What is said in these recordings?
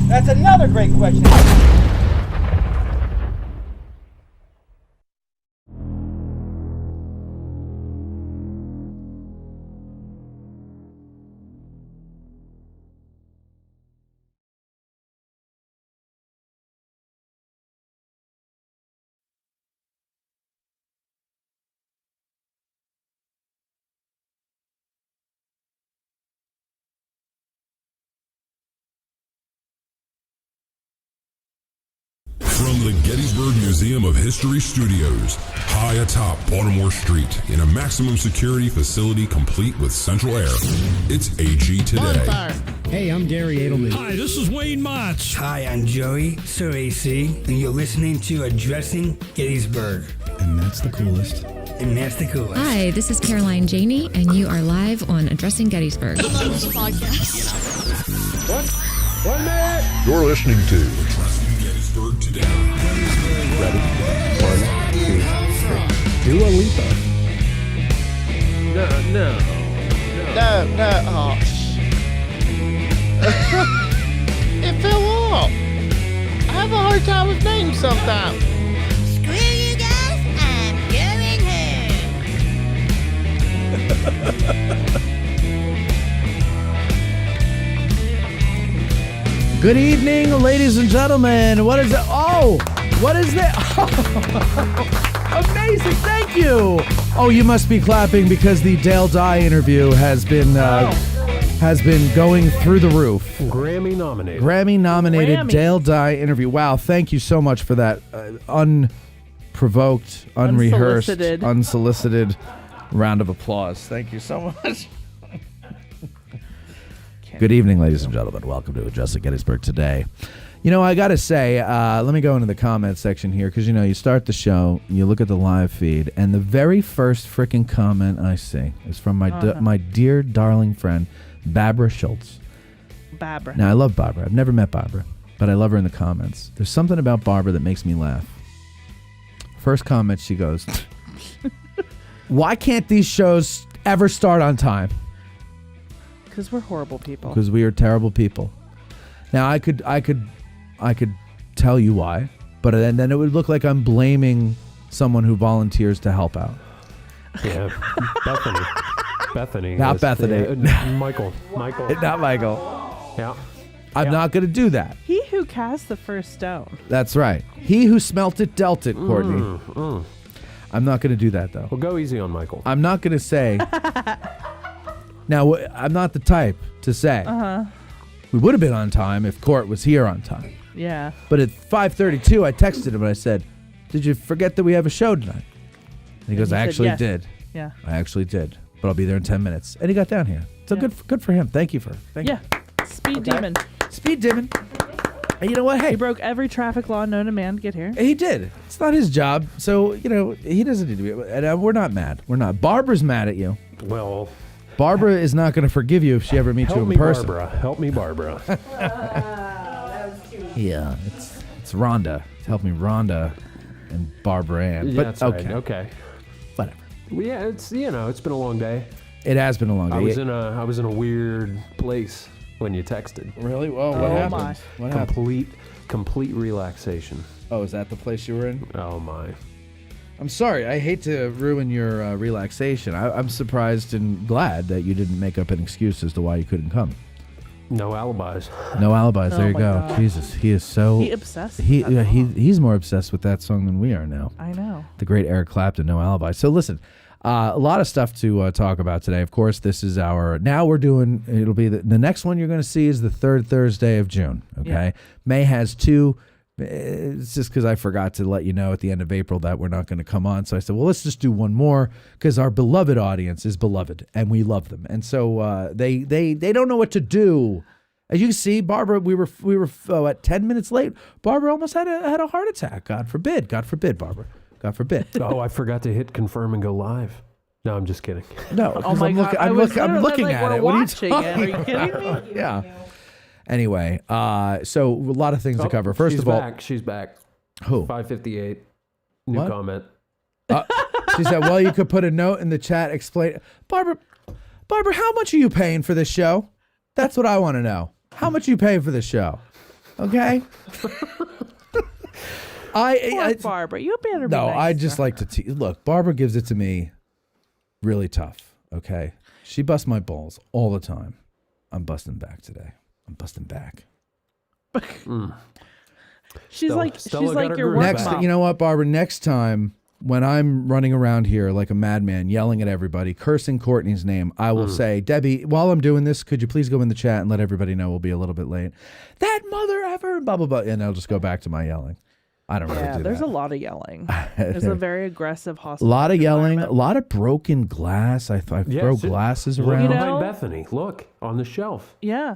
That's another great question. From the Gettysburg Museum of History Studios, high atop Baltimore Street, in a maximum security facility complete with central air, it's AG Today. Hey, I'm Gary Edelman. Hi, this is Wayne Motz. Hi, I'm Joey, Sir AC, and you're listening to Addressing Gettysburg. And that's the coolest. And that's the coolest. Hi, this is Caroline Janey, and you are live on Addressing Gettysburg. I love this podcast. One minute. You're listening to Addressing Gettysburg Today. Ready? 1, 2, 3. Dua Lipa. No. Oh. It fell off. I have a hard time with names sometimes. Screw you guys, I'm going home. Good evening, ladies and gentlemen. What is it? Oh, what is that? Amazing. Thank you. Oh, you must be clapping because the Dale Dye interview has been going through the roof. Grammy nominated. Grammy-nominated Dale Dye interview. Wow, thank you so much for that unprovoked, unrehearsed, unsolicited round of applause. Thank you so much. Good evening, ladies and gentlemen. Welcome to Addressing Gettysburg Today. You know, I got to say, let me go into the comments section here because, you know, you start the show, you look at the live feed, and the very first freaking comment I see is from my dear, darling friend, Barbara Schultz. Barbara. Now, I love Barbara. I've never met Barbara, but I love her in the comments. There's something about Barbara that makes me laugh. First comment, she goes, why can't these shows ever start on time? Because we're horrible people. Because we are terrible people. Now, I could tell you why, but then it would look like I'm blaming someone who volunteers to help out. Yeah, Bethany. Not Bethany. Michael. Not Michael. Yeah. I'm not going to do that. He who cast the first stone. That's right. He who smelt it dealt it, Courtney. I'm not going to do that, though. Well, go easy on Michael. I'm not going to say... Now, I'm not the type to say... We would have been on time if Court was here on time. Yeah. But at 5:32, I texted him and I said, did you forget that we have a show tonight? And he goes, I actually did. Yeah. I actually did. But I'll be there in 10 minutes. And he got down here. So good for him. Thank you. Yeah. Speed demon. Speed demon. And you know what? Hey. He broke every traffic law known to man to get here. He did. It's not his job. So, you know, he doesn't need to be. And we're not mad. We're not. Barbara's mad at you. Well... Barbara is not going to forgive you if she ever meets you in person. Help me, Barbara. Yeah, it's Rhonda. Help me, Rhonda and Barbara Ann. Yeah, But that's okay. right. Okay. Whatever. Well, yeah, it's been a long day. It has been a long day. I was in a weird place when you texted. Really? Well, what happened? What happened? Complete relaxation. Oh, is that the place you were in? Oh my. I'm sorry. I hate to ruin your relaxation. I'm surprised and glad that you didn't make up an excuse as to why you couldn't come. No alibis. No alibis. There you go. God. Jesus, he is so... He obsessed. He's more obsessed with that song than we are now. I know. The great Eric Clapton, No Alibi. So listen, a lot of stuff to talk about today. Of course, this is it'll be the next one you're going to see is the third Thursday of June. Okay. Yeah. May has two. It's just because I forgot to let you know at the end of April that we're not going to come on. So I said, well, let's just do one more because our beloved audience is beloved and we love them. And so they don't know what to do. As you can see, Barbara, we were at 10 minutes late. Barbara almost had a heart attack. God forbid, Barbara. God forbid. Oh, I forgot to hit confirm and go live. No, I'm just kidding. No, Oh my God. I'm looking at it. What are you watching it. Are you kidding me? Yeah. Anyway, so a lot of things to cover. First of all, she's back. Who? 5:58. New What? comment. She said, well, you could put a note in the chat, explain. Barbara, how much are you paying for this show? That's what I want to know. How much are you paying for this show? Okay. I Barbara, you better be no, nice I to just her. like to look. Barbara gives it to me really tough. Okay, she busts my balls all the time. I'm busting back today. I'm busting back. She's Stella she's got like her your groove work Next, back. mom. you know what, Barbara? Next time when I'm running around here like a madman, yelling at everybody, cursing Courtney's name, I will say, Debbie, while I'm doing this, could you please go in the chat and let everybody know we'll be a little bit late? That mother ever, blah blah blah, and I'll just go back to my yelling. I don't really Yeah, do there's that. a lot of yelling. There's a very aggressive A hostile. lot of yelling, a environment. lot of broken glass. I throw glasses Look around. You behind know- Bethany. Look on the shelf. Yeah.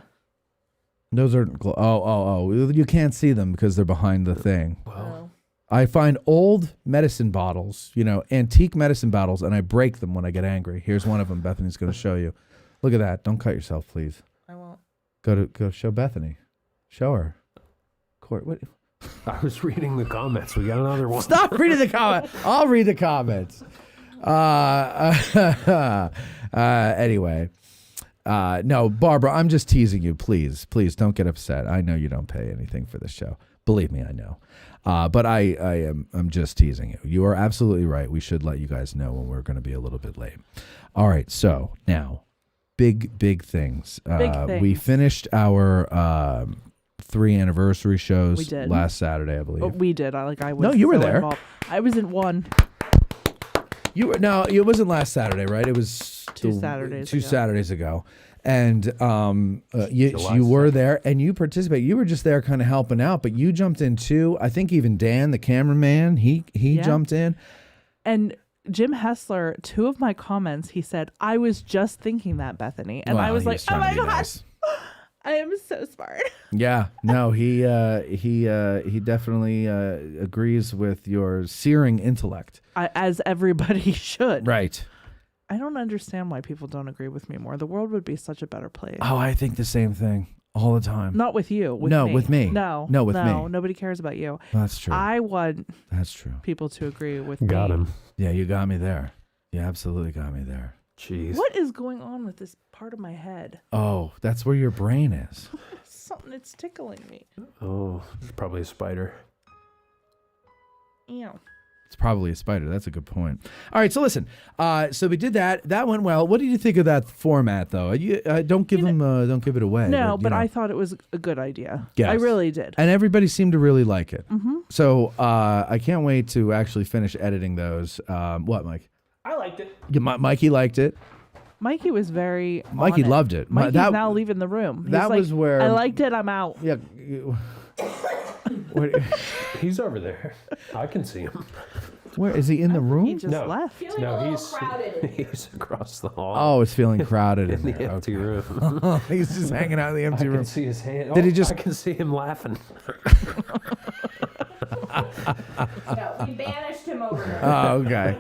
Those are you can't see them because they're behind the thing. Oh. I find old medicine bottles, antique medicine bottles, and I break them when I get angry. Here's one of them. Bethany's going to show you. Look at that. Don't cut yourself, please. I won't. Go show Bethany. Show her. Court. What? I was reading the comments. We got another one. Stop reading the comment. I'll read the comments. Anyway. No, Barbara, I'm just teasing you. Please don't get upset. I know you don't pay anything for this show. Believe me, I know. But I'm just teasing you. You are absolutely right. We should let you guys know when we're going to be a little bit late. All right. So now, big things. We finished our 3 anniversary shows We did. last Saturday, I believe. Oh, we did. I was. No, you were so there. involved. I was in one. You were no, it wasn't last Saturday, right? It was Two Saturdays ago. Saturdays ago, and you July were there and you participated. You were just there, kind of helping out, but you jumped in too. I think even Dan, the cameraman, he jumped in. And Jim Hessler, 2 of my comments, he said, "I was just thinking that, Bethany," and I Well, was he like, "Oh trying to my be god, nice. I am so smart." Yeah, no, he definitely agrees with your searing intellect. As everybody should. Right. I don't understand why people don't agree with me more. The world would be such a better place. Oh, I think the same thing all the time. Not with you. With No, me. with me. No, No, with me. Nobody cares about you. That's true. I want That's true. people to agree with Got me. him. Yeah, you got me there. You absolutely got me there. Jeez. What is going on with this part of my head? Oh, that's where your brain is. Something, it's tickling me. Oh, it's probably a spider. Ew. It's probably a spider. That's a good point. All right, so listen. So we did that. That went well. What did you think of that format, though? Don't give it away. No, you but know. I thought it was a good idea. Yes. I really did. And everybody seemed to really like it. Mm-hmm. So I can't wait to actually finish editing those. What, Mike? I liked it. Yeah, Mikey liked it. Mikey was very. Mikey on it. loved it. Mikey's That- now leaving the room. He's that like, was where- I liked it. I'm out. Yeah. He's over there. I can see him. Where is he in the room? He just No. left. No, he's across the hall. Oh, it's feeling crowded in in the there. empty Okay. room. He's just hanging out in the I empty can room. see his hand. Did he just- I can see him laughing. No, we banished him over there. Oh, okay.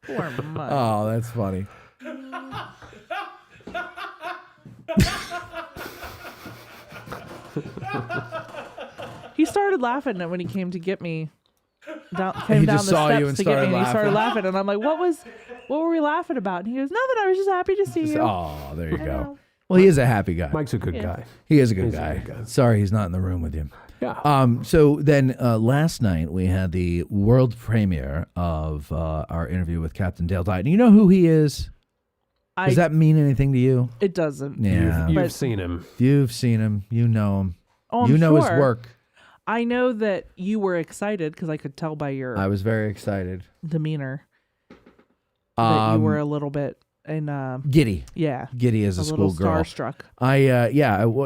Poor Mike. Oh, that's funny. He started laughing when he came to get me. Came He down just the saw steps you and to get me, started and he started laughing. laughing, and I'm like, "What were we laughing about?" And he goes, "Nothing. I was just happy to see you." Oh, there you I go. know. Well, he is a happy guy. Mike's a good Yeah. guy. He is a good He's a guy. good guy. Sorry, he's not in the room with you. Yeah. So then last night we had the world premiere of our interview with Captain Dale Dieter. You know who he is? Does that mean anything to you? It doesn't. Yeah. You've But- seen him. You've seen him. You know him. Oh, I'm you know his sure. work. I know that you were excited because I could tell by your I was very excited. demeanor that you were Um, a little bit in. Giddy. Yeah, Giddy as a little schoolgirl. starstruck.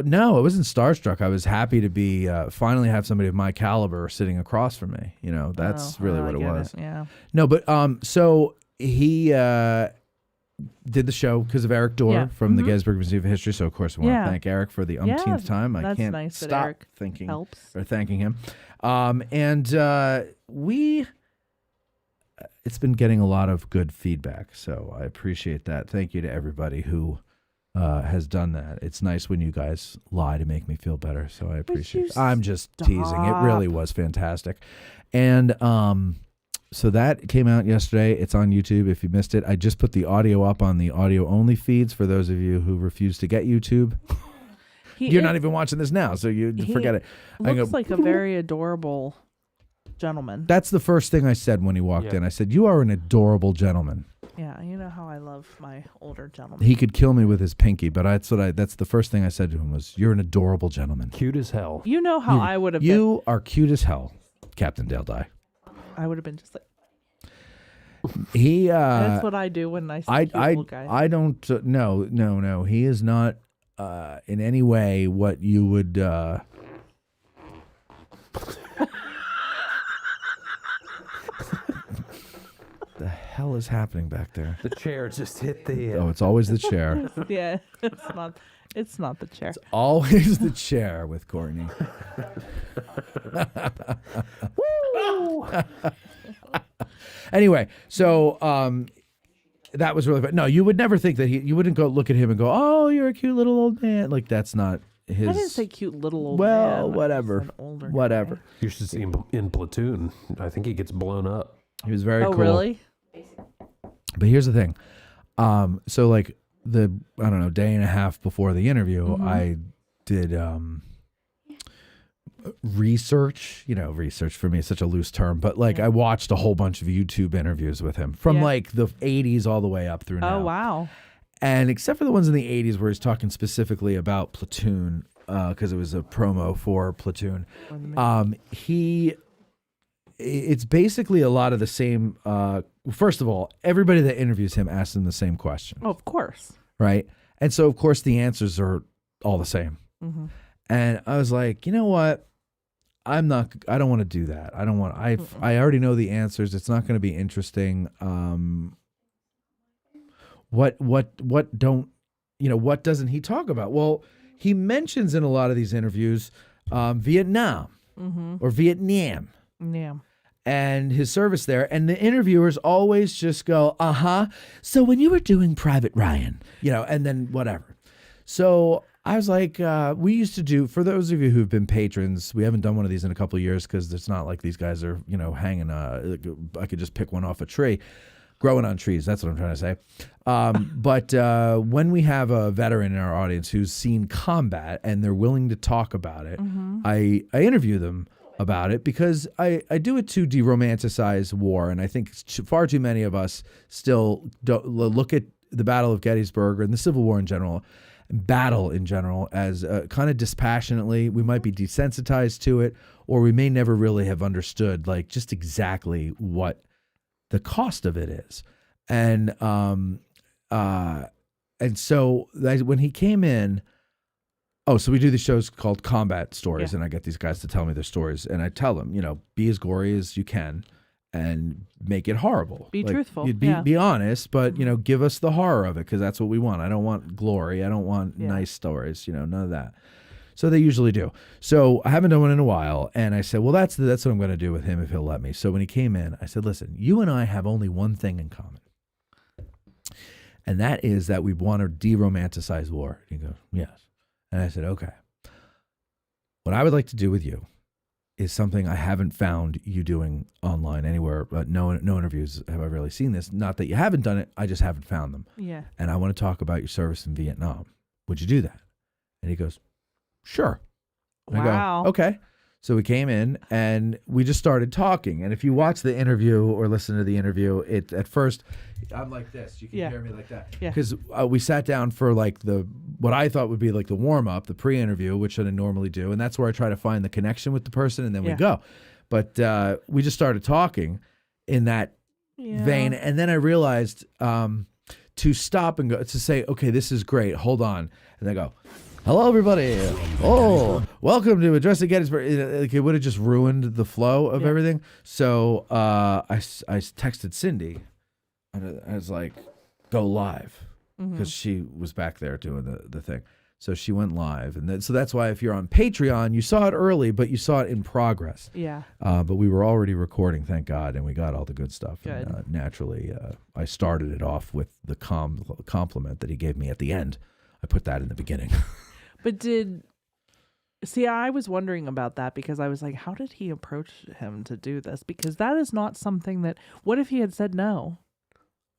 No, I wasn't starstruck. I was happy to be finally have somebody of my caliber sitting across from me. You know, that's really I what it get was. Yeah. No, but so he did the show because of Eric Dorr Yeah. from the Gettysburg Museum of History. So of course we want Yeah. to thank Eric for the umpteenth time. I that's can't nice that stop Eric thinking helps. or thanking him. It's been getting a lot of good feedback, so I appreciate that. Thank you to everybody who has done that. It's nice when you guys lie to make me feel better, so I appreciate it. I'm just teasing. It really was fantastic. And so that came out yesterday. It's on YouTube if you missed it. I just put the audio up on the audio-only feeds for those of you who refuse to get YouTube. You're not even watching this now, so you forget it. I Looks go, like a very adorable gentleman. that's the first thing I said when he walked in. I said, "You are an adorable gentleman." Yeah, you know how I love my older gentlemen. He could kill me with his pinky, but that's the first thing I said to him was, "You're an adorable gentleman." Cute as hell. You know how I would have been. You are cute as hell, Captain Dale Dye. I would have been just like, He that's what I do when I see cute little guys. I don't no. He is not in any way what you would the hell is happening back there? The chair just hit the. Oh, it's always the chair. Yeah, it's not the chair. Always the chair with Courtney. Anyway, so that was really fun. No, you would never think that you wouldn't go look at him and go, "Oh, you're a cute little old man." Like that's not his. I didn't say cute little old man. Well, I whatever. said older Whatever. guy. You should see him in Platoon. I think he gets blown up. He was very Oh, cool. really? But here's the thing. So like the I don't know, day and a half before the interview, I did research. Research for me is such a loose term, but like I watched a whole bunch of YouTube interviews with him from like the 80s all the way up through now. Oh, wow. And except for the ones in the 80s where he's talking specifically about Platoon, because it was a promo for Platoon, it's basically a lot of the same. First of all, everybody that interviews him asks him the same question. Oh, of course. Right. And so, of course, the answers are all the same. Mm-hmm. And I was like, you know what? I don't want to do that. I already know the answers. It's not going to be interesting. What doesn't he talk about? Well, he mentions in a lot of these interviews, Vietnam or Vietnam. Yeah. And his service there, and the interviewers always just go, so when you were doing Private Ryan, and then whatever. So I was like, we used to do, for those of you who've been patrons, we haven't done one of these in a couple of years because it's not like these guys are, hanging, I could just pick one off a tree, growing on trees. That's what I'm trying to say. But when we have a veteran in our audience who's seen combat and they're willing to talk about it, I interview them about it because I do it to de-romanticize war, and I think far too many of us still don't look at the Battle of Gettysburg and the Civil War in general, as kind of dispassionately. We might be desensitized to it, or we may never really have understood like just exactly what the cost of it is, and so when he came in. Oh, so we do these shows called Combat Stories, and I get these guys to tell me their stories, and I tell them, be as gory as you can and make it horrible. Be truthful. Be honest, but, give us the horror of it because that's what we want. I don't want glory. I don't want nice stories, none of that. So they usually do. So I haven't done one in a while, and I said, well, that's what I'm going to do with him if he'll let me. So when he came in, I said, listen, you and I have only one thing in common, and that is that we want to de-romanticize war. He goes, yes. And I said, okay, what I would like to do with you is something I haven't found you doing online anywhere, but no interviews have I really seen this. Not that you haven't done it, I just haven't found them. Yeah. And I want to talk about your service in Vietnam. Would you do that? And he goes, sure. And Wow. I go, okay. So we came in and we just started talking. And if you watch the interview or listen to the interview, at first, I'm like this. You can hear me like that. Yeah. Because we sat down for like what I thought would be like the warm up, the pre-interview, which I normally do. And that's where I try to find the connection with the person and then we go. But we just started talking in that vein. And then I realized to stop and go, to say, okay, this is great. Hold on. And then go, hello, everybody. Oh, welcome to Addressing Gettysburg. Like, it would have just ruined the flow of everything. So I texted Cindy, and I was like, go live, because she was back there doing the thing. So she went live. And so that's why if you're on Patreon, you saw it early, but you saw it in progress. Yeah. But we were already recording, thank God, and we got all the good stuff. Good. And, naturally, I started it off with the compliment that he gave me at the end. I put that in the beginning. But I was wondering about that because I was like, how did he approach him to do this? Because that is not something that, what if he had said no?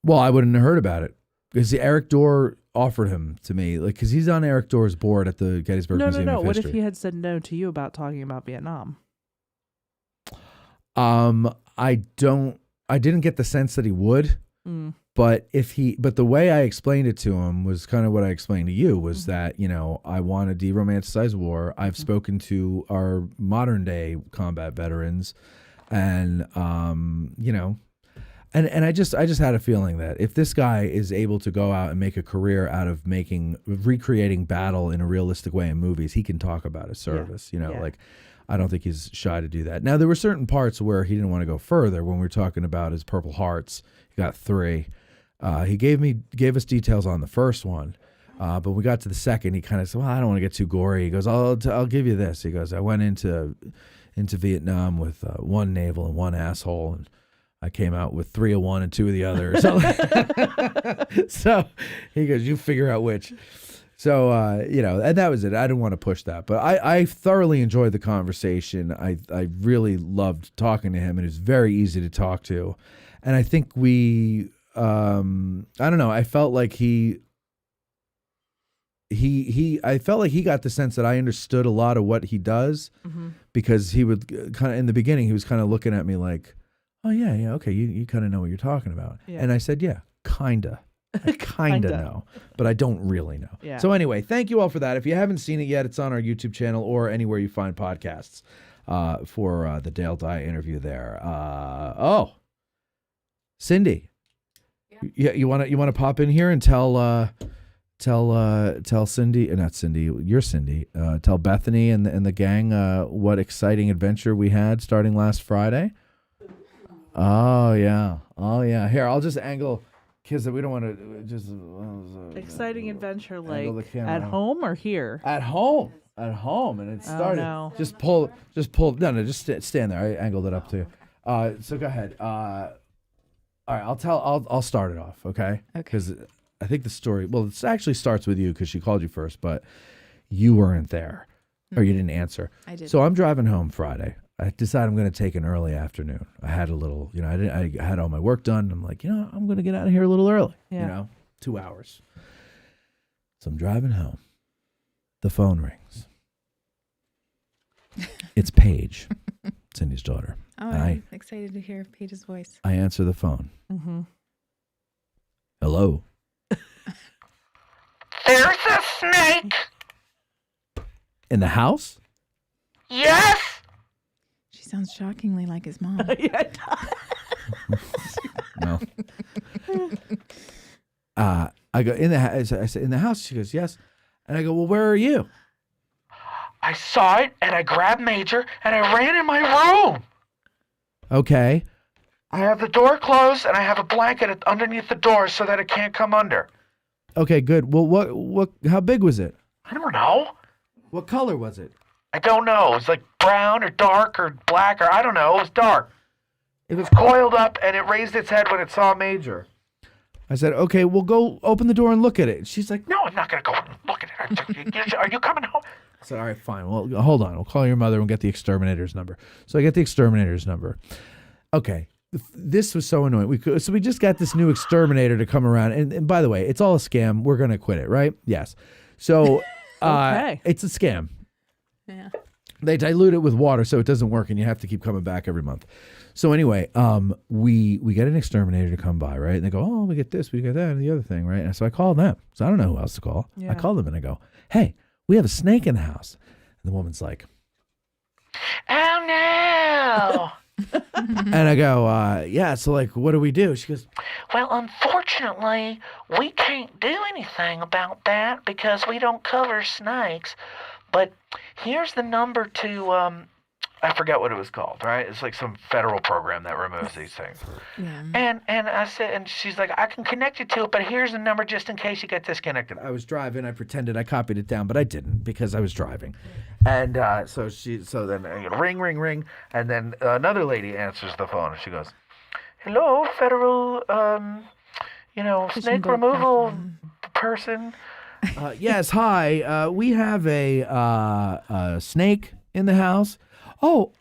Well, I wouldn't have heard about it. Because Eric Dorr offered him to me, like, because he's on Eric Dorr's board at the Gettysburg Museum of What History. if he had said no to you about talking about Vietnam? I didn't get the sense that he would. But but the way I explained it to him was kind of what I explained to you was that, I want to de-romanticize war. I've spoken to our modern day combat veterans and, and I just had a feeling that if this guy is able to go out and make a career out of recreating battle in a realistic way in movies, he can talk about his service, like I don't think he's shy to do that. Now, there were certain parts where he didn't want to go further when we were talking about his Purple Hearts. He got 3. He gave us details on the first one, but when we got to the second, he kind of said, "Well, I don't want to get too gory." He goes, "I'll give you this." He goes, "I went into Vietnam with 1 navel and 1 asshole, and I came out with 3 of one and 2 of the other." So he goes, "You figure out which." So and that was it. I didn't want to push that, but I thoroughly enjoyed the conversation. I really loved talking to him, and it was very easy to talk to, and I think we. I don't know. I felt like I felt like he got the sense that I understood a lot of what he does because he would kind of, in the beginning, he was kind of looking at me like, "Oh yeah, okay. You kind of know what you're talking about." Yeah. And I said, "Yeah, kinda. I kinda know, but I don't really know." Yeah. So anyway, thank you all for that. If you haven't seen it yet, it's on our YouTube channel or anywhere you find podcasts, for the Dale Dye interview there. Cindy. Yeah, you want to pop in here and tell Cindy, not Cindy, you're Cindy. Tell Bethany and the gang what exciting adventure we had starting last Friday. Oh yeah. Here, I'll just angle because we don't want to just exciting adventure like at home or here? At home, and it started. Oh, no. Just pull. No, just stand there. I angled it up too. So go ahead. All right, I'll start it off, okay? Because I think the story, well, it actually starts with you because she called you first, but you weren't there or you didn't answer. I did. So I'm driving home Friday. I decided I'm going to take an early afternoon. I had a little, I had all my work done. I'm like, I'm going to get out of here a little early, 2 hours. So I'm driving home. The phone rings. It's Paige, Cindy's daughter. Oh, I'm excited to hear Paige's voice. I answer the phone. Mm-hmm. Hello. There's a snake. In the house? Yes. She sounds shockingly like his mom. No. I go in the house. I said in the house. She goes yes, and I go, well, where are you? I saw it and I grabbed Major and I ran in my room. Okay. I have the door closed and I have a blanket underneath the door so that it can't come under. Okay, good. Well, what? How big was it? I don't know. What color was it? I don't know. It was like brown or dark or black or I don't know. It was dark. It was coiled up and it raised its head when it saw Major. I said, okay, well, go open the door and look at it. She's like, no, I'm not going to go look at it. Are you coming home? I said, all right, fine. Well, hold on. We'll call your mother and get the exterminator's number. So I get the exterminator's number. Okay. This was so annoying. So we just got this new exterminator to come around. And by the way, it's all a scam. We're going to quit it, right? Yes. So okay. It's a scam. Yeah. They dilute it with water so it doesn't work and you have to keep coming back every month. So anyway, we get an exterminator to come by, right? And they go, oh, we get this, we get that, and the other thing, right? And so I call them. So I don't know who else to call. Yeah. I call them and I go, hey, we have a snake in the house. And the woman's like, oh, no. And I go, yeah, so like, what do we do? She goes, well, unfortunately, we can't do anything about that because we don't cover snakes. But here's the number to, I forget what it was called, right? It's like some federal program that removes these things. Yeah. And I said, and she's like, I can connect you to it, but here's the number just in case you get disconnected. I was driving. I pretended I copied it down, but I didn't because I was driving. And so then ring, ring, ring. And then another lady answers the phone and she goes, hello, federal, snake removal person. Yes, hi. We have a snake in the house. Oh,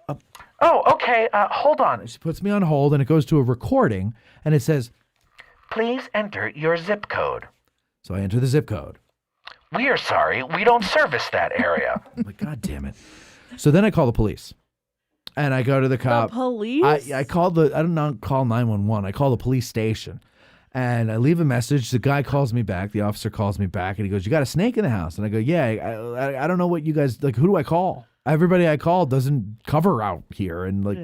okay. Hold on. She puts me on hold, and it goes to a recording, and it says, Please enter your zip code. So I enter the zip code. We are sorry, we don't service that area. I'm like, God damn it. So then I call the police. And I go to the cop. The police? I called I don't know, call 911. I call the police station. And I leave a message. The guy calls me back. The officer calls me back. And he goes, you got a snake in the house? And I go, yeah, I don't know what you guys, like, who do I call? Everybody I call doesn't cover out here. And like,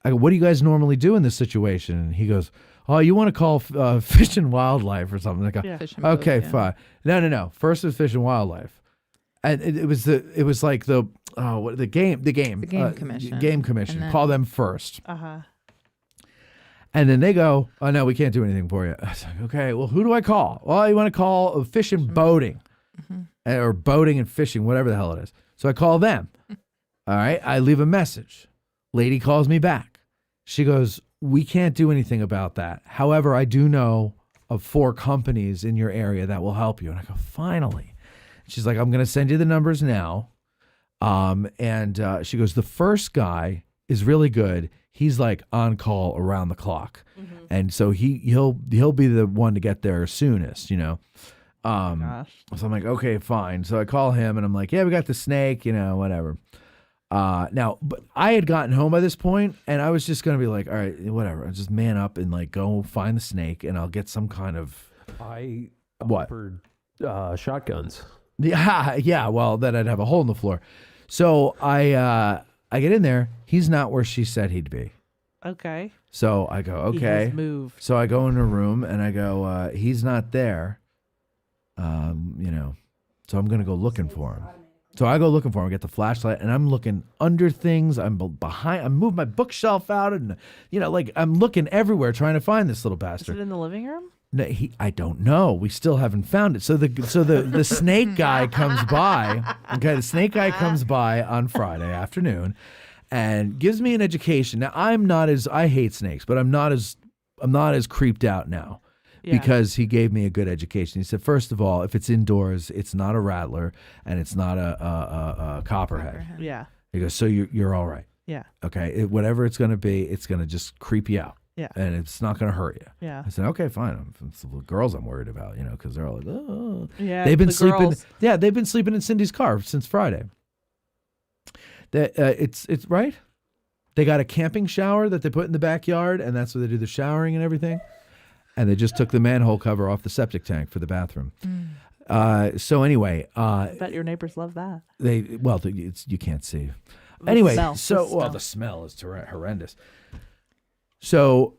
I go, what do you guys normally do in this situation? And he goes, oh, you want to call Fish and Wildlife or something? I go, Fish and okay, Boat, yeah. fine. No. First was Fish and Wildlife. And it was like the game commission. Game commission. And then- Call them first. Uh-huh. And then they go, oh, no, we can't do anything for you. I was like, okay, well, who do I call? Well, you want to call Fish and Boating or Boating and Fishing, whatever the hell it is. So I call them. All right. I leave a message. Lady calls me back. She goes, we can't do anything about that. However, I do know of 4 companies in your area that will help you. And I go, finally. She's like, I'm going to send you the numbers now. And she goes, the first guy is really good. He's like on call around the clock. And so he'll be the one to get there soonest, you know. Gosh. So I'm like, okay, fine. So I call him and I'm like, yeah, we got the snake, you know, whatever. Now, but I had gotten home by this point and I was just going to be like, all right, whatever. I'll just man up and like go find the snake and I'll get some kind of I What? offered shotguns. Yeah. Well, then I'd have a hole in the floor. So I get in there. He's not where she said he'd be. Okay. So I go, He okay. has moved. So I go in a room and I go, he's not there. You know, so I'm going to go looking for him. So I go looking for him, get the flashlight, and I'm looking under things. I'm behind. I move my bookshelf out, and you know, like I'm looking everywhere trying to find this little Is bastard. it in the living room? No, I don't know. We still haven't found it. So the snake guy comes by. Okay, the snake guy comes by on Friday afternoon, and gives me an education. Now I hate snakes, but I'm not as creeped out now. Yeah. Because he gave me a good education. He said, first of all, if it's indoors, it's not a rattler and it's not a copperhead. Yeah. He goes, so you're all right. Yeah. Okay, whatever it's going to be, it's going to just creep you out. Yeah. And it's not going to hurt you. Yeah. I said, okay, fine. It's the girls I'm worried about, you know, because they're all like, oh. Yeah. They've been the sleeping. girls. Yeah, they've been sleeping in Cindy's car since Friday. It's right. They got a camping shower that they put in the backyard, and that's where they do the showering and everything. And they just took the manhole cover off the septic tank for the bathroom. So anyway, I bet your neighbors love that. you can't see. The Anyway, smell, so the smell. the smell is horrendous. So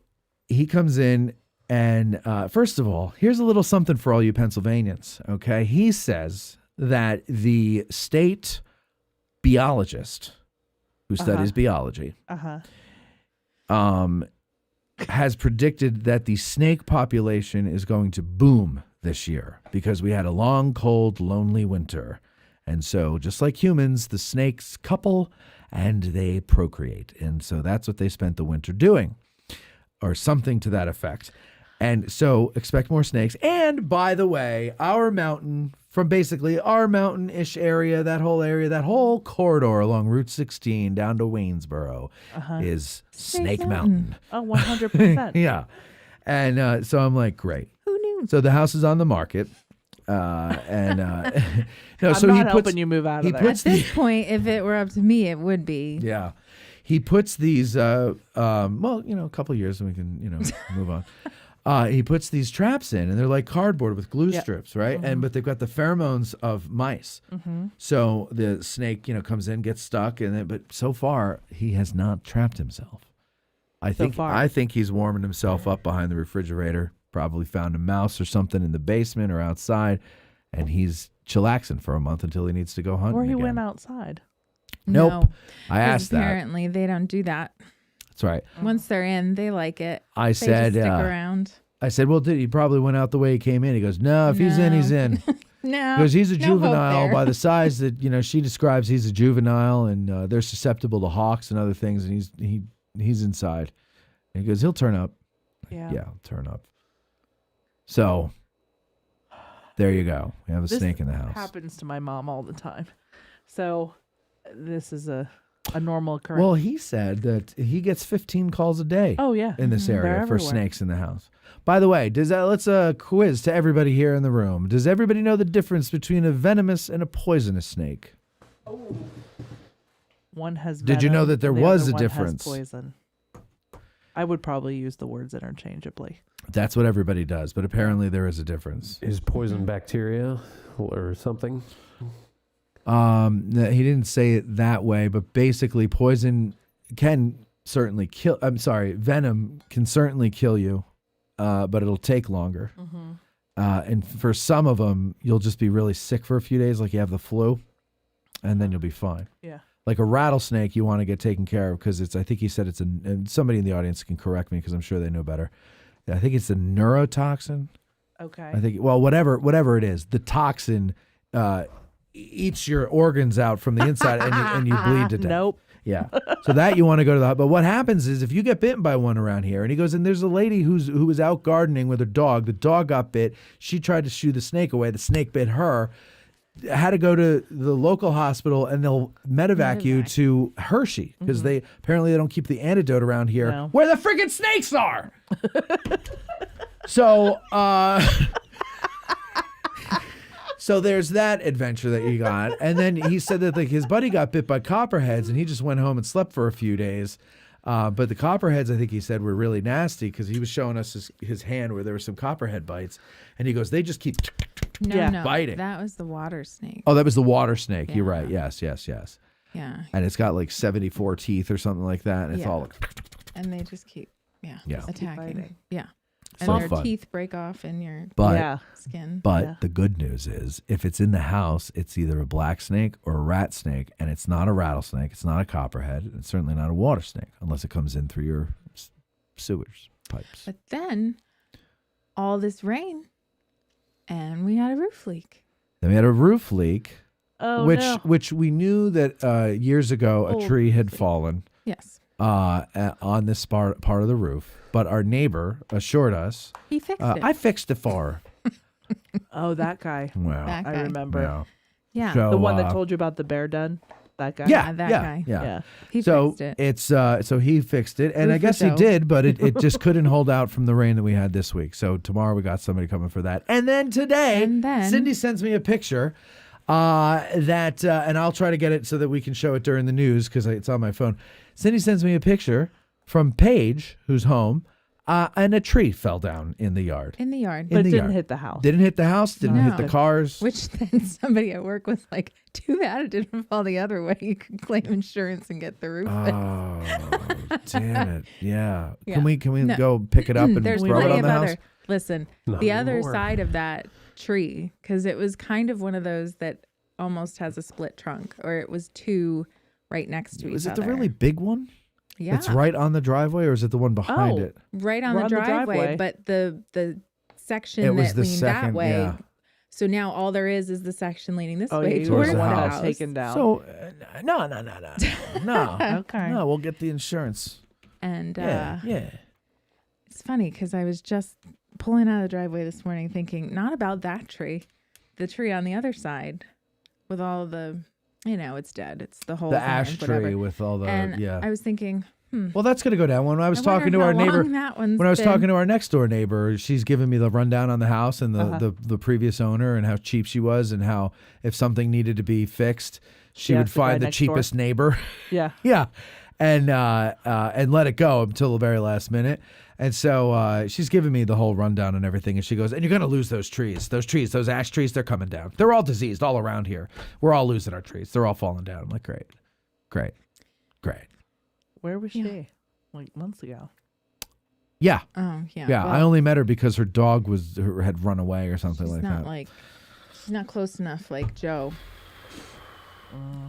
he comes in, and first of all, here's a little something for all you Pennsylvanians. Okay, he says that the state biologist who studies biology, has predicted that the snake population is going to boom this year because we had a long, cold, lonely winter. And so just like humans, the snakes couple and they procreate. And so that's what they spent the winter doing or something to that effect. And so expect more snakes. And by the way, our mountain, from basically our mountain-ish area, that whole corridor along Route 16 down to Waynesboro is Snake Mountain. Oh, 100%. Yeah. And so I'm like, great. Who knew? So the house is on the market. No, I'm so not he puts, helping you move out he of there. puts At this point, if it were up to me, it would be. Yeah. He puts these, a couple years and we can, move on. He puts these traps in and they're like cardboard with glue strips, right? But they've got the pheromones of mice. So the snake, comes in, gets stuck, but so far he has not trapped himself. I think he's warming himself up behind the refrigerator, probably found a mouse or something in the basement or outside, and he's chillaxing for a month until he needs to go hunting Or he again. went outside. Nope. No, I 'cause asked that. apparently they don't do that. That's right. Once they're in, they like it. I They said, just stick around. I said, well, he probably went out the way he came in. He goes, no, if he's in, he's in. No, Because he's a no hope juvenile there. by the size that, she describes he's a juvenile and they're susceptible to hawks and other things. And he's inside. And he goes, he'll turn up. Yeah. Yeah, he'll turn up. So there you go. We have a This snake in the house. happens to my mom all the time. So this is a a normal occurrence. Well, he said that he gets 15 calls a day. Oh, yeah. In this They're area for everywhere. snakes in the house. By the way, let's quiz to everybody here in the room. Does everybody know the difference between a venomous and a poisonous snake? One has Did you know venom that there and the was other a one has difference? poison. I would probably use the words interchangeably. That's what everybody does, but apparently there is a difference. Is poison bacteria or something? He didn't say it that way, but basically poison can certainly kill. Venom can certainly kill you, but it'll take longer. And for some of them, you'll just be really sick for a few days, like you have the flu, and then you'll be fine. Yeah. Like a rattlesnake, you want to get taken care of because I think he said it's and somebody in the audience can correct me because I'm sure they know better. I think it's a neurotoxin. Okay. I think, well, whatever it is, the toxin eats your organs out from the inside and you bleed to death. Nope. Yeah. So that you want to go to the, but what happens is if you get bitten by one around here, and he goes, and there's a lady who was out gardening with her dog. The dog got bit. She tried to shoo the snake away. The snake bit her. Had to go to the local hospital, and they'll medevac you to Hershey because they don't keep the antidote around here No. where the friggin' snakes are. So, so there's that adventure that you got, and then he said that his buddy got bit by copperheads, and he just went home and slept for a few days. But the copperheads, I think he said, were really nasty because he was showing us his hand where there were some copperhead bites, and he goes, they just keep No, biting. that was the water snake. Oh, that was the water snake. You're Yeah. right. Yes. Yeah. And it's got like 74 teeth or something like that, and it's Yeah. all like, And they just keep, Yeah. attacking. biting. Yeah. So And their fun. teeth break off in your but Yeah. skin. But the good news is, if it's in the house, it's either a black snake or a rat snake, and it's not a rattlesnake, it's not a copperhead, and it's certainly not a water snake, unless it comes in through your sewage pipes. But then all this rain and we had a roof leak. Then we had a roof leak, Oh, which no. which we knew that years ago a Old tree had roof leak. fallen Yes. on this part of the roof, but our neighbor assured us, He fixed it. I fixed it for her. Oh, that guy. Well, That I guy. remember. yeah. Yeah. So, The one that told you about the bear den? That guy? Yeah, that yeah, guy. yeah. Yeah. He So fixed it. it's so he fixed it, and I Roof guess he Joe. did, but it just couldn't hold out from the rain that we had this week. So tomorrow we got somebody coming for that, and then today, And then- Cindy sends me a picture and I'll try to get it so that we can show it during the news because it's on my phone. Cindy sends me a picture from Paige, who's home, and a tree fell down in the yard. In the yard. In But the it didn't yard. hit the house. Didn't hit the house. Didn't hit the No. cars. Which then somebody at work was like, too bad it didn't fall the other way. You could claim insurance and get the roof fixed. Oh, damn it! Yeah. Yeah. Can we No. go pick it up and There's throw it plenty on of the other. house? Listen, Not the other anymore. side of that tree, because it was kind of one of those that almost has a split trunk, or it was two right next to each Is it other. the really big one? Yeah. It's right on the driveway, or is it the one behind Oh. it? right on We're the on the driveway, driveway. but the section It was that the leaned second, that way. yeah. So now all there is the section leaning this Oh, yeah. way You towards towards were the the one that house. was taken down. So no. Okay. No, we'll get the insurance. And Yeah. it's funny because I was just pulling out of the driveway this morning thinking not about that tree, the tree on the other side with all the, it's dead. It's the whole The thing, ash whatever. tree with all the And I was thinking, Well, that's gonna go down. When I was I talking to wonder our how neighbor, long that one's when I was been. talking to our next door neighbor, she's giving me the rundown on the house and the previous owner and how cheap she was and how if something needed to be fixed, she Yeah, would it's the guy find the next door. cheapest neighbor. Yeah. Yeah, and let it go until the very last minute. And so she's giving me the whole rundown and everything. And she goes, and you're going to lose those trees. Those ash trees, they're coming down. They're all diseased all around here. We're all losing our trees. They're all falling down. I'm like, great. Where was Yeah. she? Like months ago. Yeah. Oh, yeah. Yeah. I well, only met her because her dog had run away or something she's like not that. like, she's not close enough like Joe.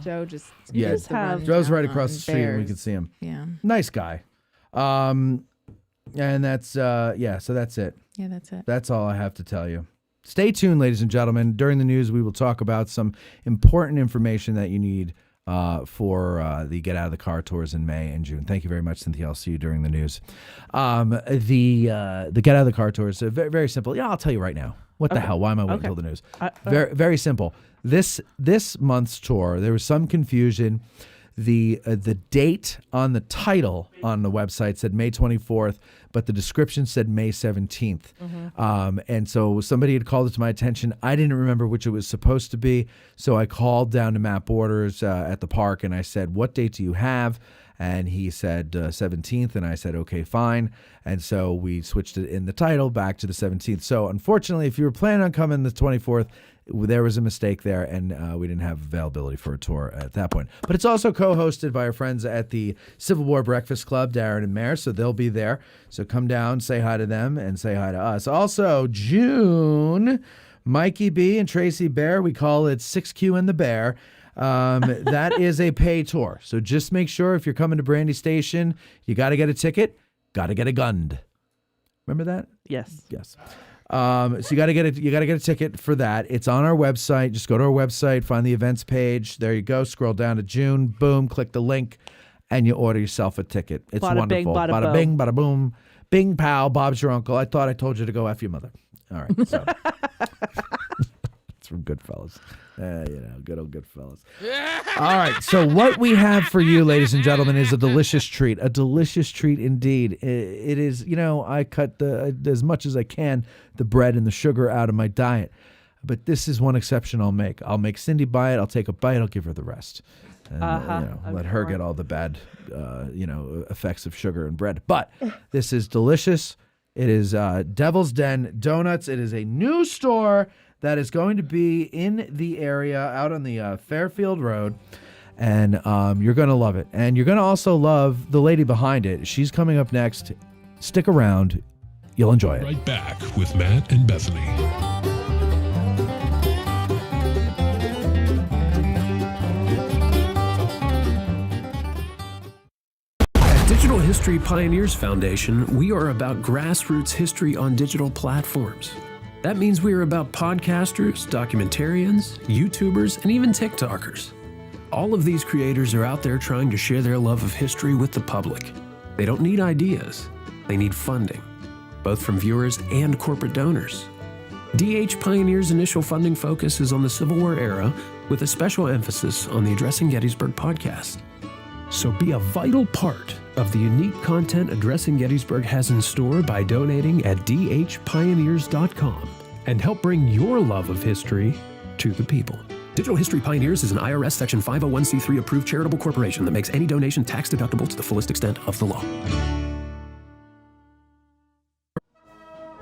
Joe just Yeah, used to run Joe's right down across on the street and we bears. can see him. Yeah. Nice guy. And that's, so that's it. Yeah, that's it. That's all I have to tell you. Stay tuned, ladies and gentlemen. During the news, we will talk about some important information that you need for the Get Out of the Car tours in May and June. Thank you very much, Cynthia. I'll see you during the news. The Get Out of the Car tours, very, very simple. Yeah, I'll tell you right now. What the hell? Why am I waiting Okay. until the news? I- Very, very simple. This month's tour, there was some confusion. the date on the title on the website said May 24th, but the description said May 17th. And so somebody had called it to my attention. I didn't remember which it was supposed to be. So I called down to Matt Borders at the park and I said, what date do you have? And he said 17th, and I said, okay, fine. And so we switched it in the title back to the 17th. So unfortunately, if you were planning on coming the 24th, there was a mistake there, and we didn't have availability for a tour at that point. But it's also co-hosted by our friends at the Civil War Breakfast Club, Darren and Mare, so they'll be there. So come down, say hi to them, and say hi to us. Also, June, Mikey B and Tracy Bear, we call it 6Q and the Bear. That is a pay tour. So just make sure if you're coming to Brandy Station, you got to get a ticket, got to get a gund. Remember that? Yes. Yes. So you got to get a ticket for that. It's on our website. Just go to our website, find the events page. There you go. Scroll down to June. Boom. Click the link, and you order yourself a ticket. It's Bada wonderful. bing, bada Bada boom. bing, bada boom. Bing pow. Bob's your uncle. I thought I told you to go after your mother. All right. So it's from Goodfellas. Good old Goodfellas. All right. So what we have for you, ladies and gentlemen, is a delicious treat. A delicious treat indeed. It is, I cut as much as I can, the bread and the sugar out of my diet. But this is one exception I'll make. I'll make Cindy buy it. I'll take a bite. I'll give her the rest. And, let her get all the bad, effects of sugar and bread. But this is delicious. It is Devil's Den Doughnuts. It is a new store that is going to be in the area out on the Fairfield Road. And you're going to love it. And you're going to also love the lady behind it. She's coming up next. Stick around. You'll enjoy it. Right back with Matt and Bethany. Digital History Pioneers Foundation, we are about grassroots history on digital platforms. That means we are about podcasters, documentarians, YouTubers, and even TikTokers. All of these creators are out there trying to share their love of history with the public. They don't need ideas, they need funding, both from viewers and corporate donors. DH Pioneers' initial funding focus is on the Civil War era, with a special emphasis on the Addressing Gettysburg podcast. So be a vital part of the unique content Addressing Gettysburg has in store by donating at dhpioneers.com and help bring your love of history to the people. Digital History Pioneers is an IRS Section 501c3 approved charitable corporation that makes any donation tax deductible to the fullest extent of the law.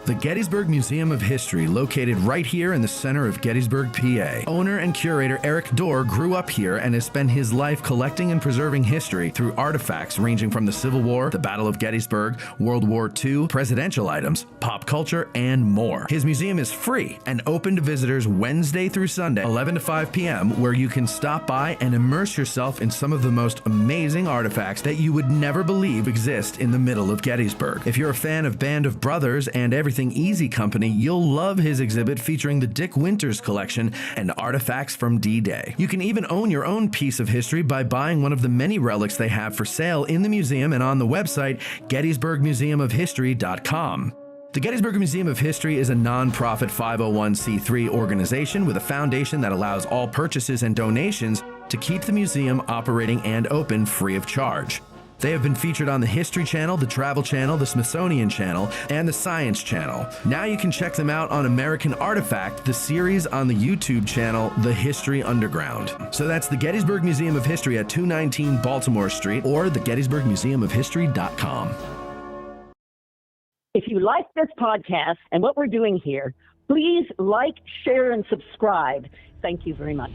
The Gettysburg Museum of History, located right here in the center of Gettysburg, PA. Owner and curator Eric Dorr grew up here and has spent his life collecting and preserving history through artifacts ranging from the Civil War, the Battle of Gettysburg, World War II, presidential items, pop culture, and more. His museum is free and open to visitors Wednesday through Sunday, 11 to 5 p.m., where you can stop by and immerse yourself in some of the most amazing artifacts that you would never believe exist in the middle of Gettysburg. If you're a fan of Band of Brothers and Everything Easy Company, you'll love his exhibit featuring the Dick Winters collection and artifacts from D-Day. You can even own your own piece of history by buying one of the many relics they have for sale in the museum and on the website gettysburgmuseumofhistory.com. The Gettysburg Museum of History is a non-profit 501c3 organization with a foundation that allows all purchases and donations to keep the museum operating and open free of charge. They have been featured on the History Channel, the Travel Channel, the Smithsonian Channel, and the Science Channel. Now you can check them out on American Artifact, the series on the YouTube channel, The History Underground. So that's the Gettysburg Museum of History at 219 Baltimore Street or the gettysburgmuseumofhistory.com. If you like this podcast and what we're doing here, please like, share, and subscribe. Thank you very much.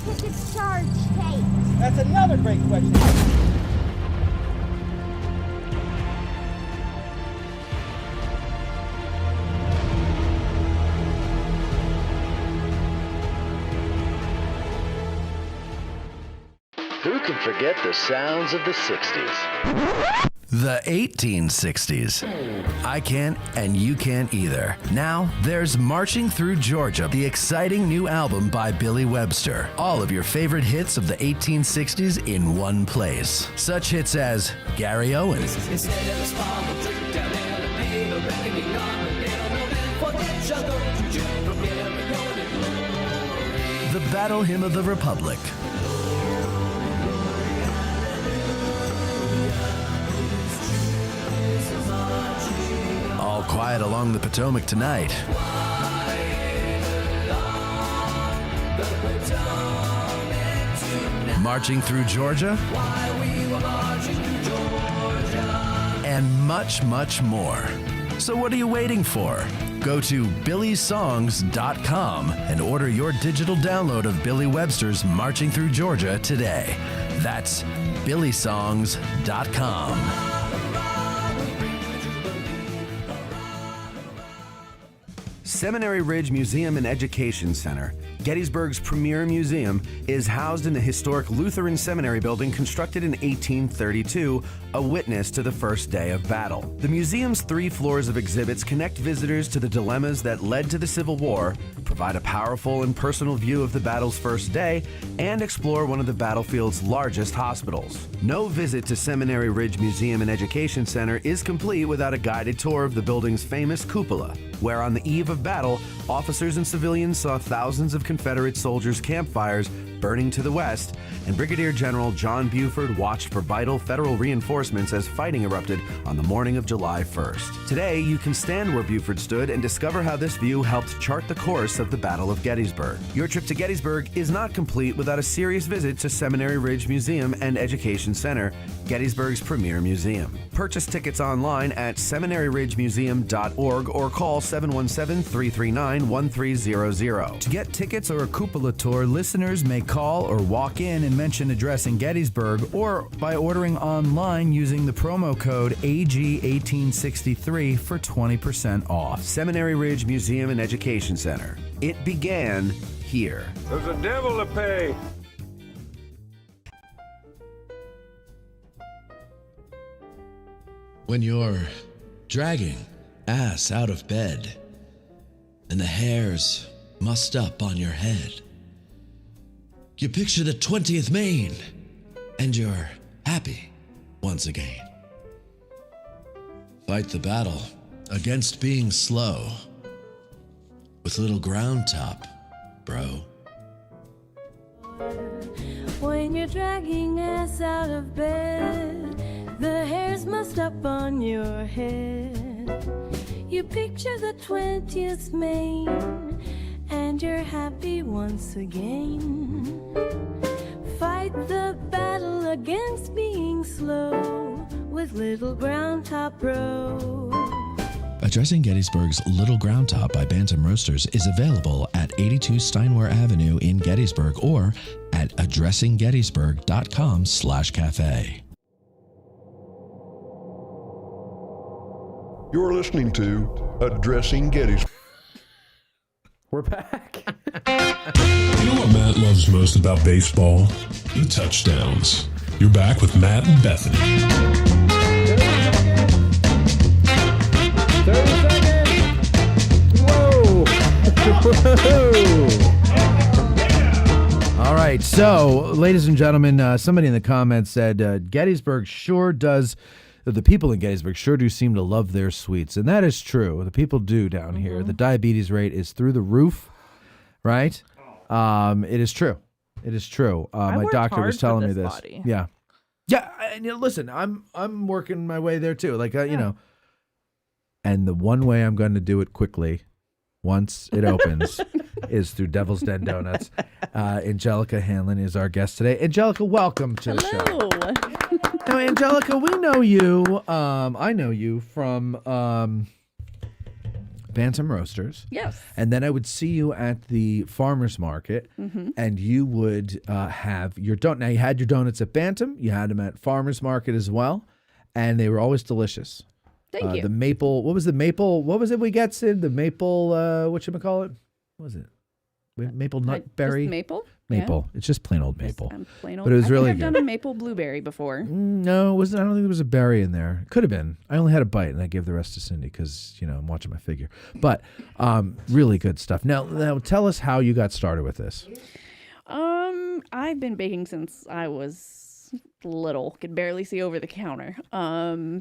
tickets charge take? That's another great question. Who can forget the sounds of the 60s? The 1860s. I can't, and you can't either. Now, there's Marching Through Georgia, the exciting new album by Billy Webster. All of your favorite hits of the 1860s in one place. Such hits as Gary Owens, the Battle Hymn of the Republic, All Quiet Along the Potomac Tonight, Marching Through Georgia, and much, much more. So what are you waiting for? Go to billysongs.com and order your digital download of Billy Webster's Marching Through Georgia today. That's billysongs.com. Seminary Ridge Museum and Education Center, Gettysburg's premier museum, is housed in the historic Lutheran Seminary building constructed in 1832, a witness to the first day of battle. The museum's 3 floors of exhibits connect visitors to the dilemmas that led to the Civil War, provide a powerful and personal view of the battle's first day, and explore one of the battlefield's largest hospitals. No visit to Seminary Ridge Museum and Education Center is complete without a guided tour of the building's famous cupola, where on the eve of battle, officers and civilians saw thousands of Confederate soldiers' campfires burning to the west, and Brigadier General John Buford watched for vital federal reinforcements as fighting erupted on the morning of July 1st. Today, you can stand where Buford stood and discover how this view helped chart the course of the Battle of Gettysburg. Your trip to Gettysburg is not complete without a serious visit to Seminary Ridge Museum and Education Center, Gettysburg's premier museum. Purchase tickets online at seminaryridgemuseum.org or call 717-339-1300. To get tickets or a cupola tour, listeners may call or walk in and mention addressing Gettysburg, or by ordering online using the promo code AG1863 for 20% off. Seminary Ridge Museum and Education Center. It began here. There's a devil to pay. When you're dragging ass out of bed and the hair's mussed up on your head, you picture the 20th Maine and you're happy once again. Fight the battle against being slow with little ground top, bro. When you're dragging ass out of bed, the hair's mussed up on your head. You picture the 20th Maine, and you're happy once again. Fight the battle against being slow with Little Ground Top Bro. Addressing Gettysburg's Little Ground Top by Bantam Roasters is available at 82 Steinware Avenue in Gettysburg or at addressinggettysburg.com/cafe. You're listening to Addressing Gettysburg. We're back. You know what Matt loves most about baseball? The touchdowns. You're back with Matt and Bethany. 30 seconds. Whoa. All right. So, ladies and gentlemen, somebody in the comments said Gettysburg sure does. The people in Gettysburg sure do seem to love their sweets, and that is true. The people do down here. The diabetes rate is through the roof, right? It is true. It is true. My doctor was telling me this. Body. Yeah, yeah. And listen, I'm working my way there too. Like you know, and the one way I'm going to do it quickly, once it opens, is through Devil's Den Donuts. Angelika Hanlon is our guest today. Angelika, welcome to the show. Now, Angelika, we know you. I know you from Bantam Roasters. Yes. And then I would see you at the farmer's market, Mhm. and you would have your donut. Now, you had your donuts at Bantam. You had them at farmer's market as well, and they were always delicious. Thank you. The maple, what was the maple? What was it we got, Sid? The maple, whatchamacallit? What was it? Maple nut berry? Just maple? Maple. It's just plain old maple. Plain old. But it was I really think I've good. done a maple blueberry before. No, it wasn't. I don't think there was a berry in there. Could have been. I only had a bite, and I gave the rest to Cindy because I'm watching my figure. But really good stuff. Now, tell us how you got started with this. I've been baking since I was little. Could barely see over the counter.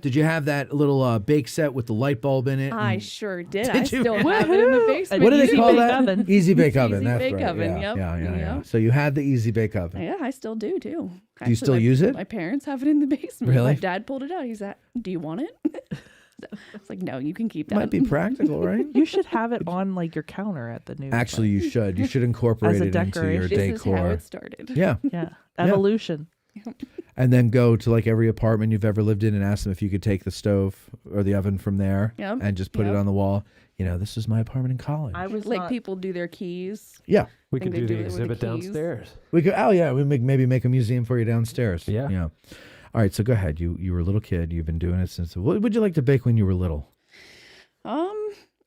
Did you have that little bake set with the light bulb in it? I sure did. Did I you? still have it in the basement. What do they Easy call bake that? oven. Easy bake oven. Easy That's bake right. oven. Yeah, Yep. yeah. So you had the easy bake oven. Yeah, I still do too. Do you still use it? My parents have it in the basement. Really? My dad pulled it out. He's like, "Do you want it?" So it's like, "No, you can keep that." Might be practical, right? You should have it on like your counter at the new. Actually, you should. You should incorporate As a it into your decoration. This is decor. how it started. Yeah. Yeah. Evolution. And then go to like every apartment you've ever lived in and ask them if you could take the stove or the oven from there Yep. and just put it Yep. on the wall. This is my apartment in college. I was Like people do their keys. Yeah. We Think could they do the it with exhibit keys. downstairs. We could. Oh yeah, we maybe make a museum for you downstairs. Yeah. Yeah. All right. So go ahead. You were a little kid. You've been doing it since. What would you like to bake when you were little?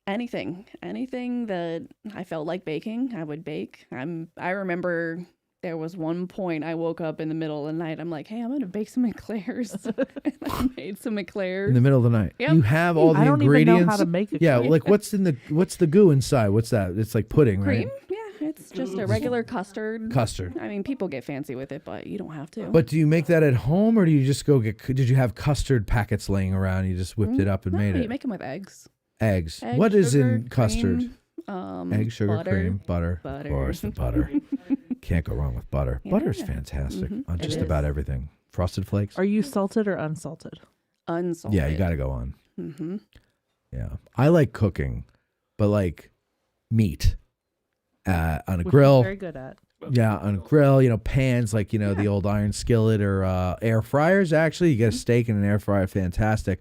Anything that I felt like baking, I would bake. I remember there was one point I woke up in the middle of the night. I'm like, hey, I'm gonna bake some eclairs. And I made some eclairs In the middle of the night. Yep. You have all the I don't ingredients. even know how to make it. Yeah. Like what's the goo inside? What's that? It's like pudding, cream. right? Yeah, it's just a regular custard. Custard. I mean, people get fancy with it, but you don't have to. But do you make that at home, or do you just go get? Did you have custard packets laying around? You just whipped it up and No, made you it. make them with eggs. Eggs. Egg, What is sugar, in custard? cream, Egg, sugar, butter, cream, butter. butter. Of course, the butter. Can't go wrong with butter. Butter's Yeah. fantastic Mhm. on It just is. about everything. Frosted Flakes. Are you salted or unsalted? Unsalted. Yeah, you got to go on. Mm-hmm. Yeah, I like cooking, but like meat on a Which grill. you're very good at. Yeah, on a grill, pans like, the old iron skillet or air fryers, actually. You get a steak in an air fryer, fantastic.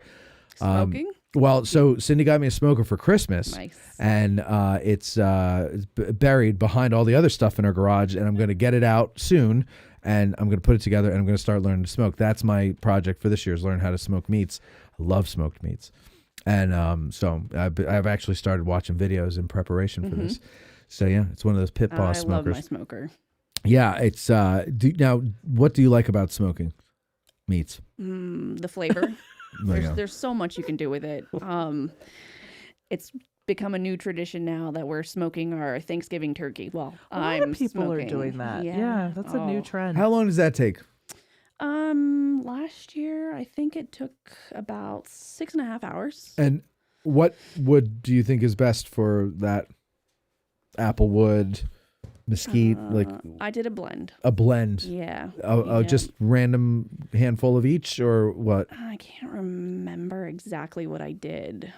Smoking? Well, so Cindy got me a smoker for Christmas. Nice. And it's buried behind all the other stuff in our garage, and I'm going to get it out soon, and I'm going to put it together, and I'm going to start learning to smoke. That's my project for this year, is learn how to smoke meats. I love smoked meats. And so I've actually started watching videos in preparation for this. So, yeah, it's one of those pit boss I smokers. love my smoker. Yeah, it's now. What do you like about smoking meats? The flavor. There you go. There's so much you can do with it. It's become a new tradition now that we're smoking our Thanksgiving turkey. Well, A lot of people are doing that. Yeah, that's a new trend. How long does that take? Last year I think it took about 6.5 hours. And what wood do you think is best for that? Applewood, mesquite, like I did a blend. a blend. Yeah. Just random handful of each, or what? I can't remember exactly what I did,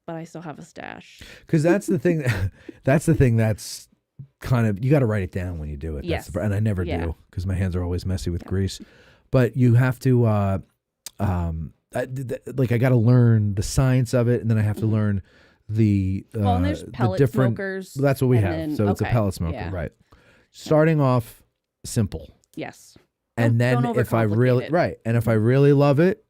but I still have a stash. Because that's the thing. That's the thing. That's kind of, you got to write it down when you do it. Yes. And I never Yeah. do, because my hands are always messy with grease. But you have to, like, I got to learn the science of it, and then I have to learn the Well, and there's the pellet different. smokers, That's what we and have. then- So it's a okay, pellet smoker, yeah. right? Starting off simple, Yes. and Don't then if I overcomplicate really it. right, and if I really love it,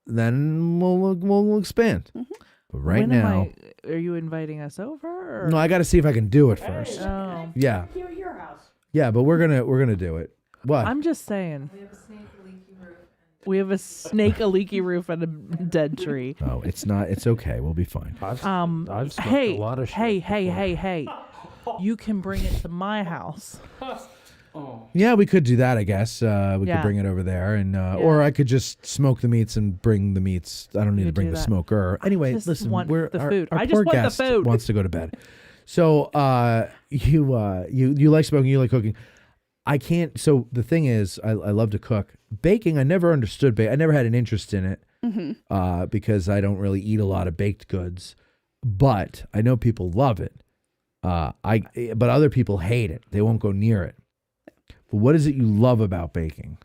then we'll expand. Mm-hmm. But right When now, are you inviting us over? Or? no, I got to see if I can do it first. Oh. Yeah, Here at your house. yeah, but we're gonna do it. What? I'm just saying. We have a snake, a leaky roof, and a dead tree. No, it's not. It's okay. We'll be fine. I've smoked Hey, a lot of shit. hey. You can bring it to my house. Yeah, we could do that. I guess we could Yeah. bring it over there, and or I could just smoke the meats and bring the meats. I don't need to could bring do the that. smoker. I Anyway, just listen, want we're the our, food. our I just poor want the guest food. wants to go to bed. So you like smoking, you like cooking. I can't. So the thing is, I love to cook. Baking, I never understood. I never had an interest in it because I don't really eat a lot of baked goods. But I know people love it. But other people hate it. They won't go near it. But what is it you love about baking?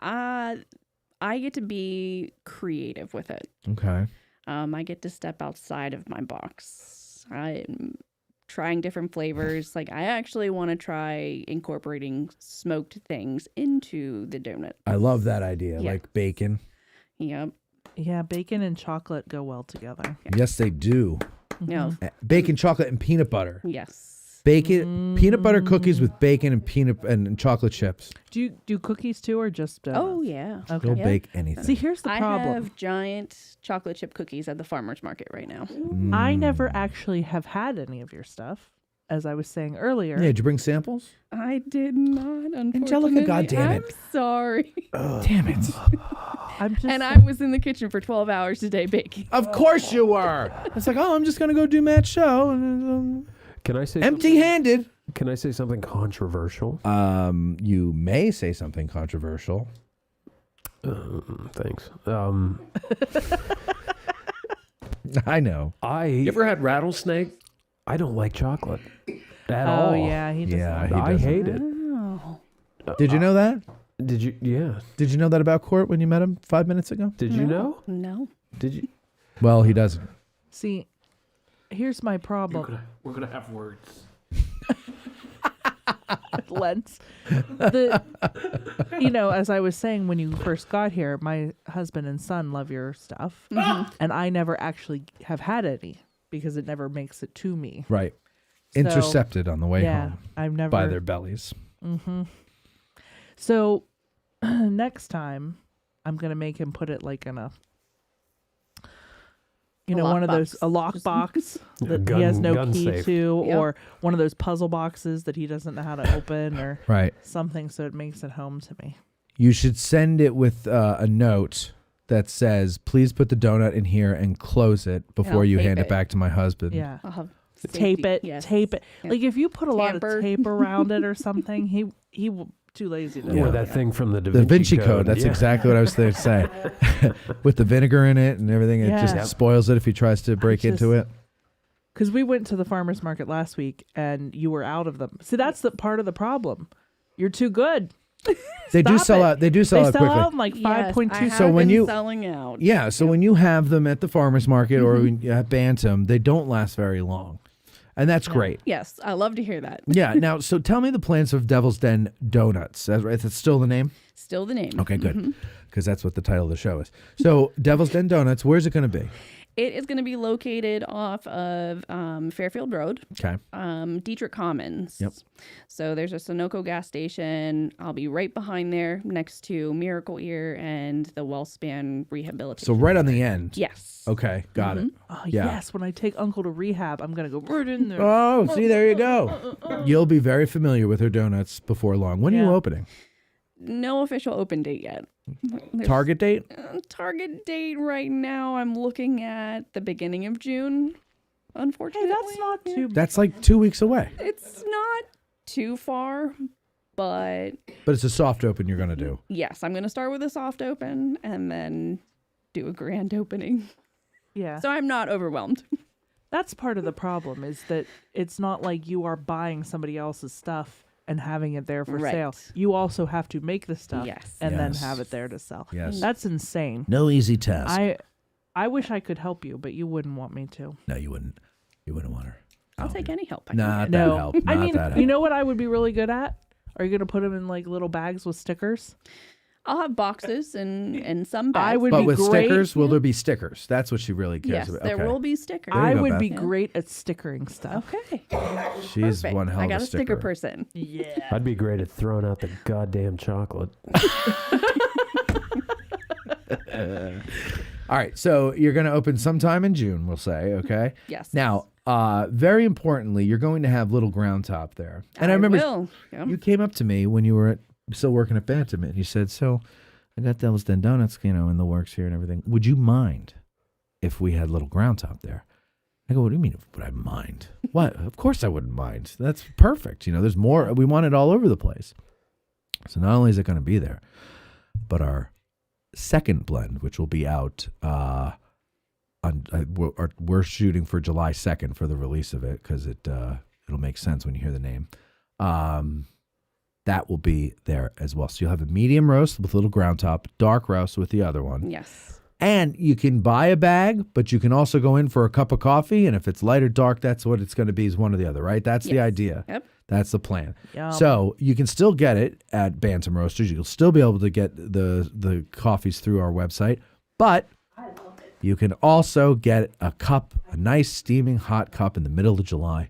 I get to be creative with it. Okay. I get to step outside of my box. I'm trying different flavors. Like, I actually want to try incorporating smoked things into the donut. I love that idea, Yeah. like bacon. Yep. Yeah, bacon and chocolate go well together. Yes, they do. No. Bacon, chocolate, and peanut butter. Yes. Bacon, peanut butter cookies with bacon and peanut and chocolate chips. Do you do cookies too, or just donuts? Oh, yeah. Okay. They'll bake anything. See, here's the I problem. have giant chocolate chip cookies at the farmer's market right now. I never actually have had any of your stuff, as I was saying earlier. Yeah, did you bring samples? I did not, unfortunately. Angelica, goddamn it. I'm sorry. Damn it. And I was in the kitchen for 12 hours today baking. Of course you were. It's like, oh, I'm just going to go do Matt's show. And, Can I say empty-handed? Can I say something controversial? You may say something controversial. Thanks. I know. You ever had rattlesnake? I don't like chocolate at all. Oh, yeah, he doesn't. Yeah, he I doesn't. hate it. Oh. Did you know that? Did you? Yeah. Did you know that about Court when you met him 5 minutes ago? Did you know? No. Did you? Well, he doesn't. See, here's my problem. We're gonna have words. Lens. As I was saying when you first got here, my husband and son love your stuff, and I never actually have had any because it never makes it to me. Right. So, Intercepted on the way home. I've never by their bellies. Mm-hmm. So next time, I'm gonna make him put it like in a. One of those, a lock box that he has no key safe. to, Yep. or one of those puzzle boxes that he doesn't know how to open, or Right. something, so it makes it home to me. You should send it with a note that says, please put the donut in here and close it before you tape hand it it. back to my husband. Yeah. I'll have Tape safety- it, yes. tape it. Yeah. Like if you put a lot of Tamper. tape around it or something, he will too lazy to do Or it. that thing from the Da Vinci Code. That's yeah. exactly what I was going to say. With the vinegar in it and everything, it Yeah. just Yep. spoils it if he tries to break into it. Because we went to the farmer's market last week and you were out of them. See, that's the part of the problem. You're too good. They do Stop sell it. out. They do sell out sell quickly. out in like Yes, 5.2 I So have when been you- selling out. Yeah, so when you have them at the farmer's market or at Bantam, they don't last very long. And that's great. Yes, I love to hear that. Yeah. Now, so tell me the plans of Devil's Den Doughnuts. That's right. That's still the name? Still the name. Okay, good. Because that's what the title of the show is. So, Devil's Den Doughnuts, where's it going to be? It is going to be located off of Fairfield Road, Okay. Dietrich Commons. Yep. So there's a Sunoco gas station. I'll be right behind there next to Miracle Ear and the WellSpan Rehabilitation. So, right on the end. Yes. Okay, got it. Oh, Yeah. yes. When I take Uncle to rehab, I'm going to go right in there. Oh, see, there you go. You'll be very familiar with her donuts before long. When are you Yeah. opening? No official open date yet. There's- Target date? Target date right now, I'm looking at the beginning of June, unfortunately. Hey, that's not too bad. That's like 2 weeks away. It's not too far, but But it's a soft open you're going to do. yes, I'm going to start with a soft open and then do a grand opening. Yeah. So I'm not overwhelmed. That's part of the problem is that it's not like you are buying somebody else's stuff and having it there for Right. sale. You also have to make the stuff Yes. and then Yes. have it there to sell. Yes. That's insane. No easy task. I wish I could help you, but you wouldn't want me to. No, you wouldn't. You wouldn't want her. I'll take any help I can Not get. that No. help. I Not mean, that help. you know what I would be really good at? Are you going to put them in like little bags with stickers? I'll have boxes and some bags. I would But be with great. stickers, will there be stickers? That's what she really cares Yes, about. there Okay. will be stickers. There you I go, would Beth. be great at stickering stuff. Okay. She's Perfect. one hell I of got a a sticker sticker. person. Yeah. I'd be great at throwing out the goddamn chocolate. All right, so you're going to open sometime in June, we'll say, okay? Yes. Now, very importantly, you're going to have little ground top there. And I remember will. Yeah. you came up to me when you were still working at Bantam, and you said, so I got Devil's Den Doughnuts, in the works here and everything. Would you mind if we had little ground top there? I go, what do you mean, would I mind? What? Of course I wouldn't mind. That's perfect. There's more. We want it all over the place. So not only is it going to be there, but our second blend, which will be out we're shooting for July 2nd for the release of it because it'll make sense when you hear the name. That will be there as well. So you'll have a medium roast with a little ground top, dark roast with the other one. Yes. And you can buy a bag, but you can also go in for a cup of coffee. And if it's light or dark, that's what it's going to be, is one or the other, right? That's the idea. Yep. That's the plan. Yum. So you can still get it at Bantam Roasters. You'll still be able to get the coffees through our website, but you can also get a cup, a nice steaming hot cup in the middle of July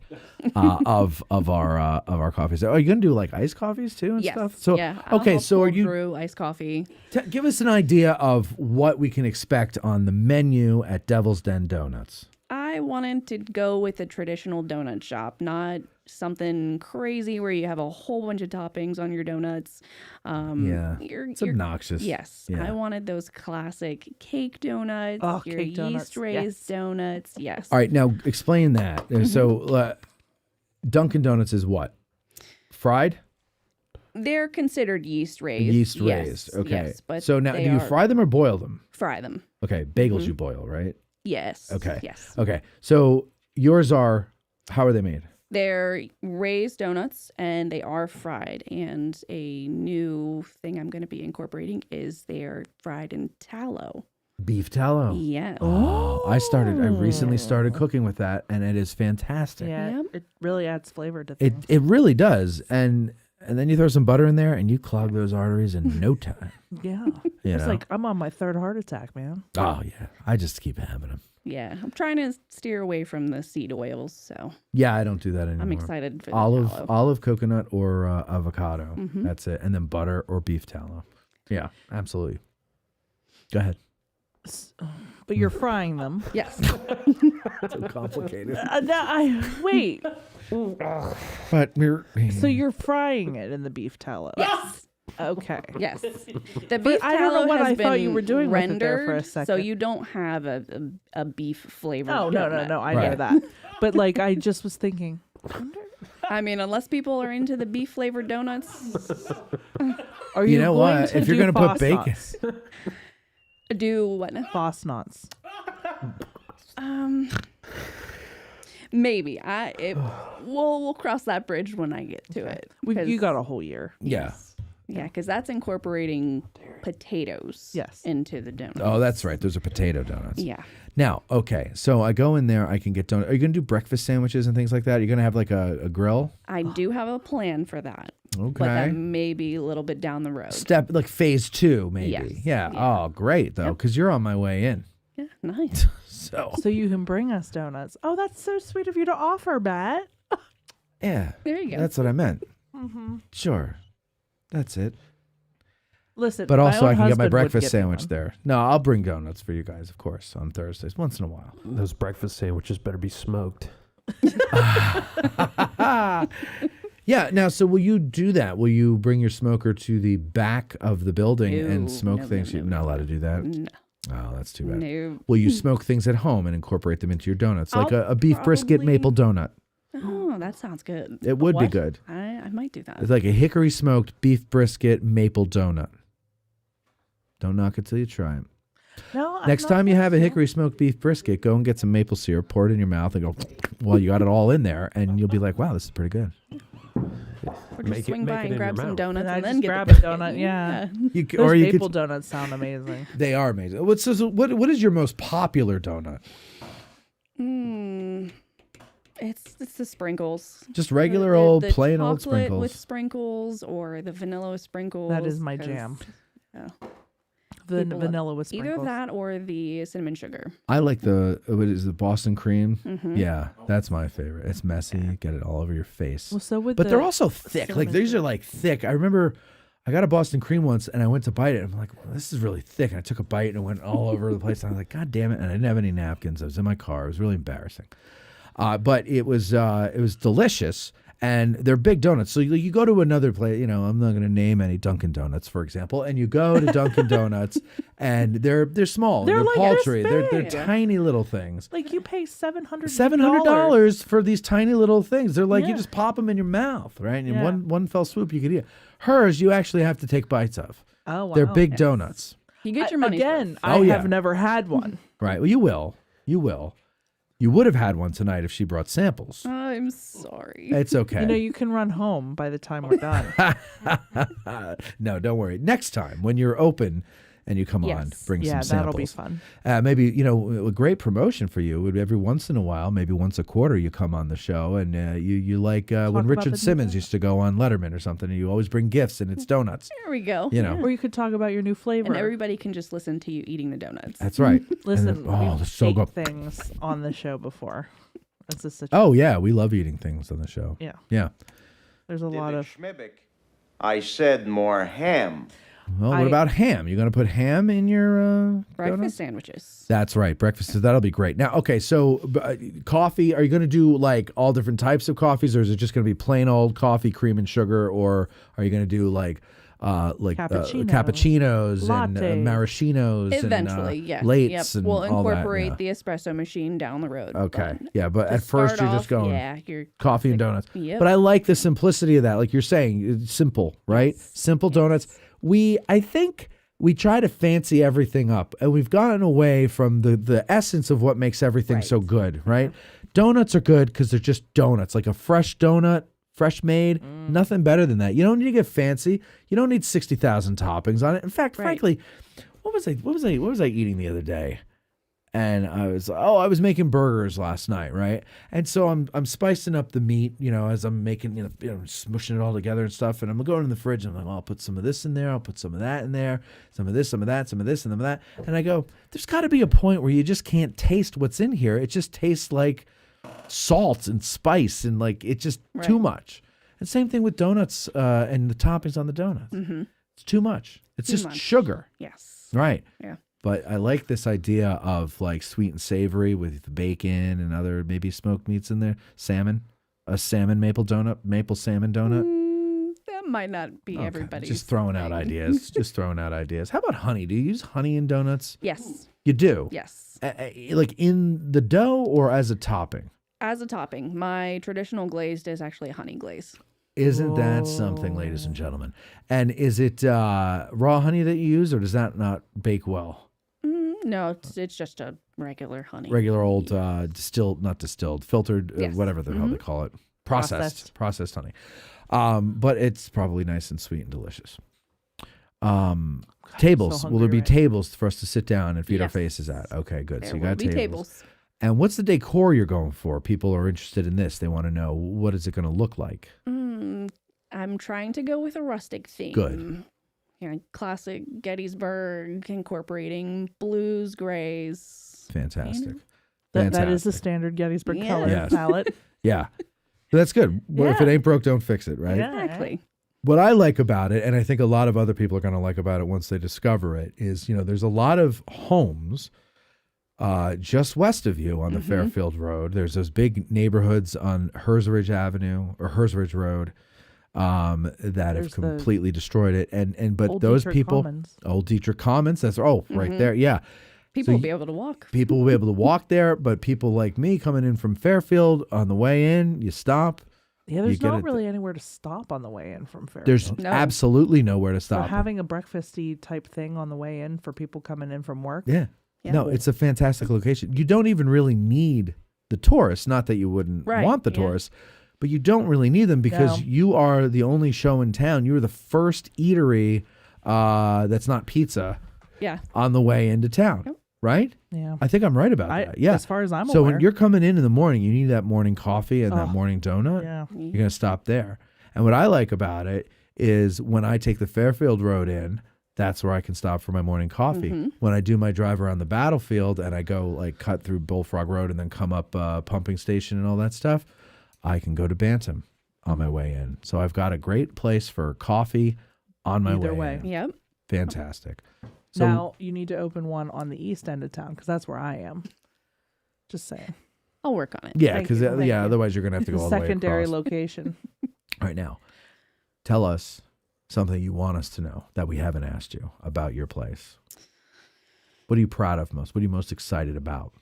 of our coffees. Are you gonna do like iced coffees too and Yes. stuff? So Yeah. I'll okay, help so are pull you? through iced coffee? Give us an idea of what we can expect on the menu at Devil's Den Donuts. I wanted to go with a traditional donut shop, not something crazy where you have a whole bunch of toppings on your donuts. It's obnoxious. Yes, Yeah. I wanted those classic cake donuts, Oh, your cake donuts, yeast-raised donuts. Yes. All right, now explain that. So Dunkin' Donuts is what? Fried? They're considered yeast-raised. Yeast Yes, raised. Okay. Yes, but so now, they do you are- fry them or boil them? Fry them. Okay, bagels you boil, right? Yes. Okay. Yes. Okay. So yours are, how are they made? They're raised donuts and they are fried. And a new thing I'm going to be incorporating is they're fried in tallow. Beef tallow. Yes. Oh, I recently started cooking with that, and it is fantastic. Yeah, it really adds flavor to things. It really does. And then you throw some butter in there, and you clog those arteries in no time. Yeah. You It's know? like I'm on my third heart attack, man. Oh, yeah. I just keep having them. Yeah. I'm trying to steer away from the seed oils. So Yeah, I don't do that anymore. I'm excited for the olive, tallow. olive, coconut, or avocado. Mhm. That's it. And then butter or beef tallow. Yeah, absolutely. Go ahead. But you're frying them. Yes. So complicated. Wait. But we're So you're frying it in the beef tallow. Yes. Okay. Yes. The But beef I don't know tallow what has I thought you been were doing with it there for a rendered, second. So you don't have a beef flavor. Oh, no. I know Right. that. But like, I just was thinking. I mean, unless people are into the beef flavored donuts. Are You you know going what? to If you're do gonna put bacon- Fosnots? Do what? Fosnots. Maybe. We'll cross that bridge when I get to it. You got a whole year. Yeah. Yeah, because that's incorporating potatoes into the donuts. Oh, that's right. Those are potato donuts. Yeah. Now, okay. So I go in there. I can get donuts. Are you going to do breakfast sandwiches and things like that? Are you going to have like a grill? I do have a plan for that. Okay. But that may be a little bit down the road. Step like phase 2, maybe. Yes. Yeah. Oh, great though, because you're on my way in. Yeah, nice. So you can bring us donuts. Oh, that's so sweet of you to offer, Matt. yeah, There you go. that's what I meant. Mm-hmm. Sure, that's it. Listen, But my also, own I can get my husband would breakfast get me sandwich one. there. No, I'll bring donuts for you guys, of course, on Thursdays, once in a while. Those breakfast sandwiches better be smoked. Yeah. Now, so will you do that? Will you bring your smoker to the back of the building and No, smoke no, things? no, You're not allowed to do that. No. Oh, that's too bad. No. Will you smoke things at home and incorporate them into your donuts, like I'll a beef brisket probably- maple donut? Oh, that sounds good. It would be What? good. I might do that. It's like a hickory smoked beef brisket maple donut. Don't knock it till you try it. No, I'm Next not time you have a going to. hickory smoked beef brisket, go and get some maple syrup, pour it in your mouth, and go, well, you got it all in there, and you'll be like, wow, this is pretty good. Or just swing by and grab some donuts And I and then just get grab the a donut. Yeah. You, Those or you maple could, donuts sound amazing. they are amazing. What is your most popular donut? It's the sprinkles. Just regular The old plain old chocolate sprinkles. with sprinkles or the vanilla with sprinkles. That is my 'cause, jam. oh, The people love vanilla with sprinkles. Either that or the cinnamon sugar. I like the Boston cream. Mhm. Yeah, that's my favorite. It's messy, get it all over your face. Well, so with but they're the also thick. Like cinnamon these are like thick. I remember I got a Boston cream once, and I went to bite it. And I'm like, well, this is really thick. And I took a bite, and it went all over the place. And I was like, God damn it! And I didn't have any napkins. I was in my car. It was really embarrassing. But it was delicious. And they're big donuts. So you go to another place, I'm not going to name any Dunkin' Donuts, for example, and you go to Dunkin' Donuts and they're small, They're they're like paltry, this they're big. tiny little things. Like you pay $700 $700 for these tiny little things. They're like you Yeah. just pop them in your mouth, right? And in Yeah. one fell swoop you could eat it. Hers you actually have to take bites of. Oh, wow. They're big Yes. donuts. You get your money Again, worth. I Oh, yeah. have never had one. Right. Well, you will. You will. You would have had one tonight if she brought samples. I'm sorry. It's okay. You can run home by the time we're done. No, don't worry. Next time when you're open and you come on, bring some samples. that'll be fun. Maybe, a great promotion for you would be every once in a while, maybe once a quarter, you come on the show and you like when about Richard the Simmons used to go on Letterman or something, and you always bring gifts and it's donuts. There we go. Or you could talk about your new flavor. And everybody can just listen to you eating the donuts. That's right. Listen, they're so we've good. ate things on the show before. That's just such Oh yeah, we love eating things on the show. Yeah. Yeah. There's a lot of I said more ham. Well, what about ham? You going to put ham in your breakfast donuts? sandwiches. That's right, breakfast. So that'll be great. Now, okay, so coffee. Are you going to do like all different types of coffees, or is it just going to be plain old coffee, cream and sugar, or are you going to do like cappuccinos and maraschinos Eventually, and yes. lates and we'll all that? incorporate the espresso machine down the road. Okay, but at first start you're just off, going you're coffee and donuts. Yep. But I like the simplicity of that. Like you're saying, it's simple, right? Simple donuts. I think we try to fancy everything up, and we've gotten away from the essence of what makes everything so good, right? Donuts are good because they're just donuts, like a fresh donut, fresh made, nothing better than that. You don't need to get fancy. You don't need 60,000 toppings on it. In fact, frankly, what was I eating the other day? And I was making burgers last night, right? And so I'm spicing up the meat, as I'm making, smushing it all together and stuff. And I'm going in the fridge and I'm like, I'll put some of this in there. I'll put some of that in there, some of this, some of that, some of this, and some of that. And I go, there's got to be a point where you just can't taste what's in here. It just tastes like salt and spice and like it's just too much. And same thing with donuts and the toppings on the donuts. Mm-hmm. It's too much. It's Too just much. sugar. Yes. Right. Yeah. But I like this idea of like sweet and savory with bacon and other maybe smoked meats in there. Salmon, a salmon maple salmon donut. That might not be everybody's. Just throwing out ideas. Just throwing out ideas. How about honey? Do you use honey in donuts? Yes. You do? Yes. Like in the dough or as a topping? As a topping, my traditional glazed is actually a honey glaze. Isn't that something, ladies and gentlemen? And is it raw honey that you use, or does that not bake well? No, it's just a regular honey. Regular old filtered, Yes. whatever the hell they call it. Processed honey. But it's probably nice and sweet and delicious. Tables. Will there be tables for us to sit down and feed our faces at? Okay, good. There So you will got be tables. And what's the decor you're going for? People are interested in this. They want to know, what is it going to look like? I'm trying to go with a rustic theme. Good. Classic Gettysburg, incorporating blues, grays. Fantastic. That is the standard Gettysburg color palette. Yeah. But that's good. Well, if it ain't broke, don't fix it, right? Exactly. What I like about it, and I think a lot of other people are going to like about it once they discover it, is, there's a lot of homes just west of you on the Fairfield Road. There's those big neighborhoods on Hersridge Avenue or Hersridge Road that have completely destroyed it. But Old those Dietrich people, Commons. Old Dietrich Commons, that's right there. Yeah. People will be able to walk. People will be able to walk there, but people like me coming in from Fairfield, on the way in, you stop. Yeah, there's not really anywhere to stop on the way in from Fairfield. There's absolutely nowhere to stop. So having a breakfasty type thing on the way in for people coming in from work. Yeah. No, it's a fantastic location. You don't even really need the tourists. Not that you wouldn't want the tourists, but you don't really need them because you are the only show in town. You are the first eatery that's not pizza on the way into town, right? Yeah. I think I'm right about that. Yeah. As far as I'm so aware. when you're coming in the morning, you need that morning coffee and that morning donut. Yeah. You're going to stop there. And what I like about it is when I take the Fairfield Road in, that's where I can stop for my morning coffee. When I do my drive around the battlefield and I go like cut through Bullfrog Road and then come up Pumping Station and all that stuff, I can go to Bantam on my way in. So I've got a great place for coffee on my way in. Yep. Fantastic. So now you need to open one on the east end of town because that's where I am. Just saying. I'll work on it. yeah, because otherwise you're going to have to go all the way across. Secondary location. All right, now, tell us something you want us to know that we haven't asked you about your place. What are you proud of most? What are you most excited about?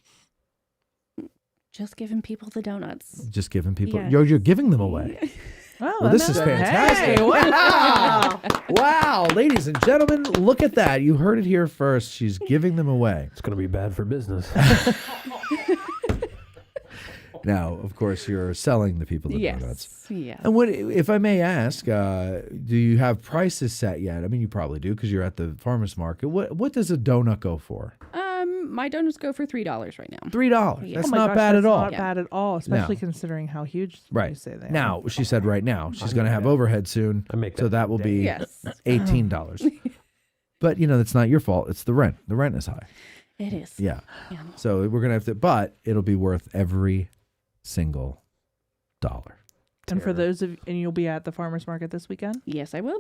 Just giving people the donuts. Just giving people. Yes. You're giving them away. Oh, this is fantastic. Hey, wow. Wow, ladies and gentlemen, look at that. You heard it here first. She's giving them away. It's going to be bad for business. Now, of course, you're selling the people the donuts. Yes. And what, if I may ask, do you have prices set yet? I mean, you probably do because you're at the farmer's market. What does a donut go for? My donuts go for $3 right now. $3. Yeah. That's Oh my not gosh, bad that's at all. Not bad at all, especially No. considering how huge Right. you say they are. Now, she said right now. She's going to have overhead soon. So that will be Yes. $18. But, that's not your fault. It's the rent. The rent is high. It is. Yeah. So we're going to have to, but it'll be worth every single dollar. And for those of, and you'll be at the farmer's market this weekend? Yes, I will.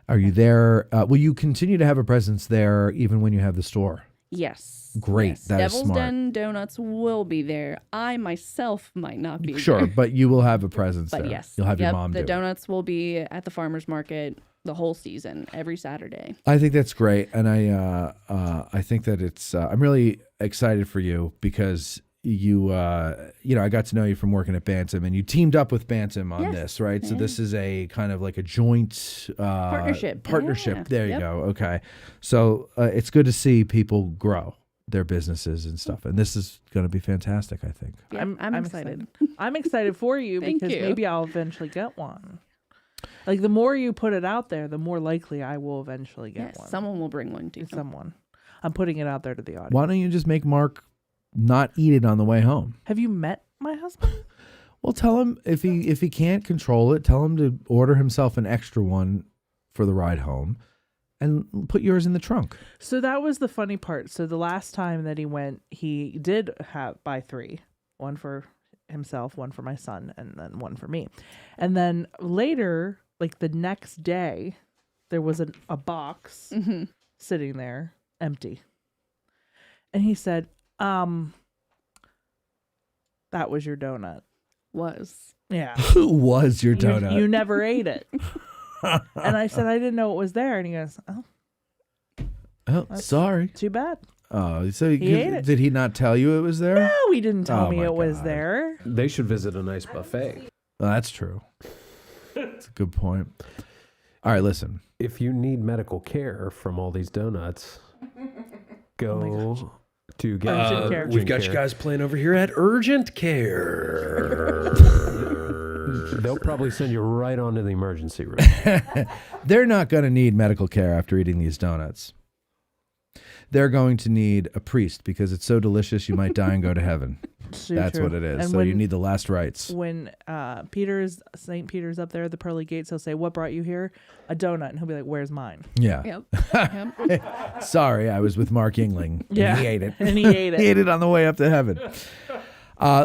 Are you there? Will you continue to have a presence there even when you have the store? Yes. Great. Yes. That is Devil's smart. Den Donuts will be there. I myself might not be Sure, there. but you will have a presence But there. yes. You'll have your mom the do it. donuts will be at the farmer's market the whole season, every Saturday. I think that's great, and I think that it's. I'm really excited for you because you I got to know you from working at Bantam, and you teamed up with Bantam on this, right? So this is a kind of like a joint Partnership. Yeah. There you Yep. go. Okay, so it's good to see people grow their businesses and stuff, and this is going to be fantastic. I think. Yeah, I'm excited. I'm excited for you Thank because you. maybe I'll eventually get one. Like the more you put it out there, the more likely I will eventually get Yes, one. someone will bring one to you. Someone. I'm putting it out there to the audience. Why don't you just make Mark not eat it on the way home? Have you met my husband? Well, tell him if he can't control it, tell him to order himself an extra one for the ride home, and put yours in the trunk. So that was the funny part. So the last time that he went, he did buy 3, one for himself, one for my son, and then one for me. And then later, like the next day, there was a box sitting there empty. And he said, that was your donut. Was. Yeah. Who was your donut? You never ate it. And I said, I didn't know it was there. And he goes, Oh, sorry. Too bad. Oh, so He ate it. did he not tell you it was there? No, he didn't tell Oh me my it was God. there. They should visit a nice buffet. Well, that's true. That's a good point. All right, listen. If you need medical care from all these donuts, go to get Urgent care. urgent We've got care. you guys playing over here at Urgent Care. They'll probably send you right on to the emergency room. They're not going to need medical care after eating these donuts. They're going to need a priest because it's so delicious you might die and go to heaven. So That's true. what it is. And So you when- need the last rites. When St. Peter's up there at the pearly gates, he'll say, "What brought you here?" A donut, and he'll be like, "Where's mine?" Yeah. Yep. Sorry, I was with Mark Yingling. And Yeah, he ate it. and he ate it. He ate it on the way up to heaven.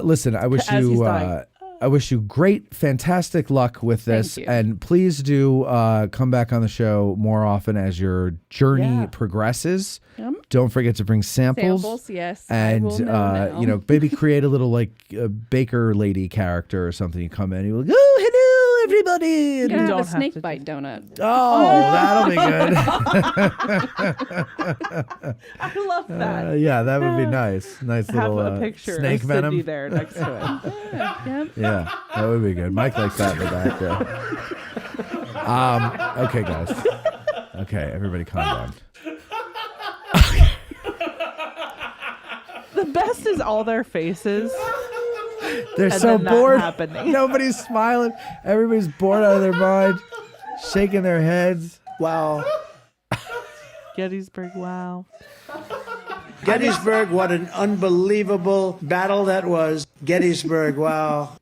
Listen, I wish As he's you. dying. I wish you great, fantastic luck with this, Thank you. and please do come back on the show more often as your journey progresses. Yep. Don't forget to bring samples. Samples, yes. And I will know now. maybe create a little like baker lady character or something. You come in, and you're like, "Oh, hello, everybody!" You And can have don't a have snake to bite donut. oh, that'll be good. I love that. Yeah, that would be nice. Nice Have little a picture snake of venom. Cindy there next to it. Yep. Yeah, that would be good. Mike likes that in the background. Okay, guys. Okay, everybody calm down. The best is all their faces. They're And so then that bored. happening. Nobody's smiling. Everybody's bored out of their mind, shaking their heads. Wow. Gettysburg, wow. Gettysburg, what an unbelievable battle that was. Gettysburg, wow.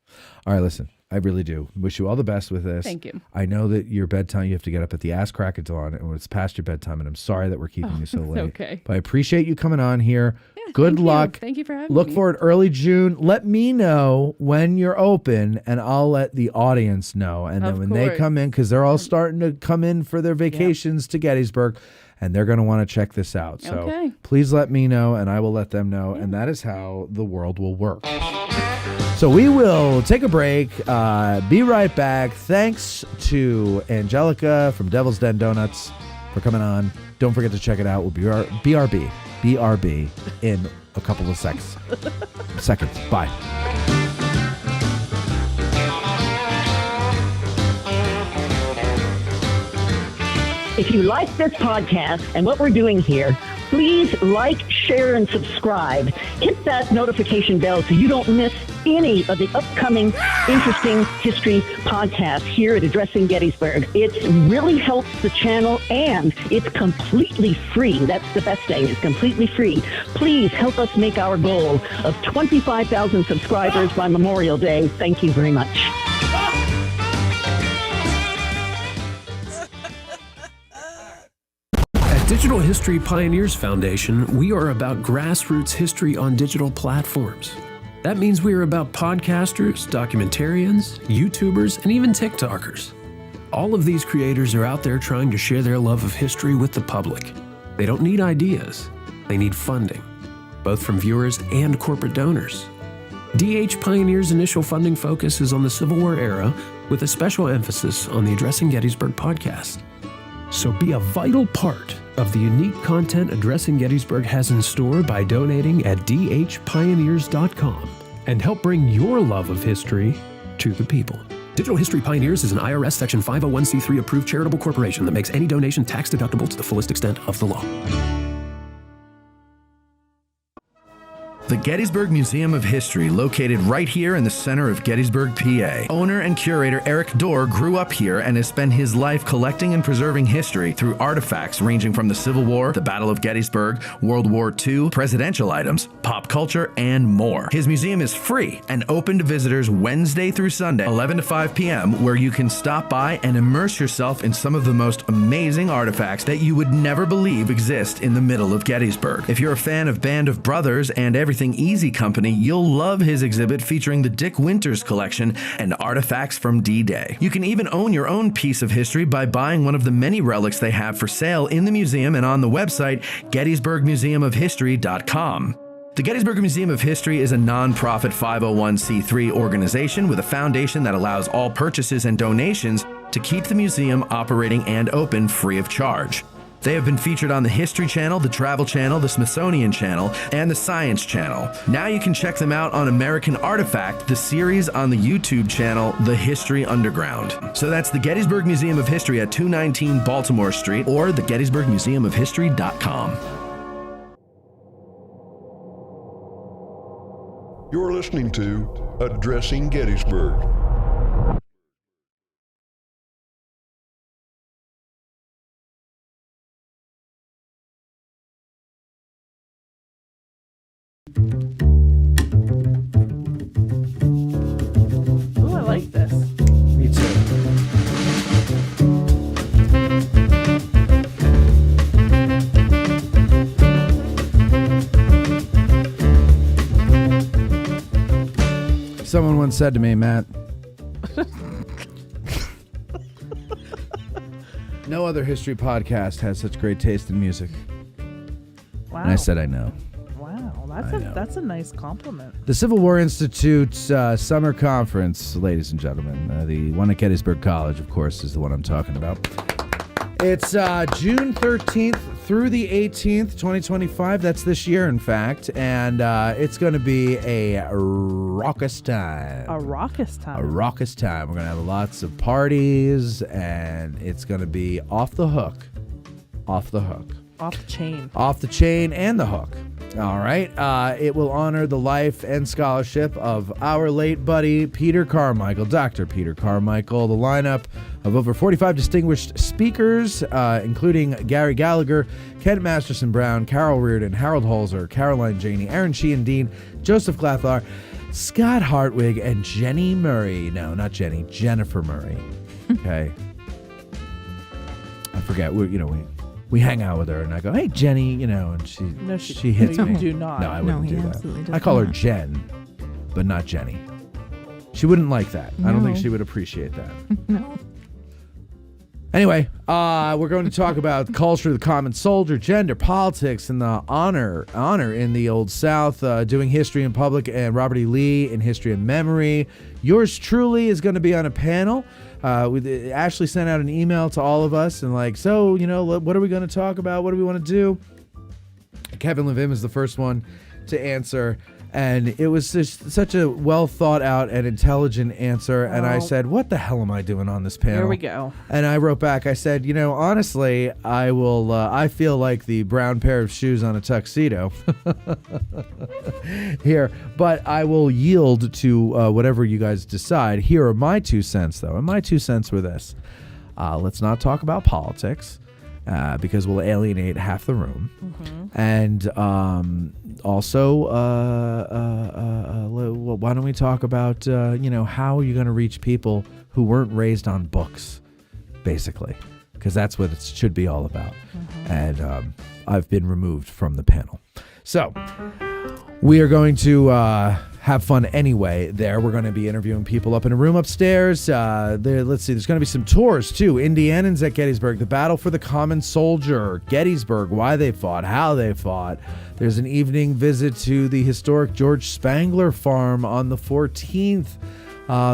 All right, listen. I really do. Wish you all the best with this. Thank you. I know that your bedtime, you have to get up at the ass crack of dawn, and it's past your bedtime, and I'm sorry that we're keeping you so late. okay. But I appreciate you coming on here. Good thank you. luck. Thank you for having Look me. for it early June. Let me know when you're open, and I'll let the audience know. And then Of when they course. come in, because they're all starting to come in for their vacations to Gettysburg, and they're going to want to check this out. So Okay. please let me know, and I will let them know. And that is how the world will work. So we will take a break, be right back. Thanks to Angelika from Devil's Den Donuts for coming on. Don't forget to check it out. We'll be BRB in a couple of seconds. Bye. If you like this podcast and what we're doing here, please like, share, and subscribe. Hit that notification bell so you don't miss any of the upcoming interesting history podcasts here at Addressing Gettysburg. It really helps the channel, and it's completely free. That's the best thing. It's completely free. Please help us make our goal of 25,000 subscribers by Memorial Day. Thank you very much. At Digital History Pioneers Foundation, we are about grassroots history on digital platforms. That means we are about podcasters, documentarians, YouTubers, and even TikTokers. All of these creators are out there trying to share their love of history with the public. They don't need ideas, they need funding, both from viewers and corporate donors. DH Pioneers' initial funding focus is on the Civil War era, with a special emphasis on the Addressing Gettysburg podcast. So be a vital part of the unique content Addressing Gettysburg has in store by donating at dhpioneers.com and help bring your love of history to the people. Digital History Pioneers is an IRS Section 501c3 approved charitable corporation that makes any donation tax deductible to the fullest extent of the law. The Gettysburg Museum of History, located right here in the center of Gettysburg, PA. Owner and curator Eric Dorr grew up here and has spent his life collecting and preserving history through artifacts ranging from the Civil War, the Battle of Gettysburg, World War II, presidential items, pop culture, and more. His museum is free and open to visitors Wednesday through Sunday, 11 to 5 p.m., where you can stop by and immerse yourself in some of the most amazing artifacts that you would never believe exist in the middle of Gettysburg. If you're a fan of Band of Brothers and Everything Easy Company, you'll love his exhibit featuring the Dick Winters collection and artifacts from D-Day. You can even own your own piece of history by buying one of the many relics they have for sale in the museum and on the website gettysburgmuseumofhistory.com. The Gettysburg Museum of History is a non-profit 501c3 organization with a foundation that allows all purchases and donations to keep the museum operating and open free of charge. They have been featured on the History Channel, the Travel Channel, the Smithsonian Channel, and the Science Channel. Now you can check them out on American Artifact, the series on the YouTube channel, The History Underground. So that's the Gettysburg Museum of History at 219 Baltimore Street or the gettysburgmuseumofhistory.com. You're listening to Addressing Gettysburg. Ooh, I like this. Me too. Someone once said to me, Matt, no other history podcast has such great taste in music. Wow. And I said, I know. Wow, that's a nice compliment. The Civil War Institute's summer conference, ladies and gentlemen, the one at Gettysburg College, of course, is the one I'm talking about. It's June 13th through the 18th, 2025. That's this year, in fact. And it's going to be a raucous time. A raucous time. A raucous time. We're going to have lots of parties, and it's going to be off the hook. Off the hook. Off the chain. Off the chain and the hook. All right. It will honor the life and scholarship of our late buddy, Peter Carmichael, Dr. Peter Carmichael. The lineup of over 45 distinguished speakers, including Gary Gallagher, Kent Masterson Brown, Carol Reardon, Harold Holzer, Caroline Janey, Aaron Sheehan Dean, Joseph Glathar, Scott Hartwig, and Jenny Murray. No, not Jenny, Jennifer Murray. Okay. I forget. We hang out with her, and I go, "Hey, Jenny," and she hits me. You do not. No, I wouldn't do absolutely that. I call her not. Jen, but not Jenny. She wouldn't like that. I don't think No. she would appreciate that. No. Anyway, we're going to talk about culture, the common soldier, gender, politics, and the honor in the Old South, doing history in public, and Robert E. Lee in history and memory. Yours truly is going to be on a panel. Ashley sent out an email to all of us and what are we going to talk about? What do we want to do? Kevin Levin is the first one to answer. And it was just such a well thought out and intelligent answer. And I Oh. said, what the hell am I doing on this panel? Here we go. And I wrote back, I said, honestly, I feel like the brown pair of shoes on a tuxedo here, but I will yield to whatever you guys decide. Here are my 2 cents, though. And my 2 cents were this. Let's not talk about politics. Because we'll alienate half the room. And also, why don't we talk about, how are you going to reach people who weren't raised on books, basically? Because that's what it should be all about. And I've been removed from the panel. So we are going to have fun anyway there. We're going to be interviewing people up in a room upstairs. Let's see, there's going to be some tours too. Indianans at Gettysburg, the battle for the common soldier, Gettysburg, why they fought, how they fought. There's an evening visit to the historic George Spangler farm on the 14th.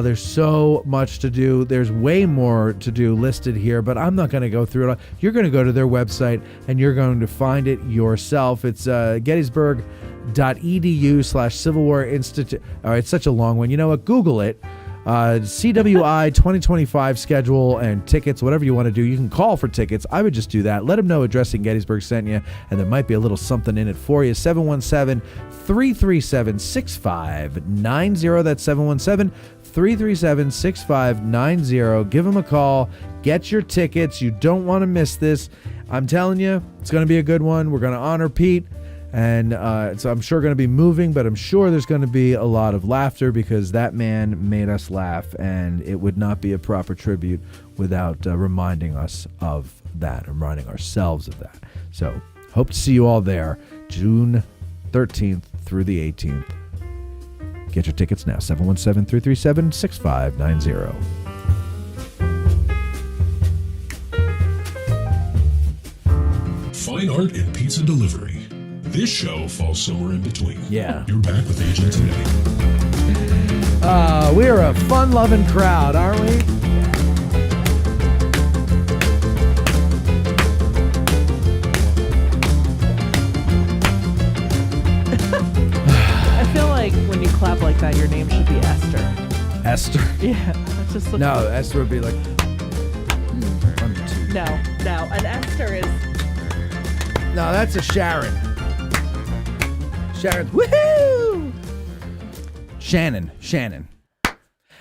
There's so much to do. There's way more to do listed here, but I'm not going to go through it all. You're going to go to their website and you're going to find it yourself. It's gettysburg.edu/Civil War Institute. All right, it's such a long one. You know what? Google it. CWI 2025 schedule and tickets, whatever you want to do. You can call for tickets. I would just do that. Let them know Addressing Gettysburg sent you, and there might be a little something in it for you. 717-337-6590. That's 717-337-6590. Give them a call. Get your tickets. You don't want to miss this. I'm telling you, it's going to be a good one. We're going to honor Pete. And so I'm sure going to be moving, but I'm sure there's going to be a lot of laughter because that man made us laugh, and it would not be a proper tribute without reminding us of that, reminding ourselves of that. So hope to see you all there, June 13th through the 18th. Get your tickets now, 717-337-6590. Fine art and pizza delivery. This show falls somewhere in between. Yeah. You're back with AJ today. We're a fun-loving crowd, aren't we? I feel like when you clap like that, your name should be Esther. Esther? Yeah. That's just No, Esther would be like... No. An Esther is... No, that's a Sharon. Sharon. Woohoo! Shannon.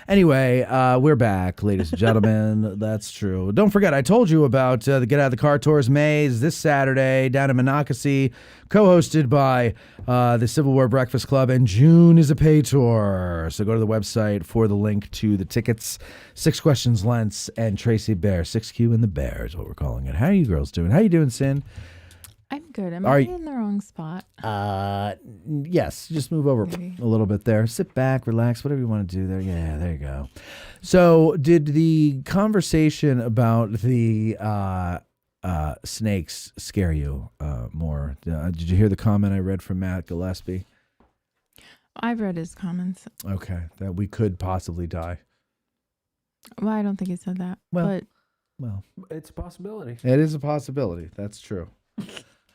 Anyway, we're back, ladies and gentlemen. That's true. Don't forget, I told you about the Get Out of the Car Tours Maze this Saturday down in Monocacy, co-hosted by the Civil War Breakfast Club, and June is a pay tour. So go to the website for the link to the tickets. 6 Questions, Lentz, and Tracy Bear. 6Q and the Bear is what we're calling it. How are you girls doing? How you doing, Sin? I'm good. Am I in the wrong spot? Yes. Just move over a little bit there. Sit back, relax, whatever you want to do there. Yeah, there you go. So, did the conversation about the snakes scare you more? Did you hear the comment I read from Matt Gillespie? I've read his comments. Okay, that we could possibly die. Well, I don't think he said that. Well, It's a possibility. it is a possibility. That's true.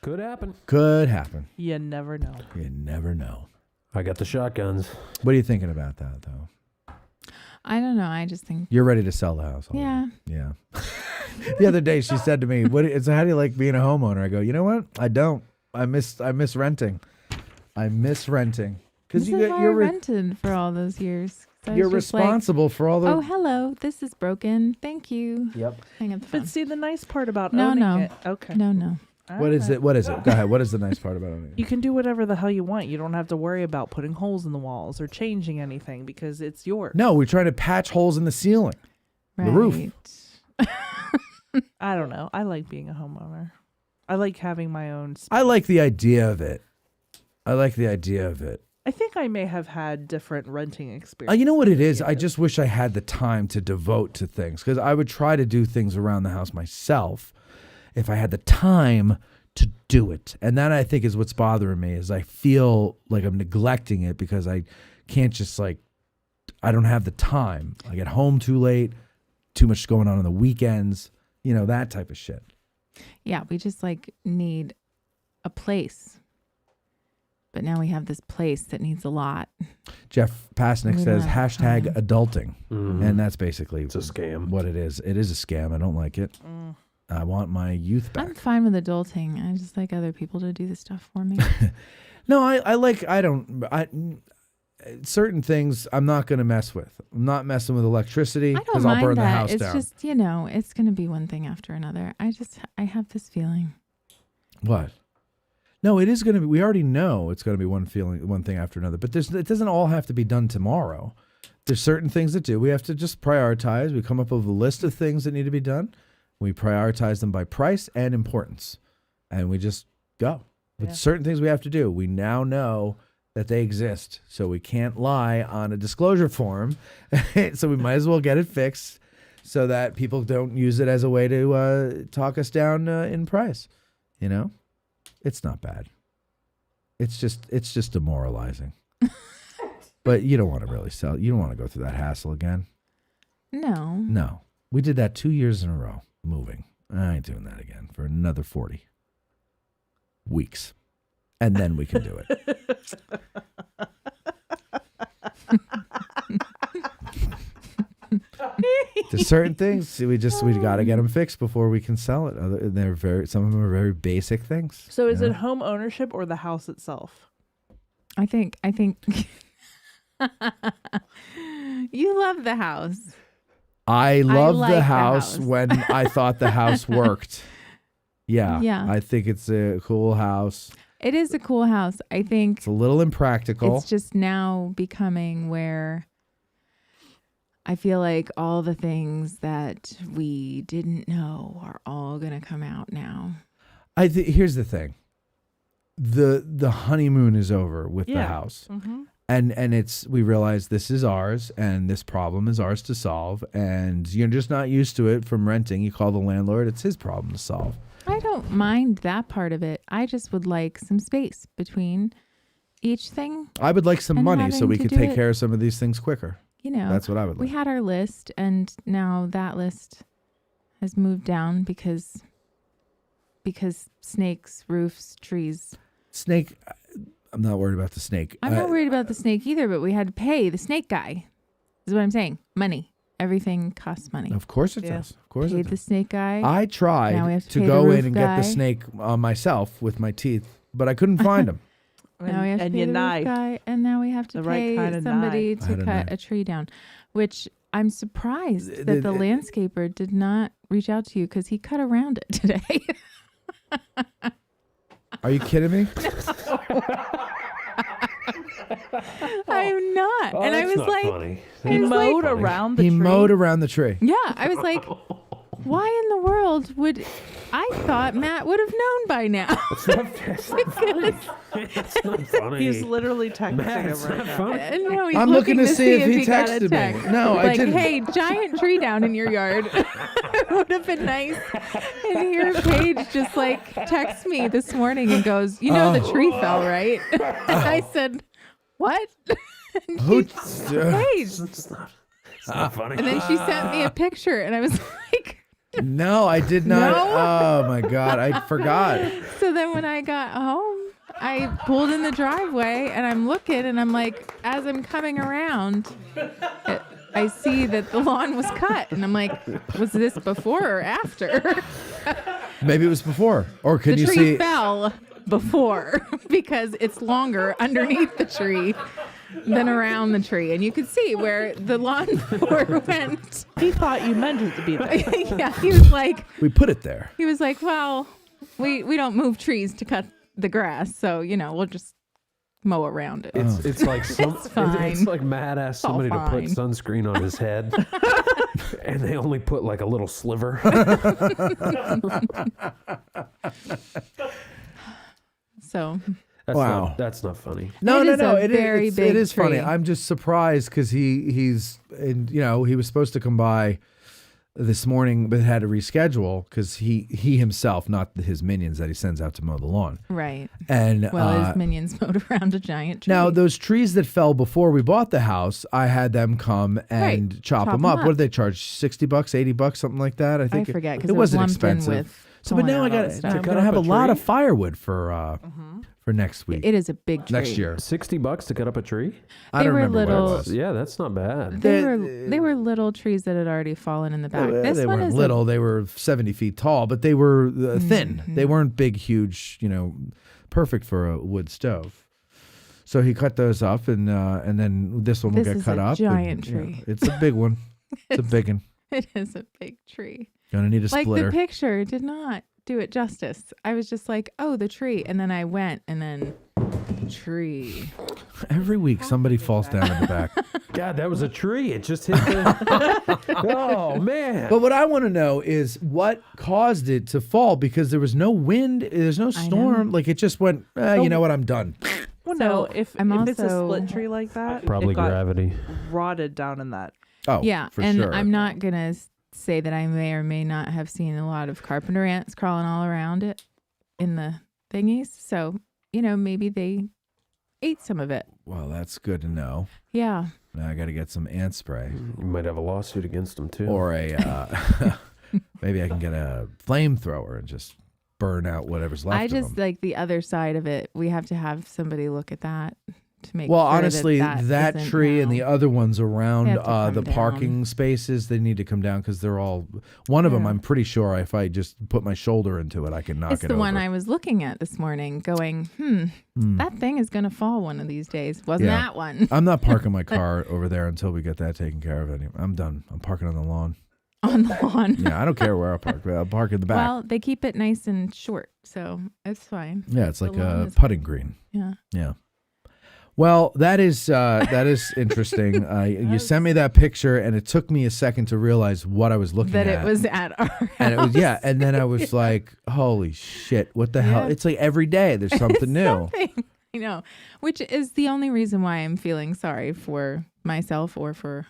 Could happen. Could happen. You never know. You never know. I got the shotguns. What are you thinking about that, though? I don't know. I just think... You're ready to sell the house. Yeah. Yeah. The other day she said to me, how do you like being a homeowner? I go, you know what? I don't. I miss renting. I miss renting. Because you're rented for all those years. So you're responsible for all the... Oh, hello. This is broken. Thank you. Yep. Hang up the phone. But see, the nice part about owning it... Okay. No. What is it? What is it? Go ahead. What is the nice part about owning it? You can do whatever the hell you want. You don't have to worry about putting holes in the walls or changing anything because it's yours. No, we're trying to patch holes in the ceiling. The roof. I don't know. I like being a homeowner. I like having my own space. I like the idea of it. I think I may have had different renting experiences. You know what it is? I just wish I had the time to devote to things because I would try to do things around the house myself if I had the time to do it. And that, I think, is what's bothering me, is I feel like I'm neglecting it because I can't just I don't have the time. I get home too late, too much going on the weekends, that type of shit. Yeah, we just need a place. But now we have this place that needs a lot. Jeff Pasnick We says don't have hashtag time. adulting. Mhm. And that's basically It's a scam. what it is. It is a scam. I don't like it. I want my youth back. I'm fine with adulting. I just like other people to do the stuff for me. No, certain things I'm not going to mess with. I'm not messing with electricity I don't because I'll mind burn the that. house It's down. just, it's going to be one thing after another. I have this feeling. What? No, it is going to be. We already know it's going to be one thing after another. But it doesn't all have to be done tomorrow. There's certain things that do. We have to just prioritize. We come up with a list of things that need to be done. We prioritize them by price and importance, and we just go. With certain things we have to do, we now know that they exist, so we can't lie on a disclosure form. So we might as well get it fixed, so that people don't use it as a way to talk us down in price. It's not bad. It's just demoralizing. But you don't want to really sell. You don't want to go through that hassle again. No. We did that 2 years in a row, moving. I ain't doing that again for another 40 weeks. And then we can do it. There's certain things we got to get them fixed before we can sell it. Some of them are very basic things. So is it home ownership or the house itself? I think you love the house. I love like the the house house. when I thought the house worked. Yeah. I think it's a cool house. It is a cool house. I think It's a little impractical. it's just now becoming where I feel like all the things that we didn't know are all going to come out now. Here's the thing. The honeymoon is over with the house. Mm-hmm. And we realize this is ours and this problem is ours to solve, and you're just not used to it from renting. You call the landlord, it's his problem to solve. I don't mind that part of it. I just would like some space between each thing. I would like some And money so having we to could do take it- care of some of these things quicker. That's what I would We like. had our list, and now that list has moved down because snakes, roofs, trees. Snake, I'm not worried about the snake. I'm not worried about the snake either, but we had to pay the snake guy. Is what I'm saying. Money. Everything costs money. Of course it does. Of course it Paid does. the snake guy. I Now we tried have to pay go the in roof and get guy. the snake myself with my teeth, but I couldn't find him. Now we have to And pay your the roof knife. guy, and now we have to The right pay kind of somebody knife. I had to a cut knife. a tree down, which I'm surprised Th- that the th- landscaper did not reach out to you because he cut around it today. Are you kidding me? I'm not. Oh, and I that's was not like, funny. He mowed around the He tree. mowed around the tree. yeah, I was like, why in the world would I thought Matt would have known by now? It's not funny. It's not funny. He's literally texting Matt, him it's right not now. funny. And now he's I'm looking to see if he got a texted me. text. No, I like, didn't. hey, giant tree down in your yard. It would have been nice. And here Paige just like texts me this morning and goes, the tree fell, right? And I said, what? And Who- Paige. It's not funny. And then she sent me a picture and I was like, No, I did not. No? Oh my God, I forgot. so then when I got home, I pulled in the driveway and I'm looking and I'm like, as I'm coming around, I see that the lawn was cut. And I'm like, was this before or after? Maybe it was before. Or can The you tree see? fell before because it's longer underneath the tree than around the tree. And you could see where the lawnmower went. He thought you meant it to be there. Yeah, he was like, We put it there. well, we don't move trees to cut the grass. So, we'll just mow around it. It's like It's fine. It's like Matt asked It's all somebody to put fine. sunscreen on his head, and they only put like a little sliver. So Wow. That's not funny. No, It is a It very is, big it is funny. tree. I'm just surprised because he was supposed to come by this morning, but had to reschedule because he himself, not his minions that he sends out to mow the lawn. right. And His minions mowed around a giant tree. now those trees that fell before we bought the house, I had them come and chop them up. What did they charge? $60, $80, something like that. I think forget, 'cause it it was wasn't lumped in expensive. with So, but now I pulling out all got this stuff. I'm gonna have a lot of firewood for next week. It is a big tree. Next year. $60 to cut up a tree? I don't were remember what it little- was. Yeah, that's not bad. They were little trees that had already fallen in the back. This They one weren't is little. They were 70 feet tall, but they were thin. Mm-hmm. They weren't big, huge. Perfect for a wood stove. So he cut those up, and then this one will This get is cut a up. giant and, tree. It's a big one. It's a big one. It is a big tree. Gonna need a Like splitter. the picture did not do it justice. I was just like, oh, the tree, and then I went, and then tree. Every week somebody falls down in the back. God, that was a tree. It just hit the... Oh, man. But what I want to know is what caused it to fall, because there was no wind, there's no storm. Like it just went, you know what, I'm done. Well, So, no, if I'm it's a also- split tree like that, Probably it got gravity. rotted down in that. Oh, Yeah, for and sure. I'm not gonna say that I may or may not have seen a lot of carpenter ants crawling all around it in the thingies. So maybe they ate some of it. Well, that's good to know. Yeah. Now I got to get some ant spray. You might have a lawsuit against them, too. Or maybe I can get a flamethrower and just burn out whatever's left I of just them. like the other side of it. We have to have somebody look at that to make. Well, sure honestly, that isn't tree and now- the other ones around They have to come the down. parking spaces, they need to come down because they're all. One of them, Yeah. I'm pretty sure, if I just put my shoulder into it, I can knock It's it the over. one I was looking at this morning, going, that thing is gonna fall one of these days. Wasn't Yeah. that one? I'm not parking my car over there until we get that taken care of. Anyway, I'm done. I'm parking on the lawn. On the lawn. Yeah, I don't care where I park. I'll park in the back. Well, they keep it nice and short, so it's fine. Yeah, it's The like lawn a is- putting green. Yeah. Yeah. Well, that is interesting. You sent me that picture, and it took me a second to realize what I was looking That at. it was at our house. And it was and then I was like, "Holy shit! What the hell?" Yeah. It's like every day there's something new. Something, I know, which is the only reason why I'm feeling sorry for myself or for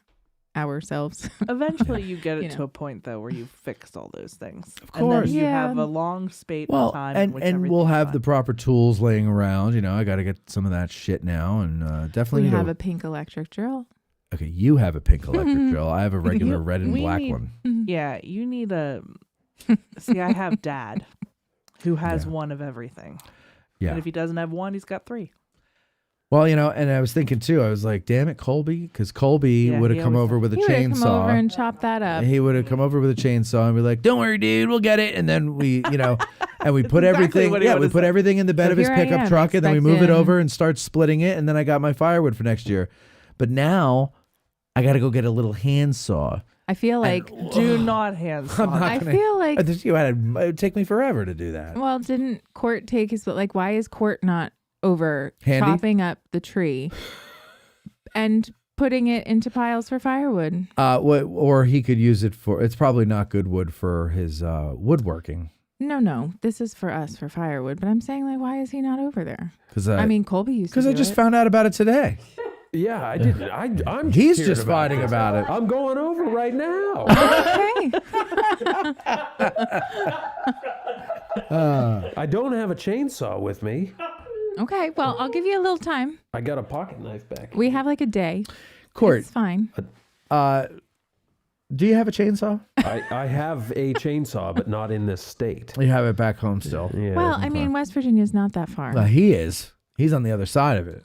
ourselves. Eventually, you get it You to know. a point though where you've fixed all those things. Of course. and then you Yeah. have a long spate Well, of time. in which and we'll everything's have fine. the proper tools laying around. I got to get some of that shit now, and definitely We need have to- a pink electric drill. Okay, you have a pink electric drill. I have a regular red and We black need- one. Yeah, you need a. See, I have Dad, who has one of everything. Yeah. And if he doesn't have one, he's got three. Well, and I was thinking too. I was like, "Damn it, Colby," because Colby Yeah, would have he come always- over with a he would've come chainsaw. over and chop that up. He would have come over with a chainsaw and be like, "Don't worry, dude, we'll get it." And then we, and we put everything, what he we would've put said. everything in the bed So of his here I pickup am, truck, and then we move it expecting- over and start splitting it. And then I got my firewood for next year. But now I got to go get a little handsaw. I feel like Do not hands. I'm not I gonna- feel like- it would take me forever to do that. well, didn't Court take his? Like, why is Court not over Handy? chopping up the tree and putting it into piles for firewood? Or he could use it for. It's probably not good wood for his woodworking. No, this is for us for firewood. But I'm saying, like, why is he not over there? Because I mean, Colby used to. because I do just it. found out about it today. Yeah, I didn't. I'm He's scared just fighting this. about it. I'm going over right now. Okay. I don't have a chainsaw with me. Okay. Well, I'll give you a little time. I got a pocket knife back. We have like a day. Court, It's fine. do you have a chainsaw? I have a chainsaw, but not in this state. You have it back home still. Yeah. Well, I mean, West Virginia's not that far. He is. He's on the other side of it.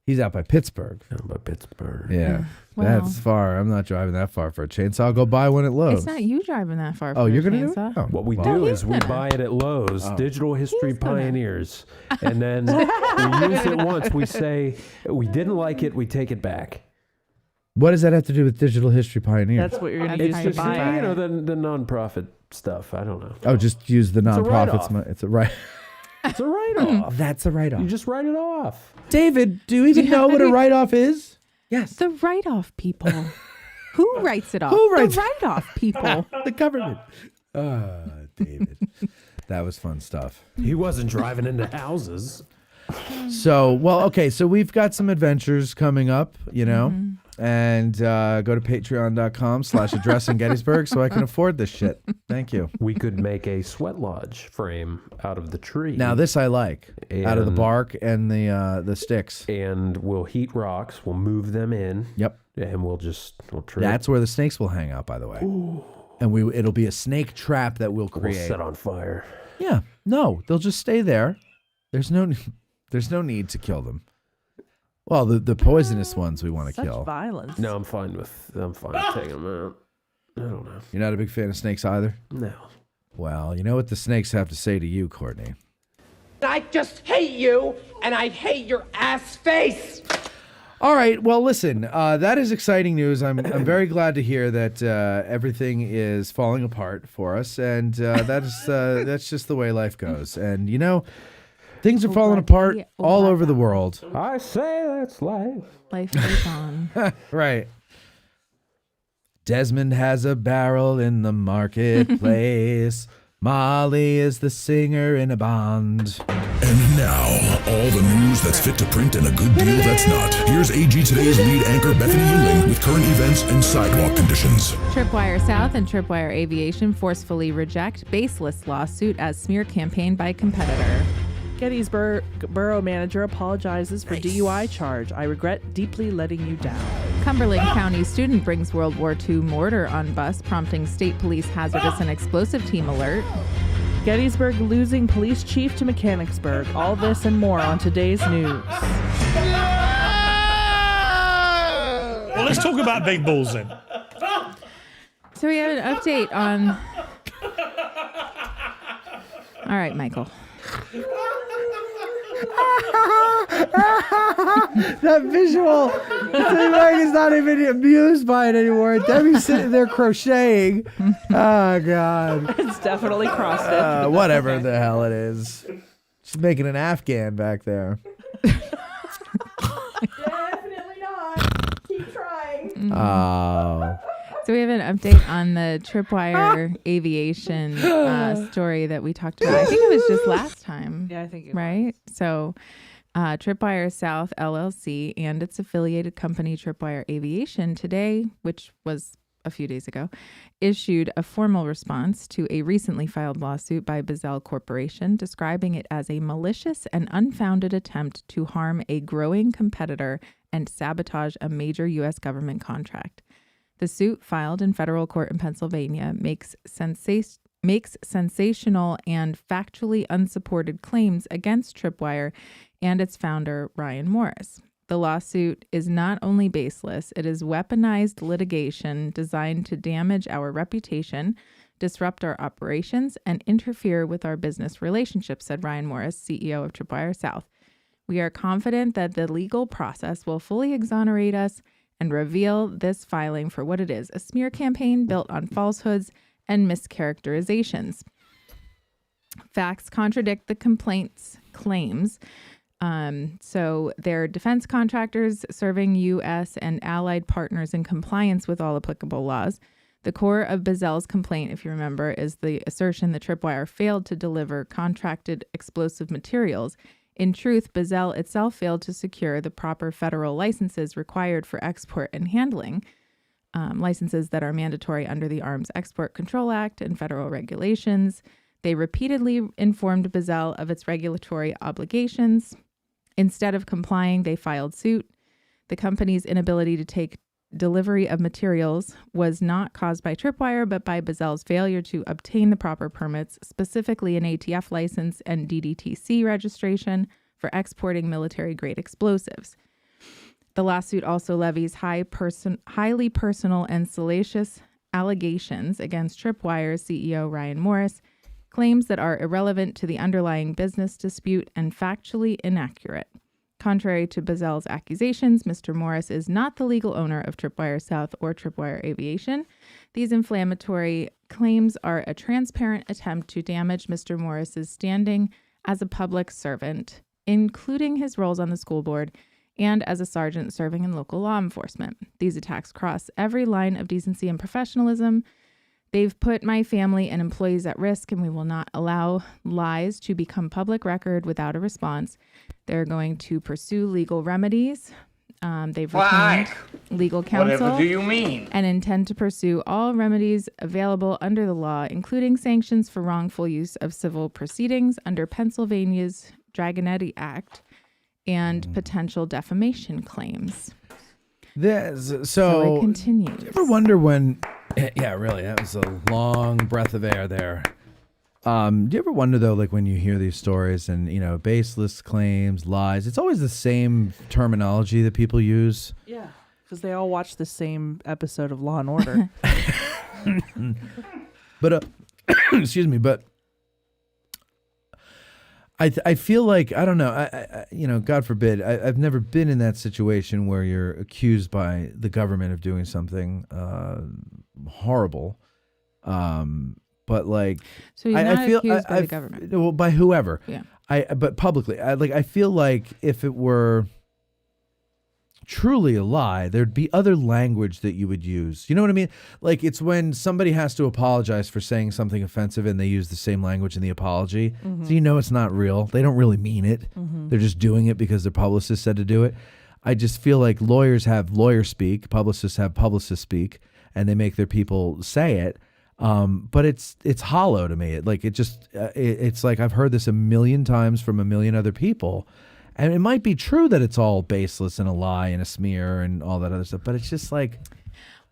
He's out by Pittsburgh. Out by Pittsburgh. Yeah. Well- That's far. I'm not driving that far for a chainsaw. I'll go buy one at Lowe's. It's not you driving that far. Oh, for you're a going to do it? chainsaw. Oh, What we well. do he's is we gonna. buy it at Lowe's, Oh. Digital History He's gonna. Pioneers, and then we use it once. We say we didn't like it, we take it back. What does that have to do with Digital History Pioneers? That's what you're going to That's use how to you Just buy. you know the nonprofit stuff. I don't know. Oh, just use the It's a nonprofits. write-off. It's a right. It's a write-off. That's a write-off. You just write it off. David, do you even know what a write-off is? Yes. The write-off people. Who writes it off? Who writes- The write-off people. The government. David. That was fun stuff. He wasn't driving into houses. So, okay. So we've got some adventures coming up, and go to patreon.com/address in Gettysburg so I can afford this shit. Thank you. We could make a sweat lodge frame out of the tree. Now this I like. Out of the And- bark and the sticks. And we'll heat rocks. We'll move them in. Yep. And we'll trim. That's where the snakes will hang out, by the way. and it'll be a snake trap that we'll create. We'll set on fire. Yeah, no, they'll just stay there. There's no need to kill them. Well, the poisonous ones we want to kill. Violence. No, I'm fine with taking them out. I don't know. You're not a big fan of snakes either? No. Well, you know what the snakes have to say to you, Courtney. I just hate you, and I hate your ass face. All right. Well, listen, that is exciting news. I'm very glad to hear that everything is falling apart for us, and that's just the way life goes. And things are falling apart all over the world. I say that's life. Life goes on. Right. Desmond has a barrel in the marketplace. Molly is the singer in a band. And now, all the news that's fit to print and a good deal that's not. Here's AG Today's lead anchor, Bethany Euling, with current events and sidewalk conditions. Tripwire South and Tripwire Aviation forcefully reject baseless lawsuit as smear campaign by competitor. Gettysburg Borough Manager apologizes for DUI charge. I regret deeply letting you down. Cumberland County student brings World War II mortar on bus, prompting state police hazardous and explosive team alert. Gettysburg losing police chief to Mechanicsburg. All this and more on today's news. Well, let's talk about big balls then. So we have an update on... All right, Michael. That visual. Is not even amused by it anymore. Debbie's sitting there crocheting. Oh, God. It's definitely crossed-stitched. Whatever the hell it is. She's making an Afghan back there. Definitely not. Keep trying. Oh. So we have an update on the Tripwire Aviation story that we talked about. I think it was just last time. Yeah, I think it right? So Tripwire South LLC and its affiliated company Tripwire Aviation today, which was a few days ago, issued a formal response to a recently filed lawsuit by Bezel Corporation, describing it as a malicious and unfounded attempt to harm a growing competitor and sabotage a major U.S. government contract. The suit, filed in federal court in Pennsylvania, makes sensational and factually unsupported claims against Tripwire and its founder, Ryan Morris. The lawsuit is not only baseless, it is weaponized litigation designed to damage our reputation, disrupt our operations, and interfere with our business relationships, said Ryan Morris, CEO of Tripwire South. We are confident that the legal process will fully exonerate us and reveal this filing for what it is, a smear campaign built on falsehoods and mischaracterizations. Facts contradict the complaint's claims. So they're defense contractors serving U.S. and allied partners in compliance with all applicable laws. The core of Bezel's complaint, if you remember, is the assertion that Tripwire failed to deliver contracted explosive materials. In truth, Bezel itself failed to secure the proper federal licenses required for export and handling, licenses that are mandatory under the Arms Export Control Act and federal regulations. They repeatedly informed Bezel of its regulatory obligations. Instead of complying, they filed suit. The company's inability to take delivery of materials was not caused by Tripwire, but by Bezel's failure to obtain the proper permits, specifically an ATF license and DDTC registration for exporting military-grade explosives. The lawsuit also levies highly personal and salacious allegations against Tripwire's CEO Ryan Morris, claims that are irrelevant to the underlying business dispute and factually inaccurate. Contrary to Bezel's accusations, Mr. Morris is not the legal owner of Tripwire South or Tripwire Aviation. These inflammatory claims are a transparent attempt to damage Mr. Morris's standing as a public servant, including his roles on the school board and as a sergeant serving in local law enforcement. These attacks cross every line of decency and professionalism. They've put my family and employees at risk, and we will not allow lies to become public record without a response. They're going to pursue legal remedies. They've retained legal counsel. Whatever do you mean? And intend to pursue all remedies available under the law, including sanctions for wrongful use of civil proceedings under Pennsylvania's Dragonetti Act and potential defamation claims. So it continues. You ever wonder when Yeah, really. That was a long breath of air there. Do you ever wonder, though, like when you hear these stories and, baseless claims, lies, it's always the same terminology that people use? Yeah. Because they all watch the same episode of Law and Order. But, excuse me, but I feel like, I don't know, I God forbid, I've never been in that situation where you're accused by the government of doing something horrible. But like, so you're not accused by the government. Well, by whoever. Yeah. But publicly, I feel like if it were truly a lie, there'd be other language that you would use. You know what I mean? Like, it's when somebody has to apologize for saying something offensive and they use the same language in the apology. Mm-hmm. So it's not real. They don't really mean it. Mhm. They're just doing it because their publicist said to do it. I just feel like lawyers have lawyer speak, publicists have publicist speak, and they make their people say it. But it's hollow to me. It's like I've heard this a million times from a million other people. And it might be true that it's all baseless and a lie and a smear and all that other stuff, but it's just like.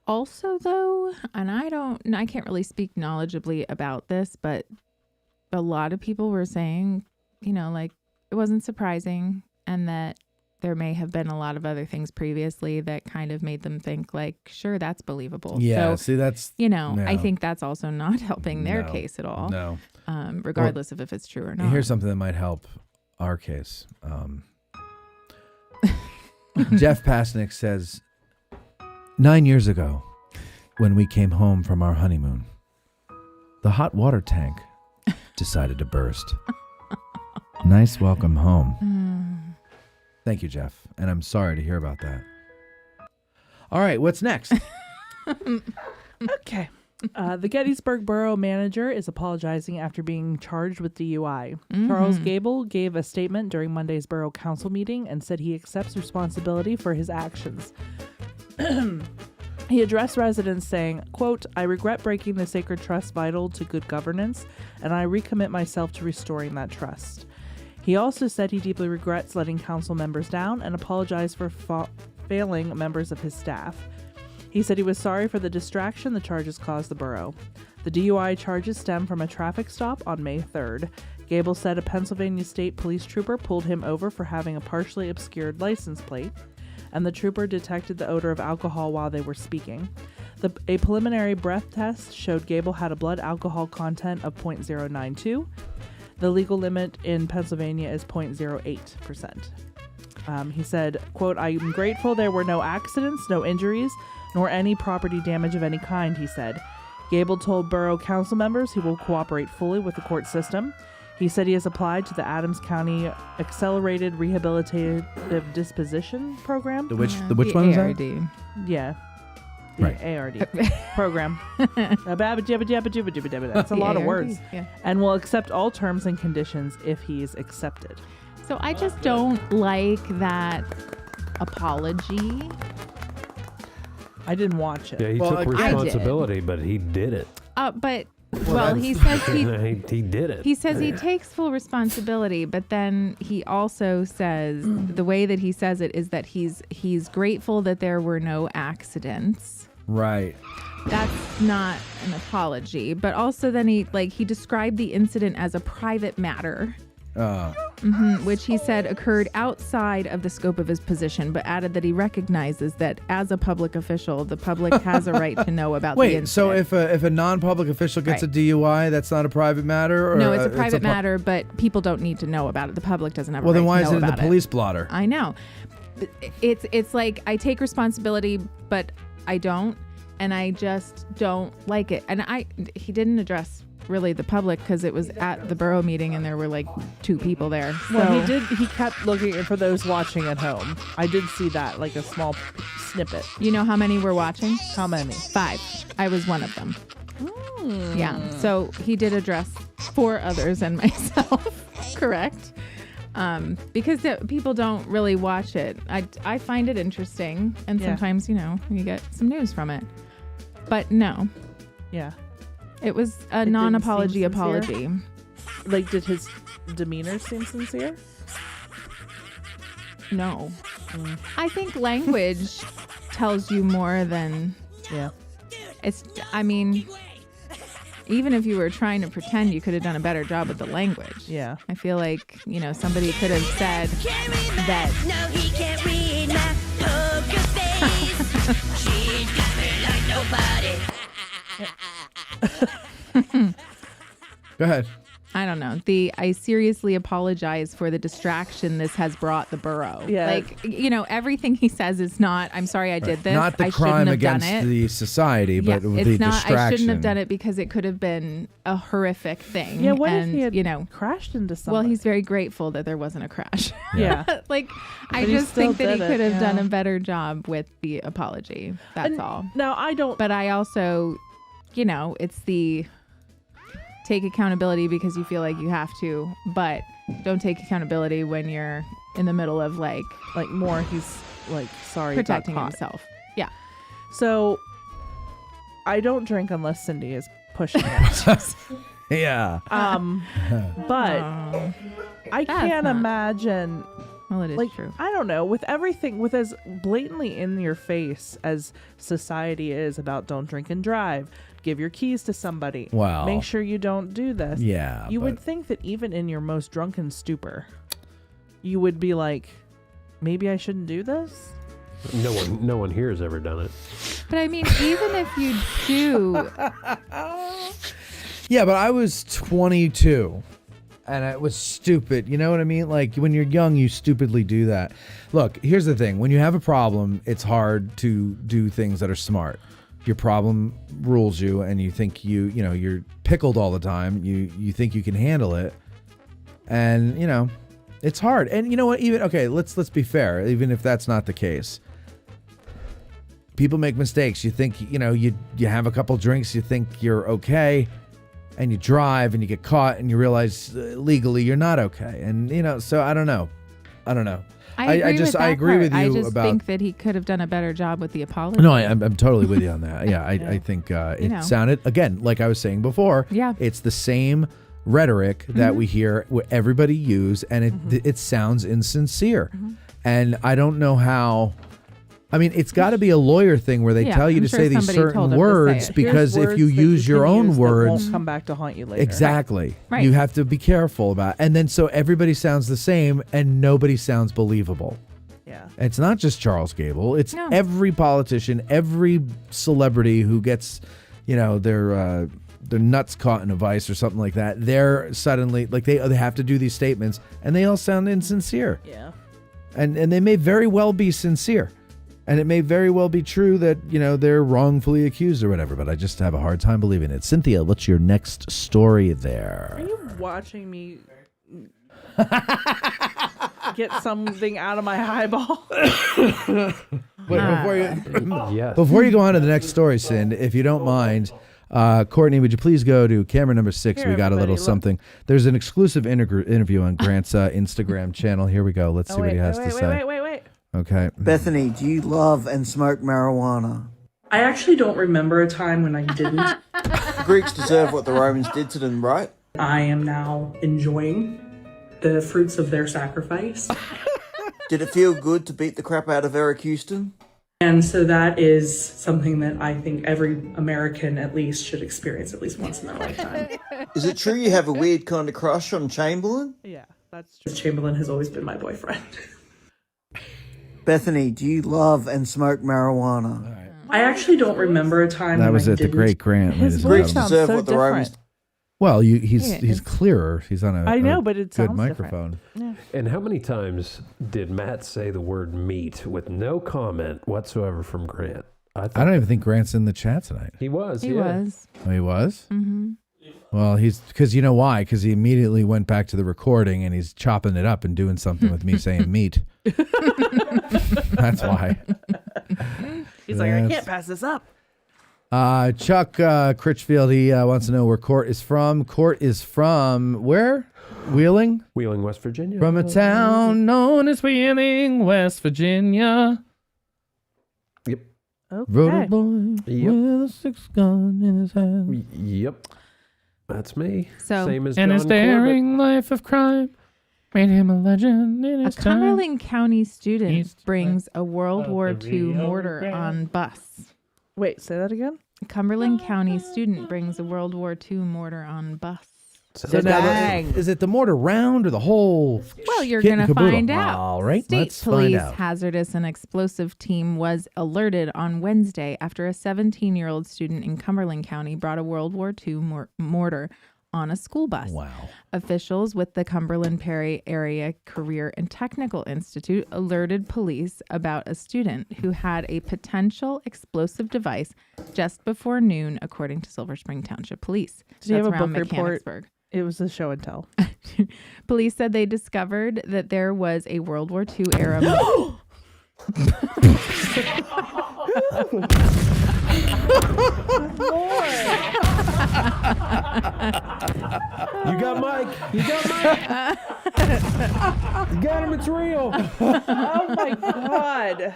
Also, though, and I can't really speak knowledgeably about this, but a lot of people were saying, like it wasn't surprising, and that there may have been a lot of other things previously that kind of made them think like, sure, that's believable. Yeah, so, see, that's. I think that's also not helping their case at all. No. Regardless of if it's true or not. Here's something that might help our case. Jeff Pasnick says, 9 years ago, when we came home from our honeymoon, the hot water tank decided to burst. Nice welcome home. Thank you, Jeff. And I'm sorry to hear about that. All right, what's next? Okay. The Gettysburg Borough manager is apologizing after being charged with DUI. Charles Gable gave a statement during Monday's Borough Council meeting and said he accepts responsibility for his actions. He addressed residents saying, quote, "I regret breaking the sacred trust vital to good governance, and I recommit myself to restoring that trust." He also said he deeply regrets letting council members down and apologized for failing members of his staff. He said he was sorry for the distraction the charges caused the borough. The DUI charges stem from a traffic stop on May 3rd. Gable said a Pennsylvania State Police trooper pulled him over for having a partially obscured license plate, and the trooper detected the odor of alcohol while they were speaking. A preliminary breath test showed Gable had a blood alcohol content of 0.092. The legal limit in Pennsylvania is 0.08%. He said, quote, "I am grateful there were no accidents, no injuries, nor any property damage of any kind," he said. Gable told borough council members he will cooperate fully with the court system. He said he has applied to the Adams County Accelerated Rehabilitative Disposition Program. Which one is ARD. that? Yeah. Right. ARD program. That's a lot of words. Yeah. And will accept all terms and conditions if he's accepted. So I just don't like that apology. I didn't watch it. Yeah, he took responsibility, but he did it. But he says he did it. He says he takes full responsibility, but then he also says the way that he says it is that he's grateful that there were no accidents. Right. That's not an apology, but also then he described the incident as a private matter. Which he said occurred outside of the scope of his position, but added that he recognizes that as a public official, the public has a right to know about the incident. So if a non-public official gets a DUI, that's not a private matter? Or no, it's a private matter, but people don't need to know about it. The public doesn't have a right then to why know is it in the about police blotter? I know. It's like I take responsibility, but I don't, and I just don't like it. And he didn't address really the public because it was at the borough meeting and there were like 2 people there. Well, he kept looking for those watching at home. I did see that, like a small snippet. You know how many were watching? How many? 5. I was one of them. Yeah. So he did address 4 others and myself. Correct. Because people don't really watch it. I find it interesting, and sometimes, you get some news from it. But no. Yeah. It was a non-apology apology. Like, did his demeanor seem sincere? No. I think language tells you more than... Yeah. I mean, even if you were trying to pretend, you could have done a better job with the language. Yeah. I feel like, somebody could have said that. No, he can't read my poker face. She's got me like nobody. Go ahead. I don't know. I seriously apologize for the distraction this has brought the borough. Yeah. Like, everything he says is not, I'm sorry I did this. Not the I crime shouldn't have against done it. the society, but Yeah, the it's not, distraction. I shouldn't have done it because it could have been a horrific thing. Yeah, what and, if he had crashed into someone? Well, he's very grateful that there wasn't a crash. Yeah. Like, I But he just think still that he did could it, have done yeah. a better job with the apology. That's all. Now, I don't. But I also, it's the take accountability because you feel like you have to, but don't take accountability when you're in the middle of like more he's like sorry he got protecting caught. himself. Yeah. So I don't drink unless Cindy is pushing it. Yeah. But I can't imagine. Well, it is true. I don't know. With everything, with as blatantly in your face as society is about don't drink and drive, give your keys to somebody. Wow. Make sure you don't do this. Yeah. You would think that even in your most drunken stupor, you would be like, maybe I shouldn't do this. No one here has ever done it. But I mean, even if you do. Yeah, but I was 22 and it was stupid. You know what I mean? Like when you're young, you stupidly do that. Look, here's the thing. When you have a problem, it's hard to do things that are smart. Your problem rules you and you think you're pickled all the time. You think you can handle it. And, it's hard. And you know what? Let's be fair. Even if that's not the case. People make mistakes. You think, you have a couple drinks, you think you're okay. And you drive and you get caught and you realize legally you're not okay. And, so I don't know. I agree with you I just about. think that he could have done a better job with the apology. No, I'm totally with you on that. Yeah, I think it sounded, again, like I was saying before. Yeah. It's the same rhetoric that we hear everybody use, and it sounds insincere. And I don't know how. I mean, it's got to be a lawyer thing where they tell you to say these certain words because if you use your own words, won't come back to haunt you later. Exactly. Right. You have to be careful about it. And then so everybody sounds the same and nobody sounds believable. Yeah. It's not just Charles Gable. It's every politician, every celebrity who gets, their nuts caught in a vice or something like that. They're suddenly like they have to do these statements and they all sound insincere. Yeah. And they may very well be sincere. And it may very well be true that, they're wrongfully accused or whatever, but I just have a hard time believing it. Cynthia, what's your next story there? Are you watching me get something out of my eyeball? Before you go on to the next story, Cindy, if you don't mind, Courtney, would you please go to camera number 6? Here, we got a little something. There's an exclusive interview on Grant's Instagram channel. Here we go. Let's see what he has to say. Wait. Okay. Bethany, do you love and smoke marijuana? I actually don't remember a time when I didn't. The Greeks deserve what the Romans did to them, right? I am now enjoying the fruits of their sacrifice. Did it feel good to beat the crap out of Eric Houston? And so that is something that I think every American at least should experience at least once in their lifetime. Is it true you have a weird kind of crush on Chamberlain? Yeah, that's true. Chamberlain has always been my boyfriend. Bethany, do you love and smoke marijuana? I actually don't remember a time That when was I it, the didn't. great Grant. His ladies and voice sounds gentlemen. so what the Romans- different. Well, he's it's- clearer. He's on I know, but it good sounds microphone. different. And how many times did Matt say the word meat with no comment whatsoever from Grant? I don't even think Grant's in the chat tonight. He was. He was. Oh, he was? Mm-hmm. Well, because you know why? Because he immediately went back to the recording and he's chopping it up and doing something with me saying meat. That's why. He's like, I can't pass this up. Chuck Critchfield, he wants to know where Court is from. Court is from where? Wheeling? Wheeling, West Virginia. From a town known as Wheeling, West Virginia. Yep. Okay. Rode a boy with a 6-gun in his hand. Yep. That's me. So- Same as And John his daring life of crime made him a legend in A his time. Cumberland County student brings a World War II mortar on bus. Wait, say that again? Cumberland County student brings a World War II mortar on bus. So now, is it the mortar round or the whole? Well, you're kit going and to caboodle? find out. All right, State let's Police find out. Hazardous and Explosive Team was alerted on Wednesday after a 17-year-old student in Cumberland County brought a World War II mortar on a school bus. Wow. Officials with the Cumberland Perry Area Career and Technical Institute alerted police about a student who had a potential explosive device just before noon, according to Silver Spring Township Police. Did you have a That's around book report? Mechanicsburg. It was a show and tell. Police said they discovered that there was a World War II era. You got Mike. You got Mike. You got him. It's real. Oh my God.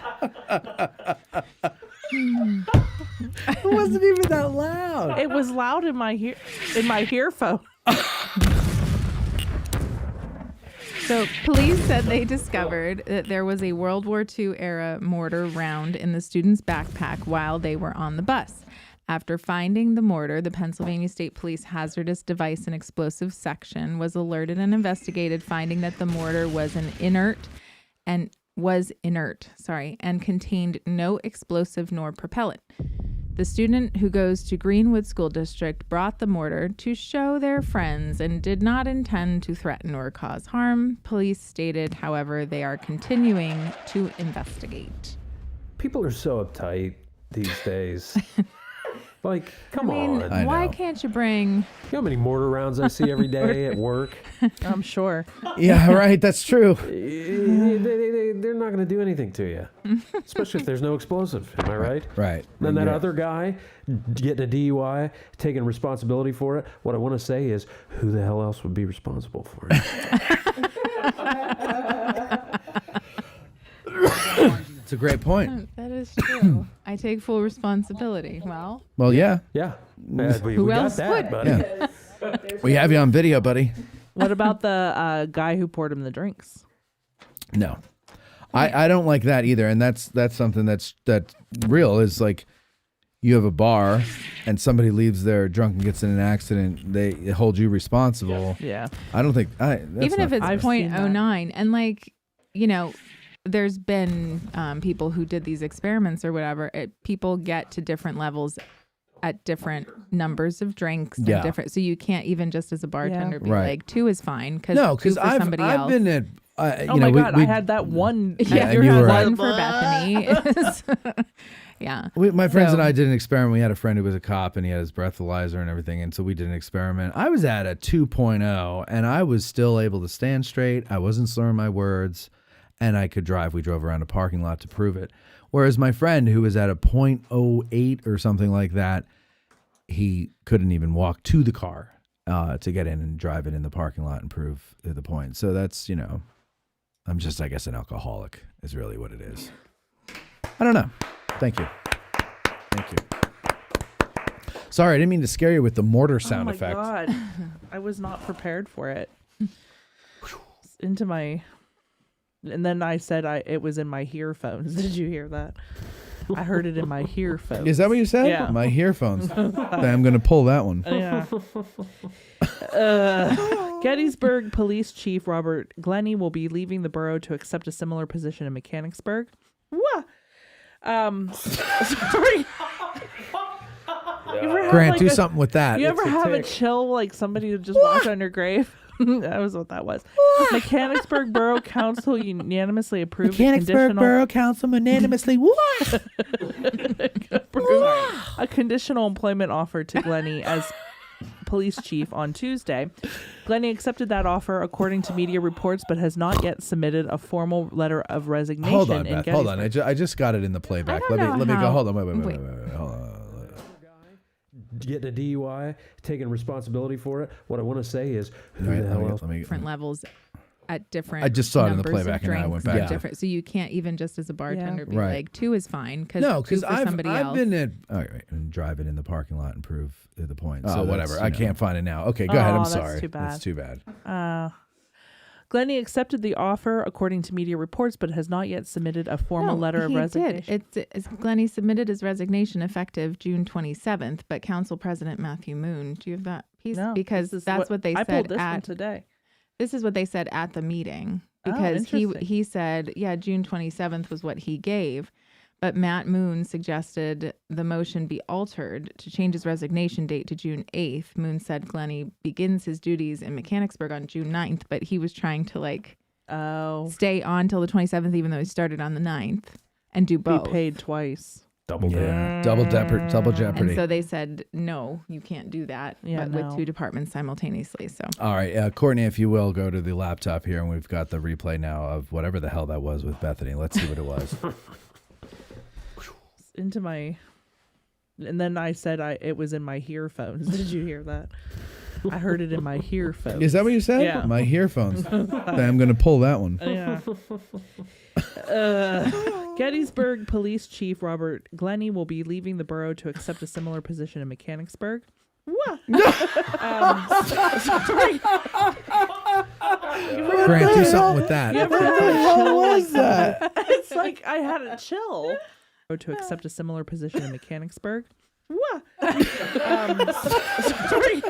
It wasn't even that loud. It was loud in my earphone. So police said they discovered that there was a World War II era mortar round in the student's backpack while they were on the bus. After finding the mortar, the Pennsylvania State Police Hazardous Device and Explosive Section was alerted and investigated, finding that the mortar was inert and contained no explosive nor propellant. The student, who goes to Greenwood School District, brought the mortar to show their friends and did not intend to threaten or cause harm. Police stated, however, they are continuing to investigate. People are so uptight these days. Like, come on. Why can't you bring... You know how many mortar rounds I see every day at work? I'm sure. Yeah, right. That's true. They're not going to do anything to you, especially if there's no explosive. Am I right? Right. Then that other guy getting a DUI, taking responsibility for it. What I want to say is, who the hell else would be responsible for it? It's a great point. That is true. I take full responsibility. Well, Yeah. Yeah. Who we else got that, would? buddy. Yeah. We have you on video, buddy. What about the guy who poured him the drinks? No, I don't like that either, and that's something that's real. Is like you have a bar and somebody leaves there drunk and gets in an accident, they hold you responsible. Yeah, I don't think even if it's 0.09, and there's been people who did these experiments or whatever. People get to different levels at different numbers of drinks. And Yeah. different, so you can't even just as a bartender be Right. like 2 is fine because I've somebody else. been at. oh my God, I had that one. Yeah, you and you had were one at- for Bethany. Yeah. My friends So- and I did an experiment. We had a friend who was a cop and he had his breathalyzer and everything. And so we did an experiment. I was at a 2.0 and I was still able to stand straight. I wasn't slurring my words and I could drive. We drove around a parking lot to prove it. Whereas my friend who was at a 0.08 or something like that, he couldn't even walk to the car to get in and drive it in the parking lot and prove the point. So that's, I'm just, I guess, an alcoholic is really what it is. I don't know. Thank you. Sorry, I didn't mean to scare you with the mortar sound effect. Oh my God, I was not prepared for it. Into my, and then I said it was in my earphones. Did you hear that? I heard it in my earphones. Is that what you said? Yeah. My earphones. I'm going to pull that one. Yeah. Gettysburg Police Chief Robert Glennie will be leaving the borough to accept a similar position in Mechanicsburg. What? Sorry. Grant, do something with that. You ever have a chill, like somebody to just walk on your grave? That was what that was. Mechanicsburg Borough Council unanimously approved Borough Council unanimously a conditional employment offer to Glennie as police chief on Tuesday. Glennie accepted that offer according to media reports, but has not yet submitted a formal letter of resignation. Hold on, Beth. Hold on. I just got it in the playback. Let me go. Hold on. Wait. Hold on. Getting a DUI, taking responsibility for it. What I want to say is, who Right, the hell else? Different levels at different. I just saw it in the numbers of playback and I drinks went back. are different. So you can't even just as a bartender be Right. like 2 is fine because No, because I've somebody else. been at and drive it in the parking lot and prove the point. Oh, So that's, whatever. I can't find it now. Okay, go ahead. I'm sorry. That's too bad. That's too bad. Glennie accepted the offer according to media reports, but has not yet submitted a formal letter of resignation. Glennie submitted his resignation effective June 27th, but Council President Matthew Moon, do you have that piece? No, because that's what they I said pulled this one at today. This is what they said at the meeting, Oh, because interesting. he said, yeah, June 27th was what he gave. But Matt Moon suggested the motion be altered to change his resignation date to June 8th. Moon said Glennie begins his duties in Mechanicsburg on June 9th, but he was trying to stay on till the 27th, even though he started on the 9th, and do both. Be paid twice. Double double jeopardy. And so they said, no, you can't do that, Yeah, but with two departments simultaneously. So All right, Courtney, if you will, go to the laptop here, and we've got the replay now of whatever the hell that was with Bethany. Let's see what it was. Into my, and then I said it was in my earphones. Did you hear that? I heard it in my earphones. Is that what you said? Yeah. My earphones. I'm going to pull that one. Yeah. Gettysburg Police Chief Robert Glennie will be leaving the borough to accept a similar position in Mechanicsburg. What? Sorry. Grant, do something with that. You ever What had the a hell chill was like that? It's like I had a chill. To accept a similar position in Mechanicsburg. What? Sorry.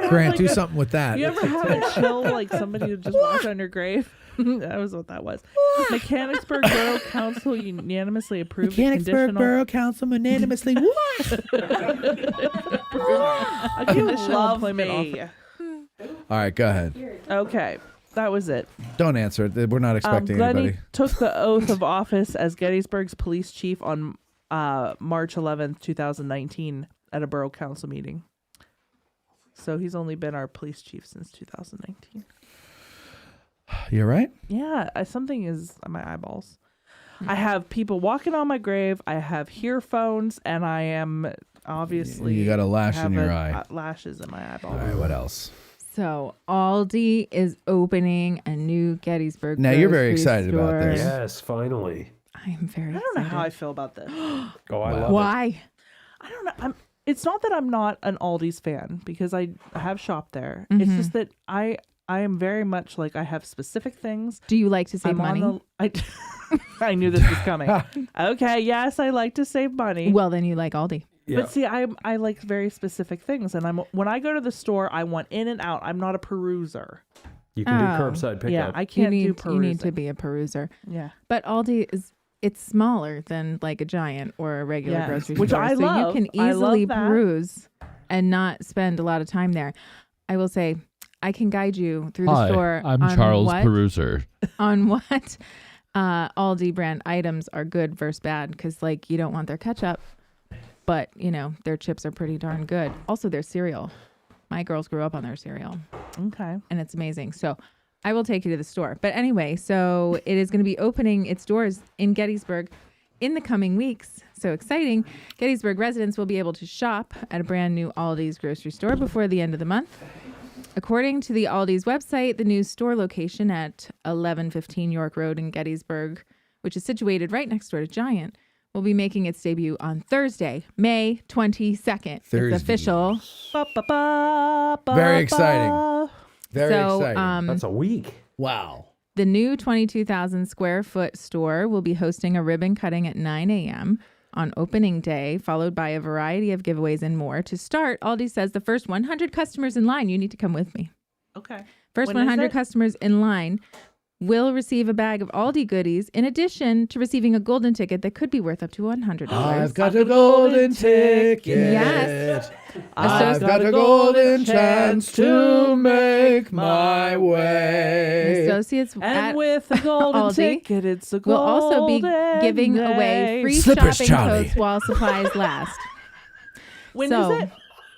Grant, do something with that. You ever have a chill like somebody who just walked on your grave? That was what that was. Mechanicsburg Borough Council unanimously approved Mechanicsburg Borough Council unanimously. a conditional employment offer. All right, go ahead. Okay, that was it. Don't answer it. We're not expecting Glennie anybody. took the oath of office as Gettysburg's police chief on March 11th, 2019 at a borough council meeting. So he's only been our police chief since 2019. You're right. Yeah, something is on my eyeballs. I have people walking on my grave. I have earphones, and I am obviously... You got a lash in your eye. Lashes in my eyeball. All right, what else? So Aldi is opening a new Gettysburg. Now you're very grocery excited about store. this. Yes, finally. I am very. I don't know how I feel about this. Oh, I love it. Why? I don't know. It's not that I'm not an Aldi's fan because I have shopped there. It's Mhm. just that I am very much like I have specific things. Do you like to save money? I knew this was coming. Okay, yes, I like to save money. Well, then you like Aldi. But see, I like very specific things, and when I go to the store, I want in and out. I'm not a peruser. You can do curbside pickup. Yeah, I can't do perusing. You need to be a peruser. Yeah. But Aldi it's smaller than like a Giant or a regular Yes, grocery which store. I so love. you can I easily love that. peruse and not spend a lot of time there. I will say I can guide you through the store. I'm on Charles what, Peruser. On what Aldi brand items are good versus bad, because like you don't want their ketchup, but you know their chips are pretty darn good. Also their cereal. My girls grew up on their cereal. Okay. And it's amazing. So I will take you to the store. But anyway, so it is going to be opening its doors in Gettysburg in the coming weeks. So exciting. Gettysburg residents will be able to shop at a brand new Aldi's grocery store before the end of the month. According to the Aldi's website, the new store location at 1115 York Road in Gettysburg, which is situated right next door to Giant, will be making its debut on Thursday, May 22nd. Thursday. It's official. Very exciting. Very exciting. That's a week. Wow. The new 22,000 square foot store will be hosting a ribbon cutting at 9 a.m. on opening day, followed by a variety of giveaways and more. To start, Aldi says the first 100 customers in line, you need to come with me. Okay. First When is 100 it? customers in line will receive a bag of Aldi goodies in addition to receiving a golden ticket that could be worth up to $100. I've got a golden ticket. Yes. I've got a golden chance to make my way. Associates And at with a golden Aldi ticket, it's a will also be golden giving away day. free Slippers, shopping Charlie. codes while supplies last. When so, is it?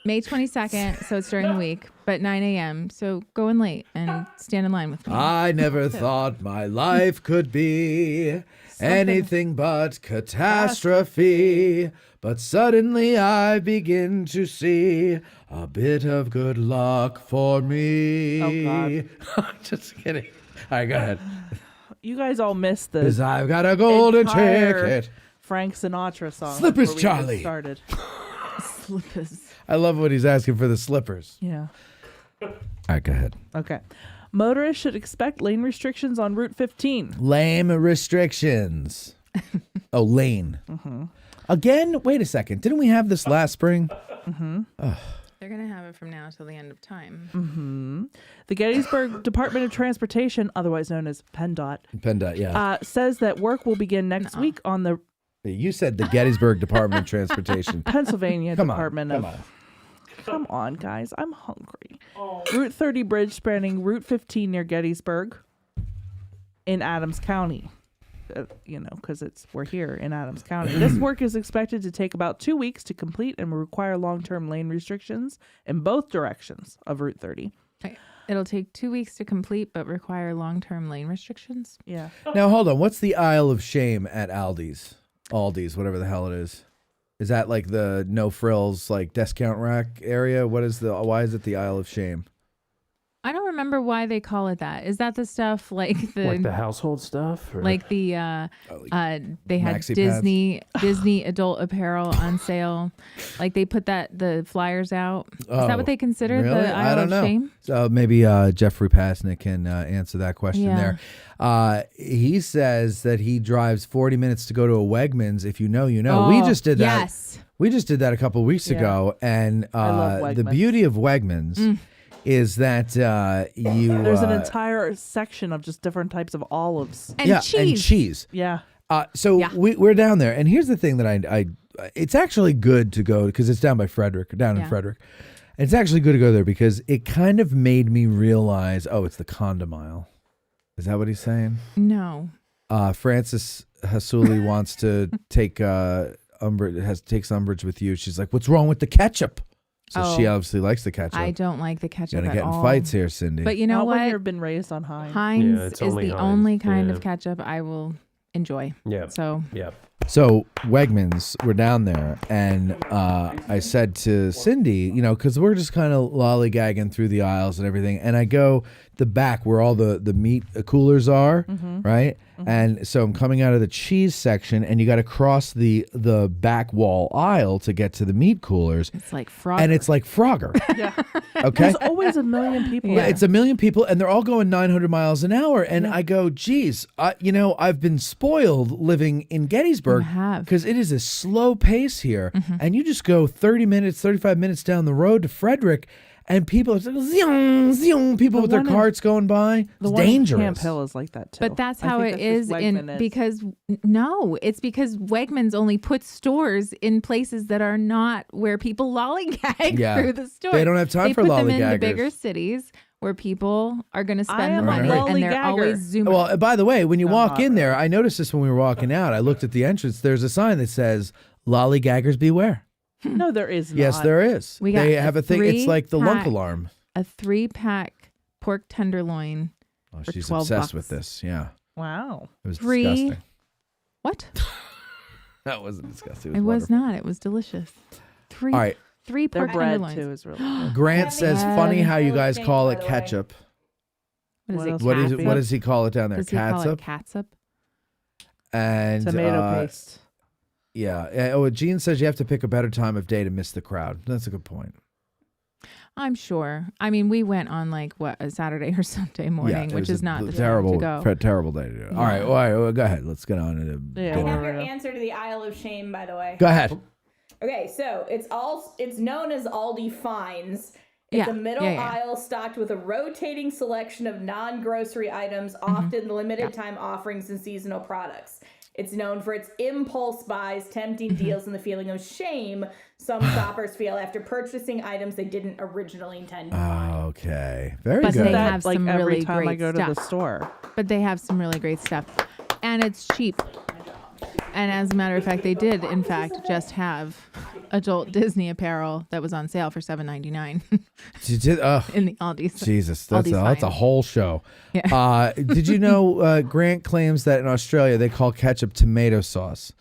May 22nd, so it's during the week, but 9 a.m. So go in late and stand in line with me. I never thought my life could be anything but catastrophe. But suddenly I begin to see a bit of good luck for me. Oh, God. Just kidding. All right, go ahead. You guys all missed the 'Cause I've got a golden entire ticket. Frank Sinatra song. Slippers, before we Charlie. get started. Slippers. I love what he's asking for the slippers. Yeah. All right, go ahead. Okay. Motorists should expect lane restrictions on Route 15. Lame restrictions. Oh, lane. Again? Wait a second. Didn't we have this last spring? They're going to have it from now till the end of time. The Gettysburg Department of Transportation, otherwise known as PennDOT, PennDOT, yeah. says that work will begin next week on the You said the Gettysburg Department of Transportation. Pennsylvania Come on, Department come of... on. Come on, guys. I'm hungry. Route 30 bridge spanning Route 15 near Gettysburg in Adams County. Because we're here in Adams County. This work is expected to take about 2 weeks to complete and will require long-term lane restrictions in both directions of Route 30. It'll take 2 weeks to complete, but require long-term lane restrictions. Yeah. Now, hold on. What's the Isle of Shame at Aldi's, whatever the hell it is? Is that like the no frills, like discount rack area? Why is it the Isle of Shame? I don't remember why they call it that. Is that the stuff like the household stuff? Or? Like the they had maxi Disney adult apparel on sale. Like they put the flyers out. Is that what they consider really? the Isle of Shame? So maybe Jeffrey Pasnick can answer that question there. He says that he drives 40 minutes to go to a Wegmans. If you know, you know. We just did that. Yes. We just did that a couple of weeks ago, and I love Wegmans. the beauty of Wegmans is that there's an entire section of just different types of olives and cheese. Yeah. We're down there, and here's the thing that I it's actually good to go because it's down by Frederick, in Frederick. It's actually good to go there because it kind of made me realize, it's the condom aisle. Is that what he's saying? No. Francis Hasuli wants to take takes umbrage with you. She's like, "What's wrong with the ketchup?" So she obviously likes the ketchup. I don't like the ketchup Gonna at get in all. fights here, Cindy. But you know Not what? when you've been raised on Heinz. Heinz it's is only the Heinz. only kind Yeah. of ketchup I will enjoy. Yeah. So So Wegmans, we're down there, and I said to Cindy, because we're just kind of lollygagging through the aisles and everything, and I go the back where all the meat coolers are, right? And so I'm coming out of the cheese section, and you got to cross the back wall aisle to get to the meat coolers. It's like Frogger. And it's like Frogger. Yeah. Okay. There's always a million people. Yeah, it's a million people, and they're all going 900 miles an hour. And I go, geez, I've been spoiled living in Gettysburg because it is a slow pace here. And you just go 30 minutes, 35 minutes down the road to Frederick, and people are zoom, zoom, people with their carts going by. It's dangerous. Camp Hill is like that too. But that's I how think it that's just is Wegman because it's because Wegmans only puts stores in places that are not where people lollygag through the store. They don't have time for lollygaggers. They put them in the lollygaggers. bigger cities where people are going to spend the am a money and they're lollygagger. always zooming. Well, by the way, when you walk in there, I noticed this when we were walking out. I looked at the entrance. There's a sign that says, "Lollygaggers beware." No, there is not. Yes, there is. We got They a have a thing. It's like the lunk 3-pack alarm. A 3-pack pork tenderloin. Oh, for she's $12. obsessed with this. Yeah. Wow. It was Free. disgusting. What? That wasn't disgusting. It was not. It was delicious. Three All right. Their Their pork bread tenderloins. too is really good. Grant says, "Funny how you guys call it ketchup." What is it? What is it? catsup? What does he call it down there? Does he call it Catsup. catsup? And Tomato paste. Yeah. Oh, Gene says you have to pick a better time of day to miss the crowd. That's a good point. I'm sure. I mean, we went on a Saturday or Sunday morning, it which was is not the terrible, time to go. terrible day to do it. All right, well, go ahead. Let's get on to I dinner. have your answer to the Isle of Shame, by the way. Go ahead. Okay, so it's known as Aldi Finds. It's a middle aisle stocked with a rotating selection of non-grocery items, often limited time offerings and seasonal products. It's known for its impulse buys, tempting deals, and the feeling of shame some shoppers feel after purchasing items they didn't originally intend to buy. Okay, very But good. they have some every really time great I go to stuff. the store. But they have some really great stuff, and it's cheap. And as a matter of fact, they did, in fact, just have adult Disney apparel that was on sale for $7.99 You did, in the Aldi's. Jesus, that's Aldi's a whole show. Yeah. Did you know Grant claims that in Australia they call ketchup tomato sauce,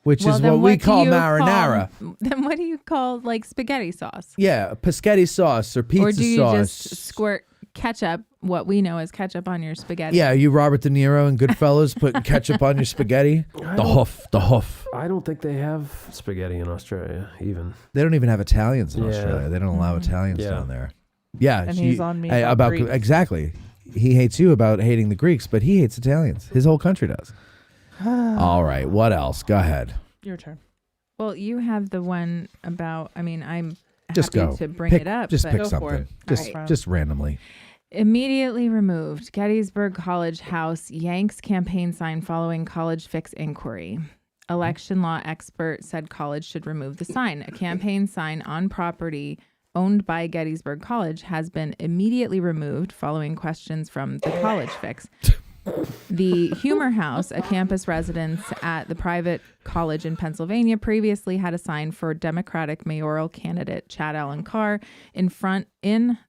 which is then what we do call you marinara. Then what do you call spaghetti sauce? Yeah, pescetti sauce or pizza Or do you sauce. just squirt ketchup, what we know as ketchup, on your spaghetti? Yeah, you Robert De Niro and Goodfellas putting ketchup on your spaghetti. The hoof. I don't think they have spaghetti in Australia, even. They don't even have Italians in Yeah. Australia. They don't allow Italians Yeah. down there. Yeah, and he's on me about Greeks. exactly. He hates you about hating the Greeks, but he hates Italians. His whole country does. All right, what else? Go ahead. Your turn. Well, you have the one about. I mean, I'm Just happy go. to bring Pick- it up. Just but pick something. Just randomly. Immediately removed. Gettysburg College House yanks campaign sign following college fix inquiry. Election law expert said college should remove the sign. A campaign sign on property owned by Gettysburg College has been immediately removed following questions from the college fix. The Humor House, a campus residence at the private college in Pennsylvania, previously had a sign for Democratic mayoral candidate Chad Allen Carr in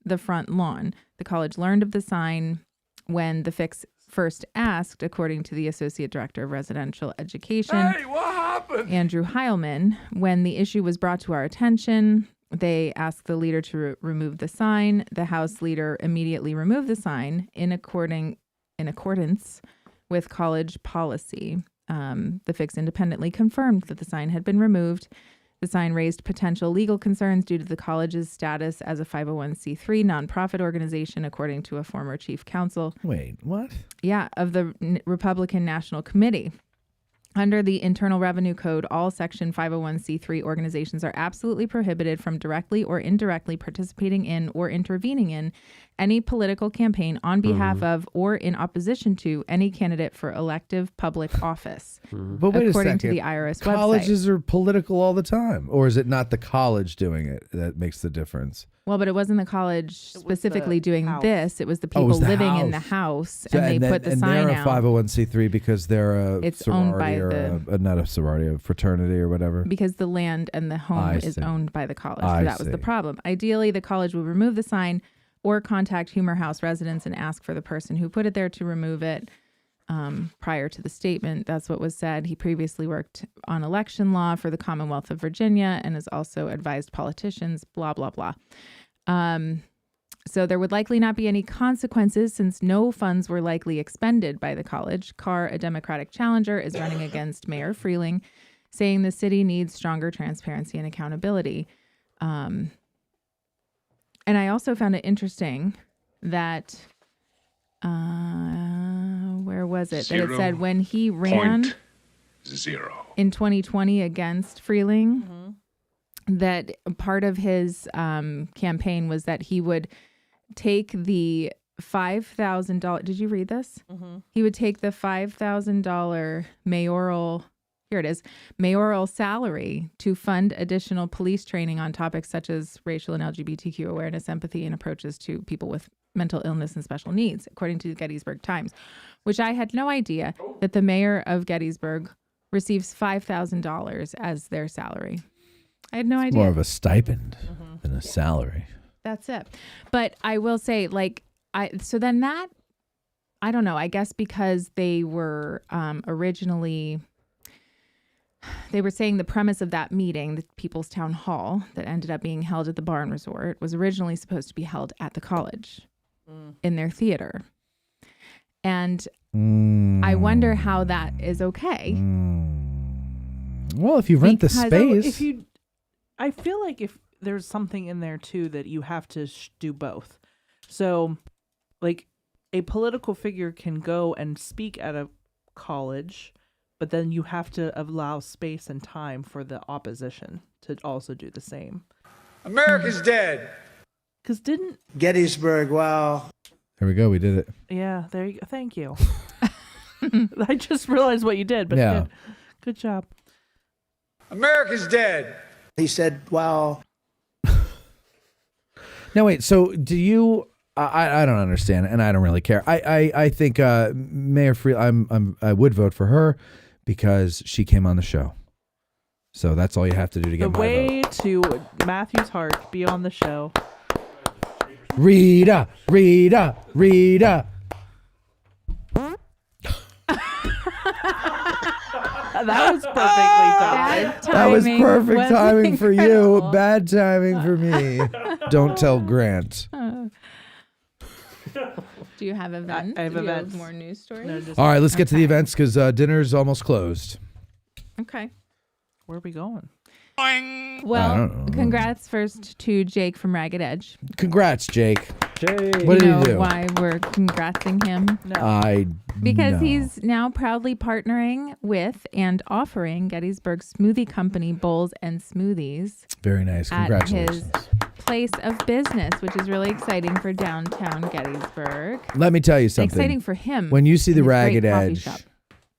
the front lawn. The college learned of the sign when the fix first asked, according to the Associate Director of Residential Education, what happened? Andrew Heilman. When the issue was brought to our attention, they asked the leader to remove the sign. The House leader immediately removed the sign in accordance with college policy. The fix independently confirmed that the sign had been removed. The sign raised potential legal concerns due to the college's status as a 501c3 nonprofit organization, according to a former chief counsel. Wait, what? Yeah, of the Republican National Committee. Under the Internal Revenue Code, all Section 501c3 organizations are absolutely prohibited from directly or indirectly participating in or intervening in any political campaign on behalf of or in opposition to any candidate for elective public office, But wait according a to second. the IRS Colleges website. are political all the time. Or is it not the college doing it that makes the difference? Well, but it wasn't the college specifically doing this. It was the Oh, it people was the living in the house. house, and they put the sign they're out. a 501c3 because they're a It's owned by sorority or not a sorority, a fraternity or whatever. Because the land and the home I is see. owned by the college. I So that was see. the problem. Ideally, the college would remove the sign or contact Humor House residents and ask for the person who put it there to remove it prior to the statement. That's what was said. He previously worked on election law for the Commonwealth of Virginia and has also advised politicians, blah, blah, blah. So there would likely not be any consequences since no funds were likely expended by the college. Carr, a Democratic challenger, is running against Mayor Freeling, saying the city needs stronger transparency and accountability. And I also found it interesting that, where was it? That it said when he ran 0.0 in 2020 against Freeling, that part of his campaign was that he would take the $5,000. Did you read this? He would take the $5,000 mayoral salary to fund additional police training on topics such as racial and LGBTQ awareness, empathy, and approaches to people with mental illness and special needs, according to the Gettysburg Times, which I had no idea that the mayor of Gettysburg receives $5,000 as their salary. I had no idea. More of a stipend than a salary. That's it. But I will say, so then that, I don't know, I guess because they were originally, they were saying the premise of that meeting, the People's Town Hall that ended up being held at the Barn Resort, was originally supposed to be held at the college in their theater. And I wonder how that is okay. Well, if you rent the space. If you, I feel like if there's something in there too that you have to do both. So, like, a political figure can go and speak at a college, but then you have to allow space and time for the opposition to also do the same. America's dead. Because didn't Gettysburg, wow. There we go. We did it. Yeah, there you go. Thank you. I just realized what you did, but Yeah. good job. America's dead. He said, wow. Now wait. So do you? I don't understand, and I don't really care. I think Mayor Free. I would vote for her because she came on the show. So that's all you have to do to get The my way vote. to Matthew's heart, be on the show. Rita. That was perfectly timed. That was perfect timing for you. Bad timing for me. Don't tell Grant. Do you have events? I have Do you events. more news stories? All right, let's get to the events because dinner's almost closed. Okay. Where are we going? Well, congrats first to Jake from Ragged Edge. Congrats, Jake. Jake. What did you know he do? Why we're congratsing him? Because he's now proudly partnering with and offering Gettysburg Smoothie Company bowls and smoothies. Very nice. Congratulations. At his place of business, which is really exciting for downtown Gettysburg. Let me tell you something. Exciting for him. When you see the and his Ragged great Edge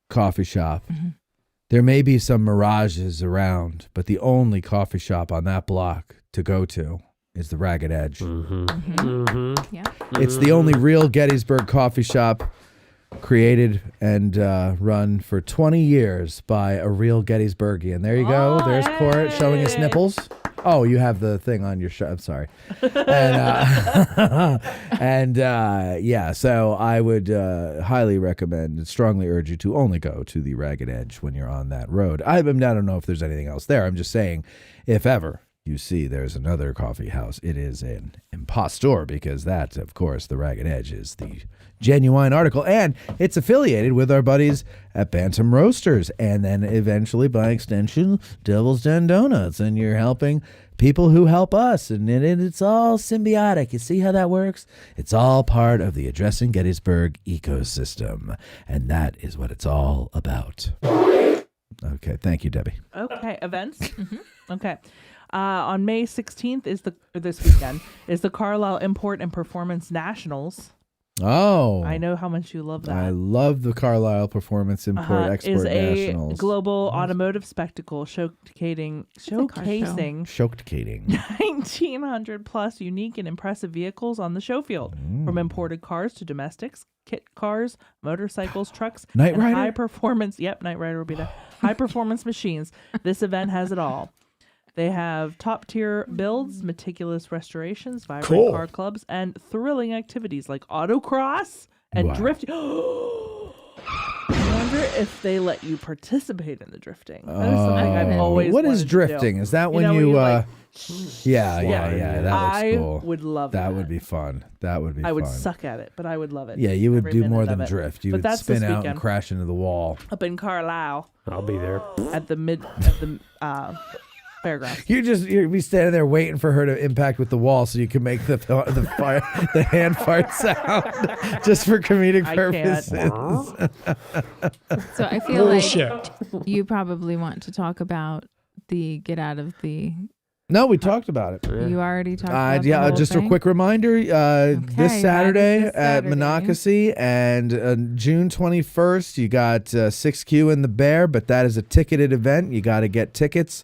coffee shop, there may be some mirages around, but the only coffee shop on that block to go to is the Ragged Edge. Yeah. It's the only real Gettysburg coffee shop created and run for 20 years by a real Gettysburgian. There you go. There's Court showing his nipples. Oh, you have the thing on your shirt. I'm sorry. And, yeah, so I would highly recommend and strongly urge you to only go to the Ragged Edge when you're on that road. I don't know if there's anything else there. I'm just saying, if ever you see there's another coffee house, it is an impostor, because that, of course, the Ragged Edge is the genuine article, and it's affiliated with our buddies at Bantam Roasters, and then eventually, by extension, Devil's Den Donuts, and you're helping people who help us, and it's all symbiotic. You see how that works? It's all part of the Addressing Gettysburg ecosystem, and that is what it's all about. Okay, thank you, Debbie. Okay, events. Okay. On May 16th this weekend is the Carlisle Import and Performance Nationals. Oh, I know how much you love that. I love the Carlisle Performance Import Export is a Nationals. global automotive spectacle showcasing 1,900 plus unique and impressive vehicles on the show field, from imported cars to domestics, kit cars, motorcycles, trucks, Knight and Rider? high performance. Yep, Knight Rider will be there. High performance machines. This event has it all. They have top-tier builds, meticulous restorations, vibrant car clubs, and thrilling activities like autocross and drifting. I wonder if they let you participate in the drifting. That is something I've always What wanted is to drifting? do. Is that when you yeah, that I looks cool. would love that. Would be fun. That would be I would fun. suck at it, but I would love it. Yeah, you would Every do minute more of than it. drift. You But would that's spin this out and weekend. crash into the wall. Up in Carlisle. I'll be there. At the fairgrounds. You'd be standing there waiting for her to impact with the wall so you can make the hand fart sound just for comedic purposes. So I feel like you probably want to talk about the get out of the. No, we talked about it. You already talked about the whole just thing? a quick reminder. This Saturday this at Saturday. Monocacy, and June 21st, you got 6Q in the Bear, but that is a ticketed event. You got to get tickets.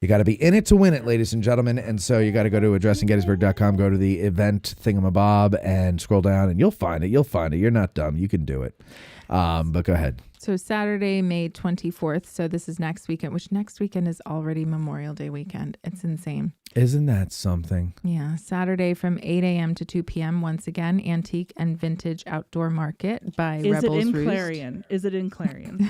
You got to be in it to win it, ladies and gentlemen. And so you got to go to addressinggettysburg.com, go to the event thingamabob, and scroll down, and you'll find it. You'll find it. You're not dumb. You can do it. But go ahead. So Saturday, May 24th. So this is next weekend, which next weekend is already Memorial Day weekend. It's insane. Isn't that something? Yeah. Saturday from 8 a.m. to 2 p.m. Once again, Antique and Vintage Outdoor Market by Rebels Is it in Roost. Clarion? Is it in Clarion?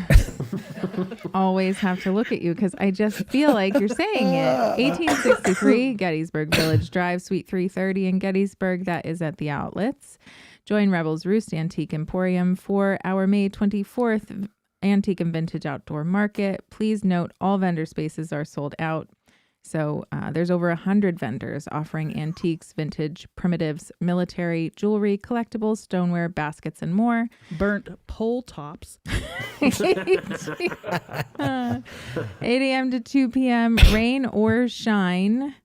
Always have to look at you because I just feel like you're saying it. 1863 Gettysburg Village Drive, Suite 330 in Gettysburg. That is at the outlets. Join Rebels Roost Antique Emporium for our May 24th Antique and Vintage Outdoor Market. Please note all vendor spaces are sold out. So there's over 100 vendors offering antiques, vintage, primitives, military, jewelry, collectibles, stoneware, baskets, and more. Burnt pole tops. 8 a.m. to 2 p.m. Rain or shine.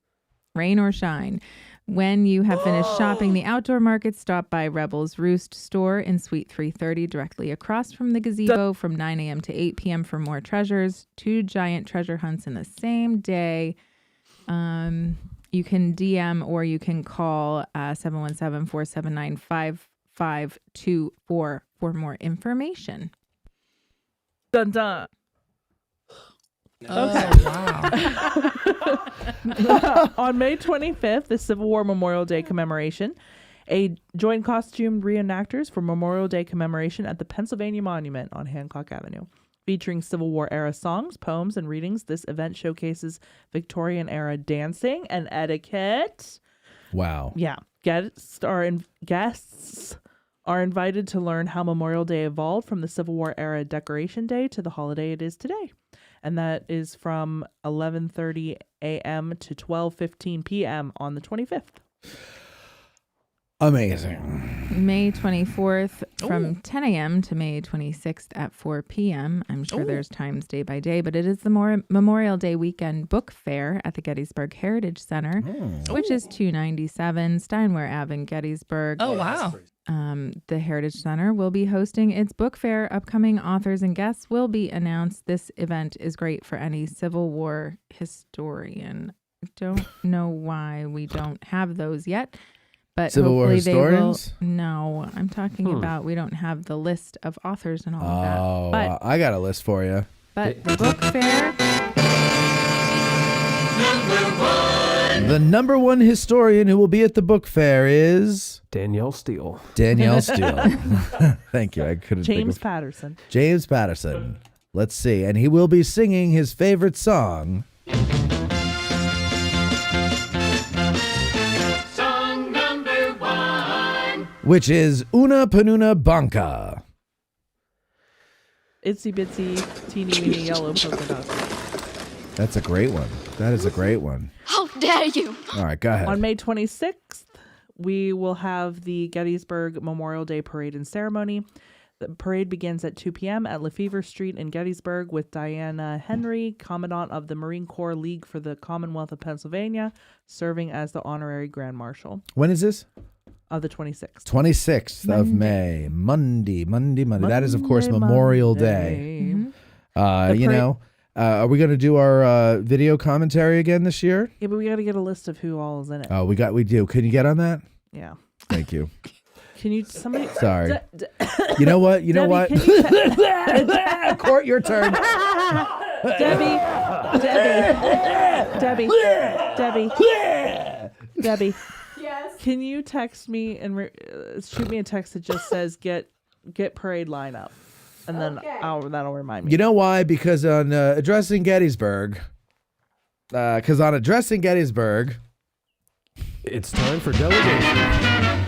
Rain or shine. When you have finished shopping the outdoor market, stop by Rebels Roost store in Suite 330 directly across from the gazebo from 9 a.m. to 8 p.m. for more treasures. 2 giant treasure hunts in the same day. You can DM or you can call 717-479-5524 for more information. Dun dun. Okay. On May 25th, the Civil War Memorial Day commemoration, join costumed reenactors for Memorial Day commemoration at the Pennsylvania Monument on Hancock Avenue. Featuring Civil War era songs, poems, and readings, this event showcases Victorian era dancing and etiquette. Wow. Yeah. Guests are invited to learn how Memorial Day evolved from the Civil War era Decoration Day to the holiday it is today. and that is from 11:30 a.m. to 12:15 p.m. on the 25th. Amazing. May 24th from 10 a.m. to May 26th at 4 p.m. I'm sure there's times day by day, but it is the Memorial Day weekend book fair at the Gettysburg Heritage Center, which is 297 Steinway Ave in Gettysburg. Oh, wow. The Heritage Center will be hosting its book fair. Upcoming authors and guests will be announced. This event is great for any Civil War historian. I don't know why we don't have those yet. But Civil War hopefully historians? They will. No, I'm talking about we don't have the list of authors and all of that. Oh, But, I got a list for you. but the book fair, The number one historian who will be at the book fair is Danielle Steele. Danielle Steele. Thank you. I couldn't think James of Patterson. James Patterson. Let's see. And he will be singing his favorite song. Song number 1. Which is Una Panuna Banca. Itsy bitsy teeny weeny yellow polka dots. That's a great one. That is a great one. How dare you? All right, go ahead. On May 26th, we will have the Gettysburg Memorial Day Parade and Ceremony. The parade begins at 2 p.m. at Lefevre Street in Gettysburg with Diana Henry, Commandant of the Marine Corps League for the Commonwealth of Pennsylvania, serving as the Honorary Grand Marshal. When is this? The 26th. 26th of May. Monday. That is, of course, Memorial Day. Are we going to do our video commentary again this year? Yeah, but we got to get a list of who all is in it. Oh, we do. Can you get on that? Yeah. Thank you. Can you, somebody? Sorry. You know what? Debbie, can you Court, your turn. Debbie. Yes. Can you text me and shoot me a text that just says get parade lineup, and then that'll remind me. You know why? Because on Addressing Gettysburg, it's time for delegation.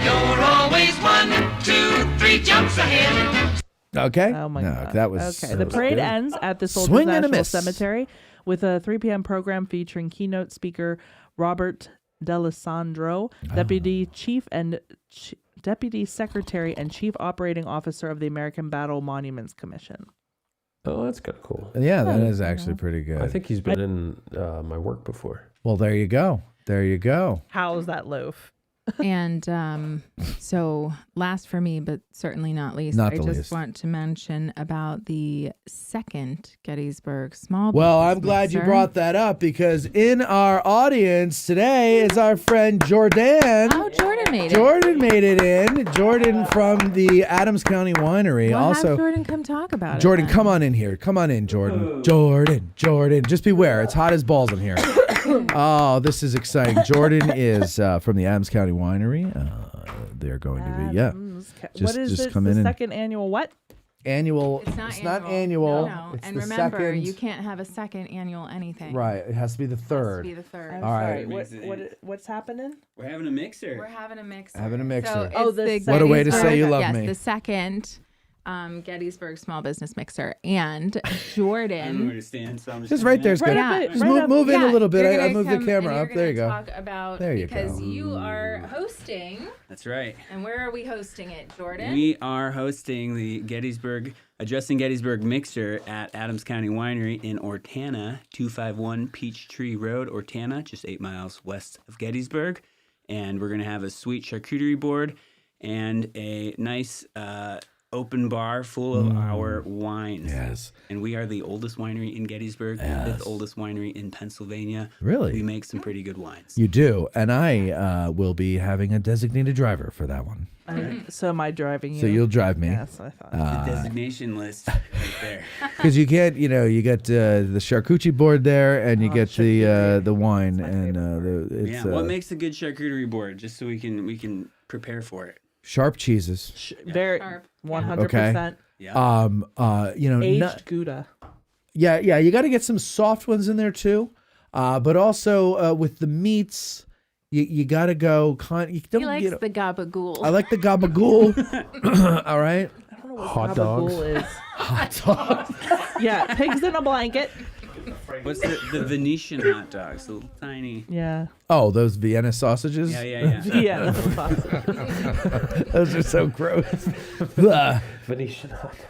You're always 1, 2, 3 jumps ahead. Okay. Oh my God. That was okay. The parade ends at the Soldiers Swing and a National miss. Cemetery with a 3 p.m. program featuring keynote speaker Robert D'Alessandro, Deputy Secretary and Chief Operating Officer of the American Battle Monuments Commission. Oh, that's kind of cool. Yeah, that is actually pretty good. I think he's been in my work before. Well, there you go. How's that loaf? and so last for me, but certainly not least, Not I the just least. want to mention about the second Gettysburg Small Well, Business I'm glad you Mixer. brought that up because in our audience today is our friend Jordan. Oh, Jordan made it. Jordan made it in. Jordan from the Adams County Winery. We'll also, have Jordan come talk about it. Jordan, then. come on in here. Come on in, Jordan. Jordan. Just beware. It's hot as balls in here. Oh, this is exciting. Jordan is from the Adams County Winery. They're going to be, What is just this? come The in and second annual what? Annual. It's not annual. No. It's And the remember, second. you can't have a second annual anything. Right. It has to be the third. It has to be the third. I'm All sorry. right. What's happening? We're having a mixer. We're having a mixer. Having a mixer. So Oh, it's the the What a way to say you love yes, me. the second Gettysburg Small Business Mixer. And Jordan. I don't know where to stand, so I'm Just right there's good. Right Just up. move in a little bit. You're I gonna moved the come camera and up. you're There you gonna go. Talk about There you because go. you are hosting. That's right. And where are we hosting it, Jordan? We are hosting the Addressing Gettysburg Mixer at Adams County Winery in Ortana, 251 Peachtree Road, Ortana, just 8 miles west of Gettysburg. And we're going to have a sweet charcuterie board and a nice open bar full of our wines. Yes. And we are the oldest winery in Gettysburg, the 5th oldest winery in Pennsylvania. Really? We make some pretty good wines. You do, and I will be having a designated driver for that one. So am I driving you? So you'll drive me. Yes, I thought. The designation list right there. Because you get, you get the charcuterie board there, and you get the wine, and it's What makes a good charcuterie board? Just so we can prepare for it. sharp cheeses. Very 100%. Yeah. Aged Gouda. Yeah. You got to get some soft ones in there too, but also with the meats, you got to go. You don't, he likes the gabagool. I like the gabagool. All right. I don't know what Hot gabagool dogs. is. Hot dogs. Yeah, pigs in a blanket. What's the Venetian hot dogs? The little tiny. Yeah. Oh, those Vienna sausages? Yeah. Yeah, that's awesome. Those are so gross. Venetian hot dogs.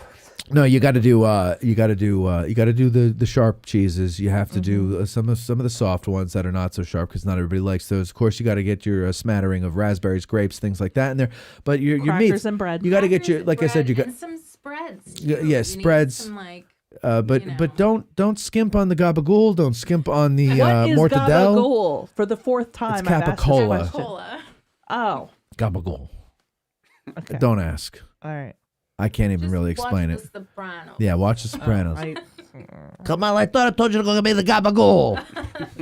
No, you got to do the sharp cheeses. You have to do some of the soft ones that are not so sharp because not everybody likes those. Of course, you got to get your smattering of raspberries, grapes, things like that in there. But your Crackers meats and bread. You got to get your, like I said, you got and some spreads. yeah, too. You need spreads. some, like, but don't skimp on the gabagool. Don't skimp on the What is mortadelle. gabagool? For the fourth time, It's I've asked this capicola. question. Oh, Gabagool. okay. Don't ask. All right. I can't even really explain it. Sopranos. Yeah, watch The Sopranos. I- Come on, I thought I told you to go get me the gabagool.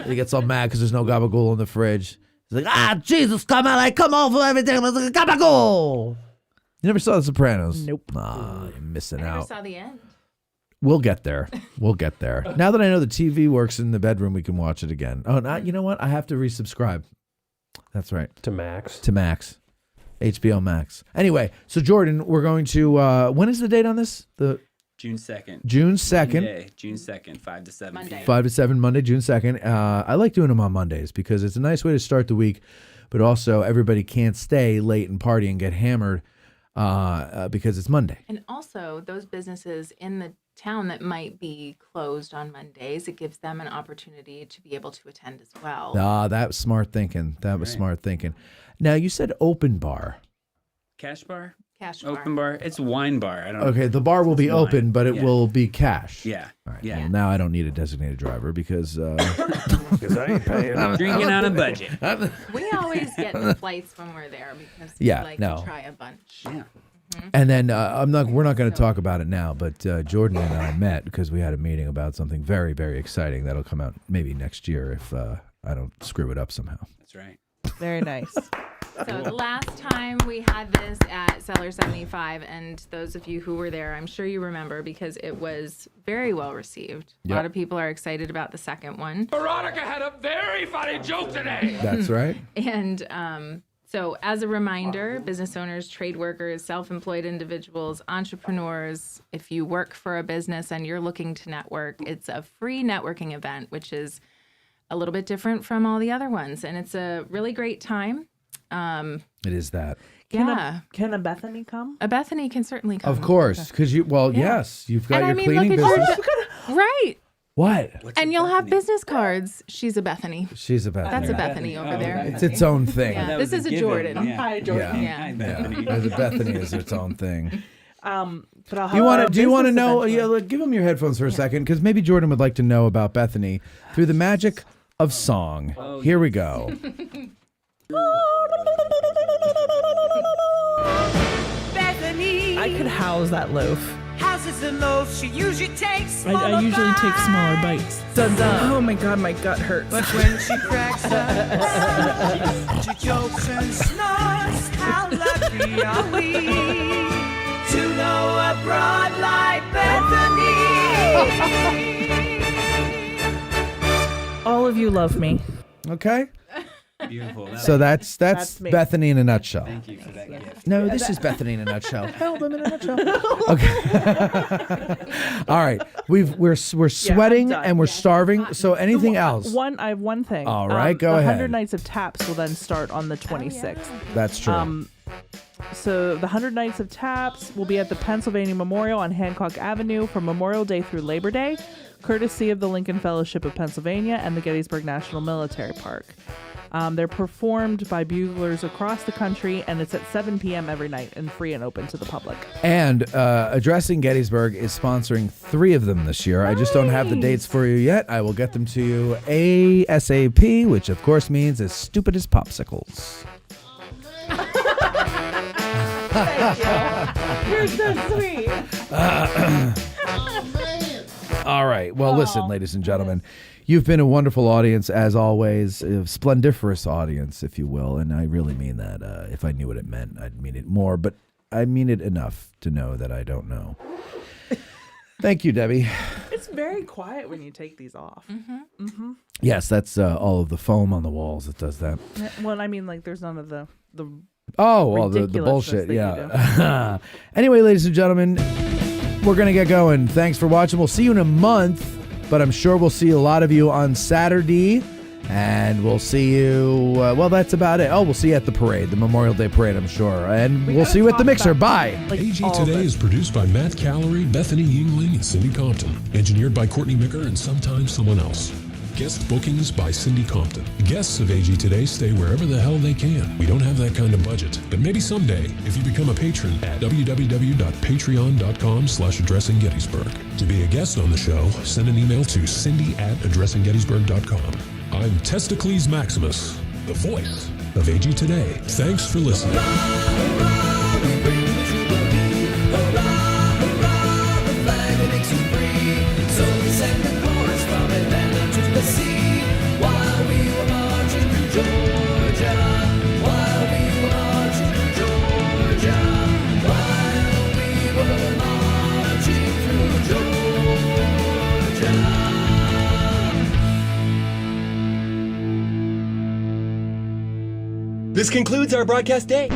He gets all mad because there's no gabagool in the fridge. He's like, Jesus, come on, I come home for everything. There's a gabagool. You never saw The Sopranos? Nope. Nah, you're missing I never out. saw the end. We'll get there. We'll get there. Now that I know the TV works in the bedroom, we can watch it again. Oh, you know what? I have to resubscribe. That's right. To Max. To Max. HBO Max. Anyway, so Jordan, we're going to, when is the date on this? June 2nd. June 2nd. Monday, June 2nd, 5 to 7 p.m. 5 to 7, Monday, June 2nd. I like doing them on Mondays because it's a nice way to start the week, but also everybody can't stay late and party and get hammered because it's Monday. And also, those businesses in the town that might be closed on Mondays, it gives them an opportunity to be able to attend as well. That was smart thinking. That was smart thinking. Now, you said open bar. Cash bar? Cash bar. Open bar? It's wine bar. I don't know. Okay, the bar will be It's wine. open, but it Yeah. will be cash. Yeah. All right. Yeah. Well, now I don't need a designated driver because I ain't paying. Drinking on a budget. We always get the flights when we're there because we Yeah, like no. to try a bunch. Yeah. And then we're not going to talk about it now, but Jordan and I met because we had a meeting about something very, very exciting that'll come out maybe next year if I don't screw it up somehow. That's right. Very nice. So the last time we had this at Cellar 75, and those of you who were there, I'm sure you remember because it was very well received. A Yep. lot of people are excited about the second one. Veronica had a very funny joke today. That's right. And so as a reminder, business owners, trade workers, self-employed individuals, entrepreneurs, if you work for a business and you're looking to network, it's a free networking event, which is a little bit different from all the other ones. And it's a really great time. It is that. Can a Bethany come? A Bethany can certainly come. Of course, because yes, you've got And your I mean, cleaning look at business. right. What? And you'll have business cards. She's a Bethany. She's a Bethany. That's a Bethany over there. It's its own thing. Yeah, That this was is a given. Jordan. Yeah. Hi, Jordan. Yeah. Hi, Bethany. The Bethany is its own thing. But I'll have Do you want a to? Do you want to business know? event Yeah, for- give him your headphones for a second, because maybe Jordan would like to know about Bethany through the magic of song. Here we go. Bethany I could house that loaf. houses the loaf. She usually takes I usually take smaller bites. Dun, dun. Oh my god, my gut hurts. But when she cracks up, she jokes and snorts. How lucky are we to know a broad like Bethany? All of you love me. Okay. Beautiful. So that's That's me. Bethany in a nutshell. Thank you for that gift. No, this is Bethany in a nutshell. Album in a nutshell. Okay. All right. We're sweating done. and we're starving. So anything else? I have one thing. All right, go the ahead. 100 Nights of Taps will then start on the 26th. That's true. So the 100 Nights of Taps will be at the Pennsylvania Memorial on Hancock Avenue from Memorial Day through Labor Day, courtesy of the Lincoln Fellowship of Pennsylvania and the Gettysburg National Military Park. They're performed by buglers across the country, and it's at 7 p.m. every night and free and open to the public. And Addressing Gettysburg is sponsoring 3 of them this year. I just don't have the dates for you yet. I will get them to you ASAP, which of course means as stupid as popsicles. You're so sweet. All right. Well, listen, ladies and gentlemen, you've been a wonderful audience, as always, a splendiferous audience, if you will. And I really mean that. If I knew what it meant, I'd mean it more. But I mean it enough to know that I don't know. Thank you, Debbie. It's very quiet when you take these off. Mm-hmm. Yes, that's all of the foam on the walls that does that. Well, I mean, like, there's none of the Oh, well, the ridiculousness bullshit. that you Yeah. Anyway, ladies and gentlemen, we're going to get going. Thanks for watching. We'll see you in a month but I'm sure we'll see a lot of you on Saturday. And we'll see you, well, that's about it. Oh, we'll see you at the parade, the Memorial Day parade, I'm sure. And we'll see you at the mixer. Bye. AG Today is produced by Matt Callery, Bethany Yingling, and Cindy Compton. Engineered by Courtney Micker and sometimes someone else. Guest bookings by Cindy Compton. Guests of AG Today stay wherever the hell they can. We don't have that kind of budget. But maybe someday, if you become a patron at www.patreon.com/addressinggettysburg. To be a guest on the show, send an email to cindy@addressinggettysburg.com. I'm Testicles Maximus, the voice of AG Today. Thanks for listening. This concludes our broadcast day.